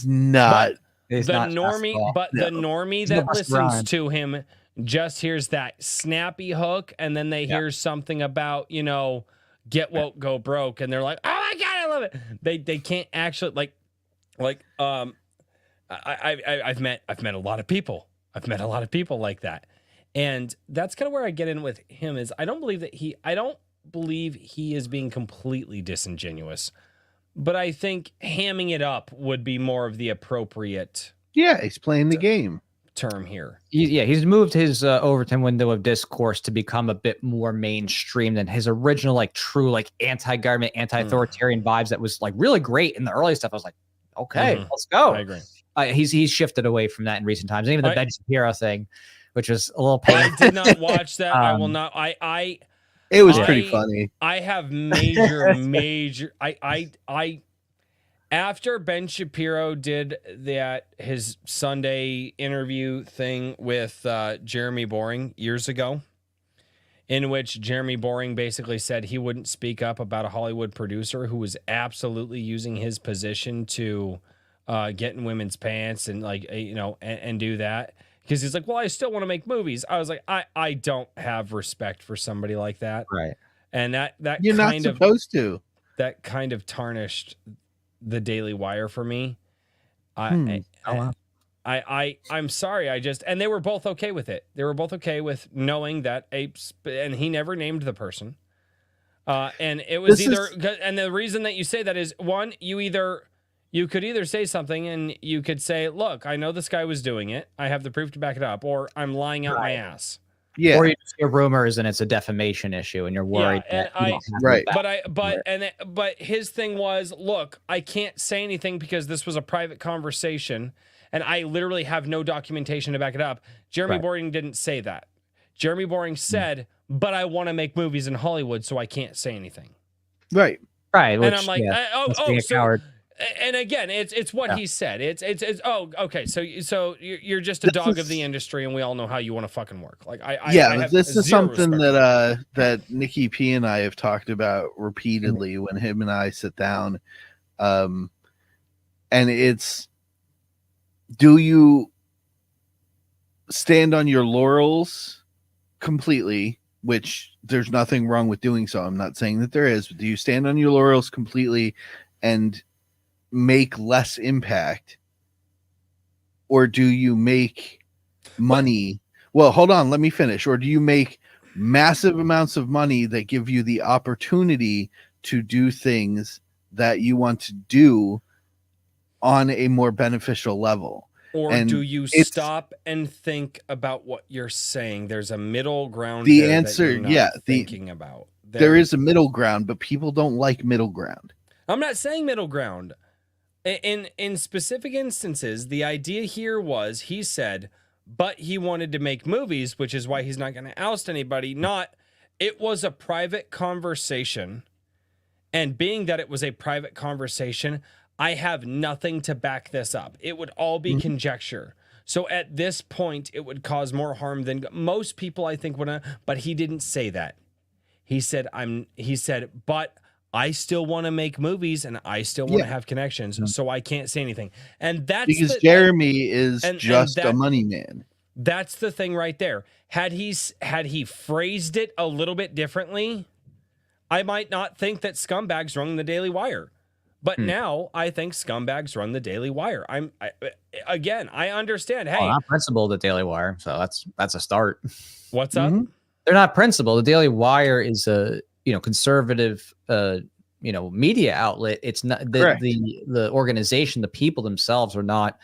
not. The normie that listens to him just hears that snappy hook, and then they hear something about get woke, go broke, and they're like, oh my god, I love it. They can't actually I've met a lot of people. Like that. And that's kind of where I get in with him is I don't believe he is being completely disingenuous, but I think hamming it up would be more of the appropriate. Yeah, he's playing the game term here. He's moved his Overton window of discourse to become a bit more mainstream than his original, true, anti-government, anti-authoritarian vibes that was really great in the early stuff. I was like, okay, let's go. I agree. He's shifted away from that in recent times. And even the Ben Shapiro thing, which was a little painful. I did not watch that. I will not. It was pretty funny. I have major. I after Ben Shapiro did his Sunday interview thing with Jeremy Boring years ago, in which Jeremy Boring basically said he wouldn't speak up about a Hollywood producer who was absolutely using his position to get in women's pants and like and do that, because he's like, well, I still want to make movies. I was like, I don't have respect for somebody like that, Right. and that You're not kind of supposed to. that kind of tarnished the Daily Wire for me. I'm sorry. And they were both okay with it. They were both okay with knowing that and he never named the person. And it was and the reason that you say that is, one, you could either say something and you could say, look, I know this guy was doing it. I have the proof to back it up, or I'm lying out my ass. Yeah. Or you just hear rumors and it's a defamation issue and you're worried. Yeah, but his thing was, look, I can't say anything because this was a private conversation and I literally have no documentation to back it up. Jeremy Boring didn't say that. Jeremy Boring said, but I want to make movies in Hollywood, so I can't say anything. Right. Right. And I'm like, coward. And again, it's what he said. It's okay. So you're just a dog of the industry, and we all know how you want to fucking work. Like this is something that Nikki P and I have talked about repeatedly when him and I sit down, and it's, do you stand on your laurels completely? Which there's nothing wrong with doing so. I'm not saying that there is, but do you stand on your laurels completely and make less impact, or do you make money? Well, hold on, let me finish. Or do you make massive amounts of money that give you the opportunity to do things that you want to do on a more beneficial level? Or and do you stop and think about what you're saying? There's a middle ground. The answer, thinking about. There is a middle ground, but people don't like middle ground. I'm not saying middle ground. In specific instances, the idea here was, he said, but he wanted to make movies, which is why he's not going to oust anybody. It was a private conversation. And being that it was a private conversation, I have nothing to back this up. It would all be conjecture. So at this point, it would cause more harm than most people, I think, would. But he didn't say that. He said, but I still want to make movies and I still want to have connections, so I can't say anything. And that's because Jeremy is just a money man. That's the thing right there. Had he phrased it a little bit differently, I might not think that scumbags run the Daily Wire. But now I think scumbags run the Daily Wire. I understand. Hey, not principal the Daily Wire, so that's a start. What's up? They're not principal. The Daily Wire is a conservative media outlet. It's not the organization, the people themselves are not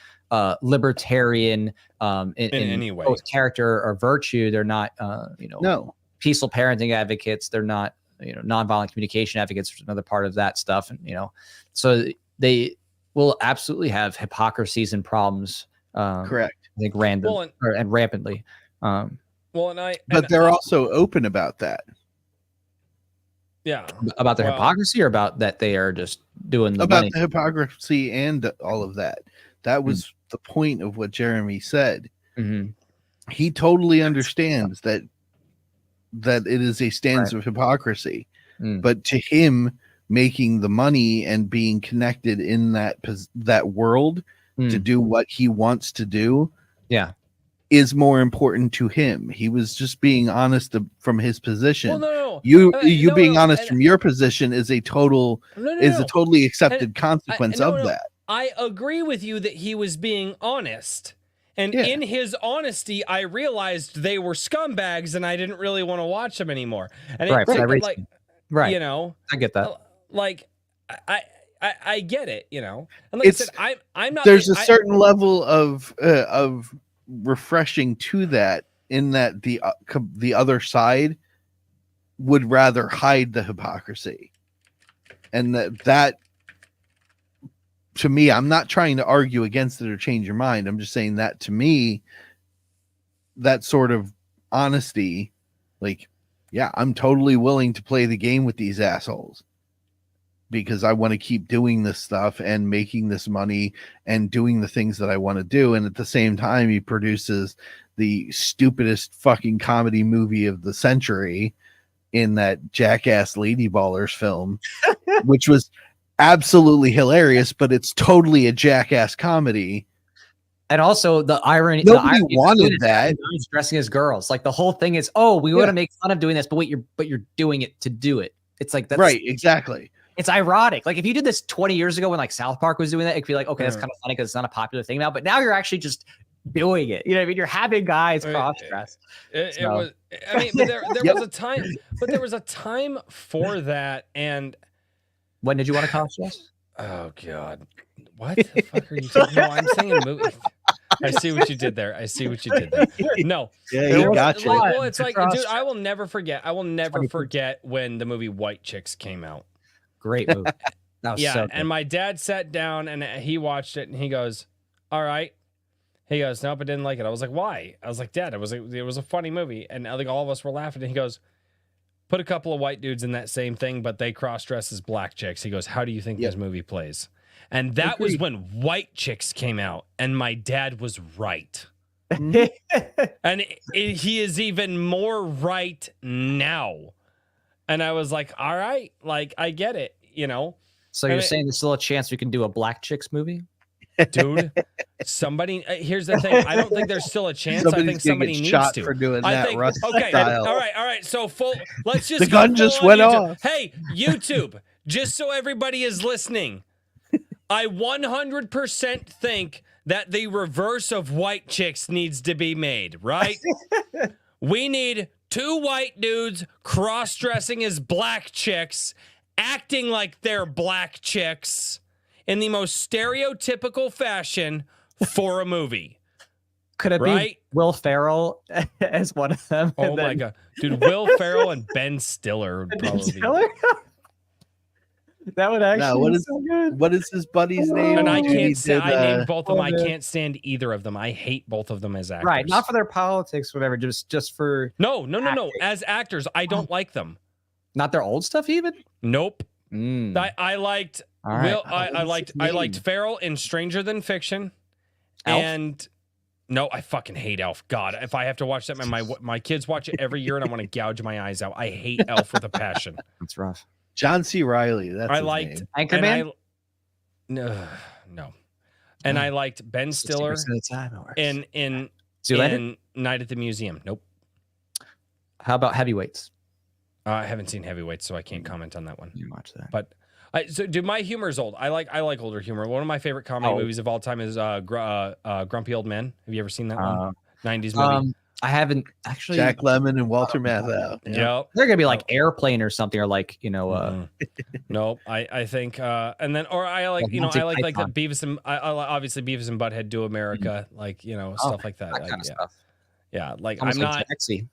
libertarian in any way, both character or virtue. They're not peaceful parenting advocates. They're not nonviolent communication advocates, which is another part of that stuff. And so they will absolutely have hypocrisies and problems. Correct. I think and rampantly. But they're also open about that. Yeah. About their hypocrisy, or about that they are just doing the money? The hypocrisy and all of that. That was the point of what Jeremy said. He totally understands that it is a stance of hypocrisy. But to him, making the money and being connected in that world to do what he wants to do, is more important to him. He was just being honest from his position. Well, you being honest from your position is a totally accepted consequence of that. I agree with you that he was being honest. And in his honesty, I realized they were scumbags and I didn't really want to watch them anymore. And I get that. I get it, And like I said, I'm not. There's a certain level of refreshing to that, in that the other side would rather hide the hypocrisy, and that to me, I'm not trying to argue against it or change your mind. I'm just saying that to me, that sort of honesty, I'm totally willing to play the game with these assholes because I want to keep doing this stuff and making this money and doing the things that I want to do. And at the same time, he produces the stupidest fucking comedy movie of the century in that Jackass Lady Ballers film, which was absolutely hilarious, but it's totally a jackass comedy. And also the irony. Nobody wanted that. Guys dressing as girls. Like the whole thing is, oh, we want to make fun of doing this, but wait, you're doing it to do it. It's like that's right, exactly. It's ironic. Like if you did this 20 years ago when like South Park was doing that, it'd be like, okay, that's kind of funny because it's not a popular thing now. But now you're actually just doing it. You know what I mean? You're having guys cross dress. It was. I mean, but there was a time. But there was a time for that. And when did you want to cross dress? Oh God, what the fuck are you saying? No, I'm saying a movie. I see what you did there. No. Yeah, you got you. Well, it's like, dude, I will never forget. I will never forget when the movie White Chicks came out. Great movie. And my dad sat down and he watched it and he goes, all right. He goes, nope, I didn't like it. I was like, why? I was like, Dad, it was a funny movie. And I think all of us were laughing. And he goes, put a couple of white dudes in that same thing, but they cross-dress as black chicks. He goes, how do you think this movie plays? And that was when White Chicks came out, and my dad was right. And he is even more right now. And I was like, all right, like, I get it, you know? So you're saying there's still a chance we can do a Black Chicks movie? Dude, somebody, here's the thing. I don't think there's still a chance. I think somebody needs shot to. For doing I that think, okay, style. All right. So let's just the gun just went off. Hey, YouTube, just so everybody is listening, I 100% think that the reverse of White Chicks needs to be made, right? We need 2 white dudes cross-dressing as black chicks, acting like they're black chicks in the most stereotypical fashion for a movie. Could it be Will Ferrell as one of them? Oh my God. Dude, Will Ferrell and Ben Stiller would probably be. That would actually be so good. What is his buddy's name? And I can't stand, I named both of them. I can't stand either of them. I hate both of them as actors. Right, not for their politics, whatever, just for No. As actors, I don't like them. Not their old stuff even? Nope. I liked Will, I liked Ferrell in Stranger Than Fiction. Elf? And no, I fucking hate Elf. God, if I have to watch that, my kids watch it every year and I want to gouge my eyes out. I hate Elf with a passion. That's rough. John C. Reilly. That's I liked Anchorman. No. And I liked Ben Stiller in Night at the Museum. Nope. How about Heavyweights? I haven't seen Heavyweights, so I can't comment on that one. You watch that, but dude, my humor is old. I like older humor. One of my favorite comedy movies of all time is Grumpy Old Men. Have you ever seen that one? 90s movie. I haven't actually. Jack Lemmon and Walter Matthau. Yep. They're gonna be like Airplane or something, or like Nope. I think and then I like I like the Beavis and obviously Beavis and Butthead Do America, like stuff like that. Kind of stuff. Yeah, like almost I'm like not. Gen X-y.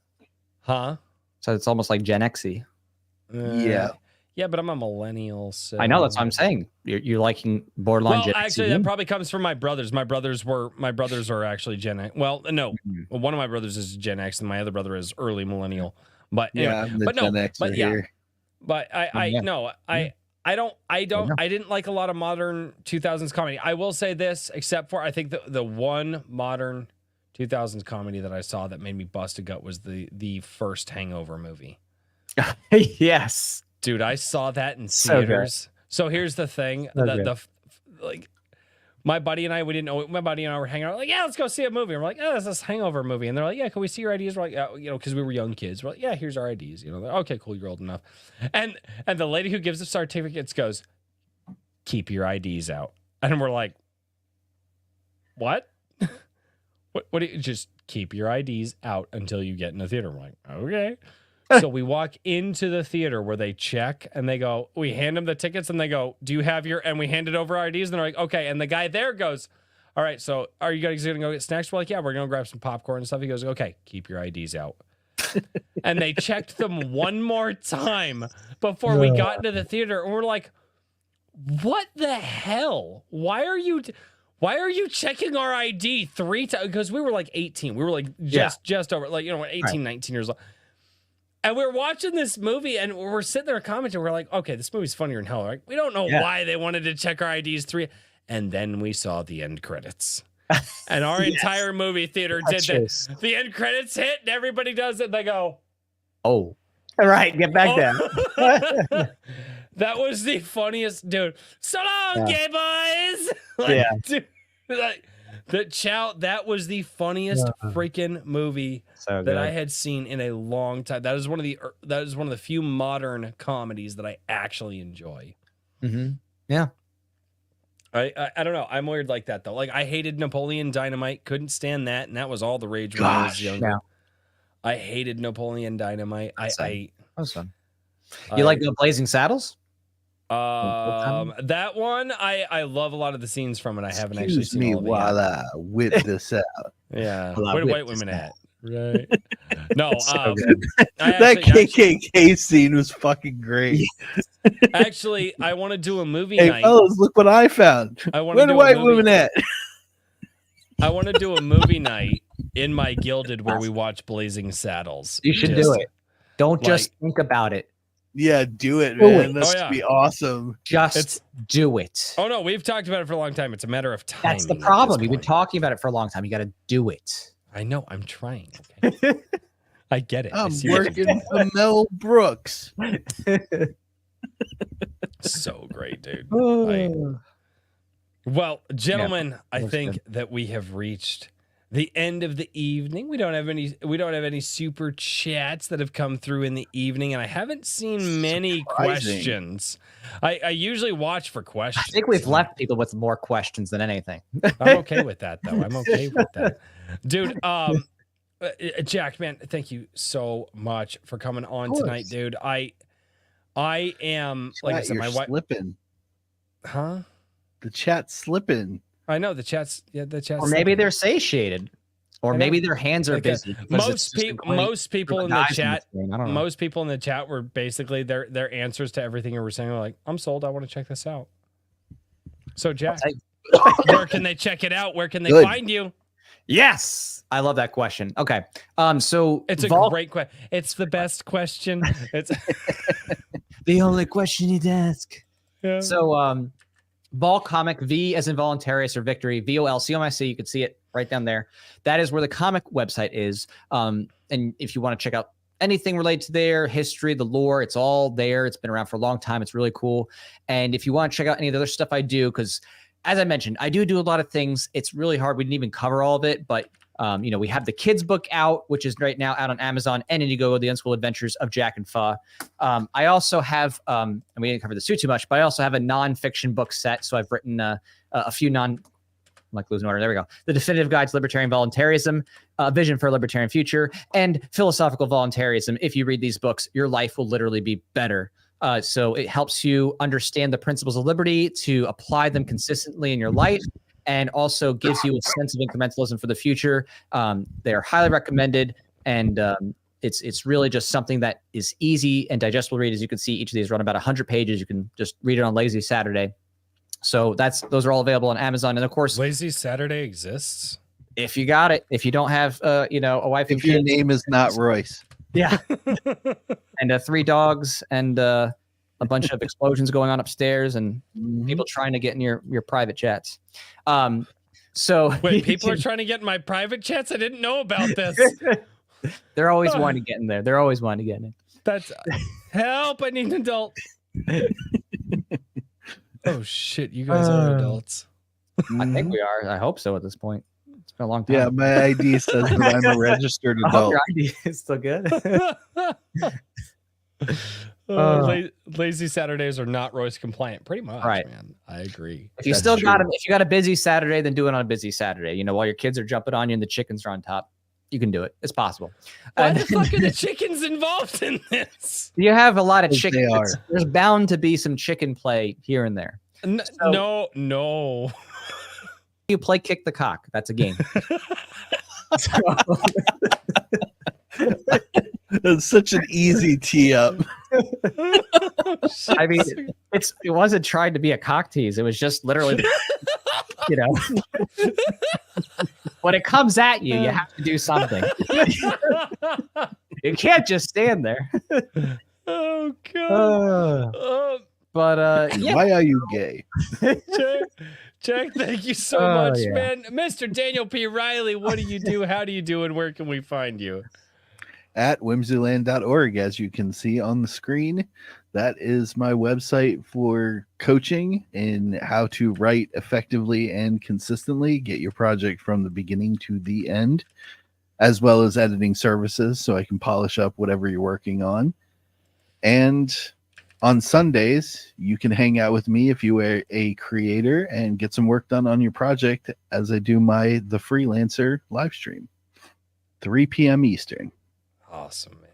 Huh? So it's almost like Gen X-y. Yeah, but I'm a millennial. So I know, that's what I'm saying. You're liking borderline Gen X. Actually, that probably comes from my brothers. My brothers are actually Gen X. Well, no, one of my brothers is Gen X, and my other brother is early millennial. But anyway, I didn't like a lot of modern 2000s comedy. I will say this, except for I think the one modern 2000s comedy that I saw that made me bust a gut was the first Hangover movie. Yes. Dude, I saw that in theaters. So here's the thing: my buddy and I, we didn't know. My buddy and I were hanging out, like, yeah, let's go see a movie. And we're like, oh, there's this Hangover movie, and they're like, yeah, can we see your IDs? We're like, yeah, because we were young kids. We're like, yeah, here's our IDs. They're like, okay, cool, you're old enough. And the lady who gives us certificates goes, keep your IDs out, and we're like, what? What do you just keep your IDs out until you get in the theater? We're like, okay. So we walk into the theater where they check and they go, we hand them the tickets and they go, do you have your, and we handed over our IDs and they're like, okay. And the guy there goes, all right, so are you guys going to go get snacks? We're like, yeah, we're going to grab some popcorn and stuff. He goes, okay, keep your IDs out. And they checked them one more time before we got into the theater. And we're like, what the hell? Why are you checking our ID 3 times? Because we were like 18. We were like just over, like, 18, 19 years old. And we're watching this movie and we're sitting there commenting. We're like, okay, this movie's funnier than hell. Right? We don't know why they wanted to check our IDs 3. And then we saw the end credits. And our entire movie theater did that. The end credits hit and everybody does it. And they go, oh, all right, get back down. That was the funniest, dude. So long, gay boys. Like, dude, like, that was the funniest freaking movie that I had seen in a long time. That is one of the few modern comedies that I actually enjoy. Mm-hmm. Yeah. I don't know. I'm weird like that though. Like I hated Napoleon Dynamite, couldn't stand that, and that was all the rage when I was younger. Yeah. I hated Napoleon Dynamite. That was fun. You like Blazing Saddles? That one I love a lot of the scenes from it. I haven't actually seen all of it while I whip this out. Yeah, what do white women at? Right. No, that KKK scene was fucking great. Actually, I want to do a movie hey, night. fellas, look what I found. Where the white women at? I want to do a movie night in my Gilded where we watch Blazing Saddles. You should do it. Don't just think about it. Yeah, do it, man. This would be awesome. Just do it. Oh no, we've talked about it for a long time. It's a matter of time. That's the problem. We've been talking about it for a long time. You got to do it. I know. I'm trying. Okay. I get it. I'm working for Mel Brooks. So great, dude. Well, gentlemen, I think that we have reached the end of the evening. We don't have any super chats that have come through in the evening, and I haven't seen many questions. I usually watch for questions. I think we've left people with more questions than anything. I'm okay with that, though. I'm okay with that, dude. Jack, man, thank you so much for coming on tonight, dude. I am like I said, my wife slipping. Huh? The chat's slipping. I know the chat's or maybe they're satiated, or maybe their hands are busy. Most people in the chat, most people in the chat were basically their answers to everything we were saying were like, "I'm sold. I want to check this out." So Jack, where can they check it out? Where can they find you? Yes, I love that question. Okay, so it's a great question. It's the best question. It's the only question you'd ask. Yeah. So, Vol Comic, V as in voluntarious or victory, VOLCOMIC. You can see it right down there. That is where the comic website is. And if you want to check out anything related to their history, the lore, it's all there. It's been around for a long time. It's really cool. And if you want to check out any of the other stuff I do, because as I mentioned, I do a lot of things. It's really hard. We didn't even cover all of it, but we have the kids book out, which is right now out on Amazon and Indigo, The Unschooled Adventures of Jack and Fa. I also have, and we didn't cover this too much, but I also have a nonfiction book set. So I've written a few I'm like losing order. There we go. The Definitive Guide to Libertarian Voluntarism, Vision for a Libertarian Future, and Philosophical Voluntarism. If you read these books, your life will literally be better. So it helps you understand the principles of liberty, to apply them consistently in your life, and also gives you a sense of incrementalism for the future. They are highly recommended, and it's really just something that is easy and digestible to read. As you can see, each of these run about 100 pages. You can just read it on Lazy Saturday. So those are all available on Amazon, and of course, Lazy Saturday exists. If you got it, if you don't have a wife and kids, your name is not Royce. Yeah. And 3 dogs and a bunch of explosions going on upstairs and people trying to get in your private jets. So wait, people are trying to get in my private jets? I didn't know about this. They're always wanting to get in there. They're always wanting to get in. That's help. I need an adult. Oh shit, you guys are adults. I think we are. I hope so at this point. It's been a long time. Yeah, my ID says that I'm a registered adult. Your ID is still good. Lazy Saturdays are not Royce compliant. Pretty much, right, man. I agree. If you still got them, if you got a busy Saturday, then do it on a busy Saturday. While your kids are jumping on you and the chickens are on top. You can do it. It's possible. Why the fuck are the chickens involved in this? You have a lot of chickens. There's bound to be some chicken play here and there. No. You play kick the cock. That's a game. It's such an easy tee up. I mean, it wasn't trying to be a cock tease. It was just literally, when it comes at you, you have to do something. You can't just stand there. Oh God. But yeah. Why are you gay? Jack, thank you so much, man. Mr. Daniel P. Riley, what do you do? How do you do? And where can we find you? At whimsyland.org, as you can see on the screen. that is my website for coaching in how to write effectively and consistently, get your project from the beginning to the end, as well as editing services so I can polish up whatever you're working on. And on Sundays, you can hang out with me if you are a creator and get some work done on your project as I do The Freelancer live stream, 3 p.m. Eastern. Awesome, man.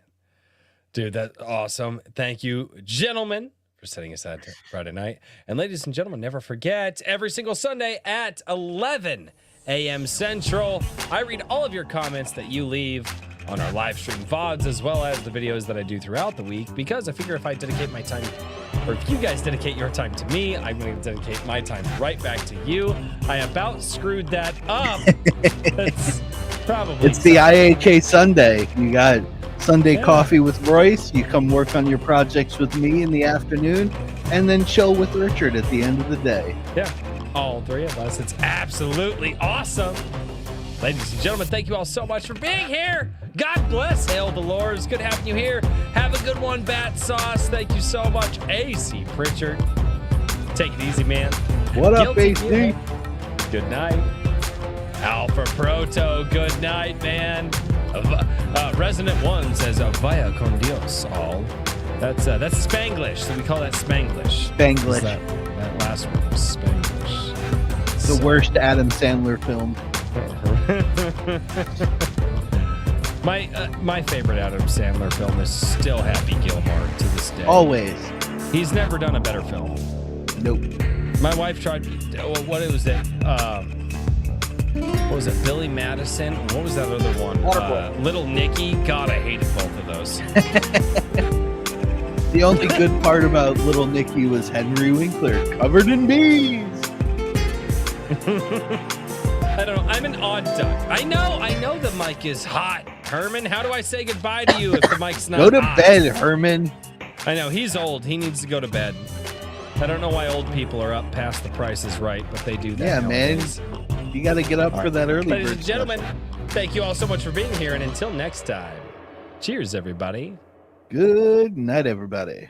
Dude, that's awesome. Thank you, gentlemen, for setting aside Friday night. And ladies and gentlemen, never forget, every single Sunday at 11 a.m. Central, I read all of your comments that you leave on our live stream VODs, as well as the videos that I do throughout the week, because I figure if I dedicate my time, or if you guys dedicate your time to me, I'm going to dedicate my time right back to you. I about screwed that up. That's probably It's the IAK Sunday. You got Sunday coffee with Royce. You come work on your projects with me in the afternoon, and then chill with Richard at the end of the day. Yeah, all three of us. It's absolutely awesome. Ladies and gentlemen, thank you all so much for being here. God bless. Hail the Lord. It's good having you here. Have a good one, Bat Sauce. Thank you so much, AC Pritchard. Take it easy, man. What up, Guilty AC? Gear. Good night. Alpha Proto, good night, man. Resonant One says, Vaya con Dios, all. That's Spanglish, so we call that Spanglish. Spanglish. That last one was Spanglish. The worst Adam Sandler film. My favorite Adam Sandler film is still Happy Gilmore to this day. Always. He's never done a better film. Nope. My wife tried. What was it? What was it? Billy Madison. What was that other one? Little Nicky. God, I hated both of those. The only good part about Little Nicky was Henry Winkler covered in bees. I don't know. I'm an odd duck. I know the mic is hot. Herman, how do I say goodbye to you if the mic's not hot? Go to bed, Herman. I know, he's old. He needs to go to bed. I don't know why old people are up past the Price is Right, but they do that. Yeah, nowadays. man. You got to get up for that early Ladies bird and gentlemen, special. thank you all so much for being here, and until next time, cheers, everybody. Good night, everybody.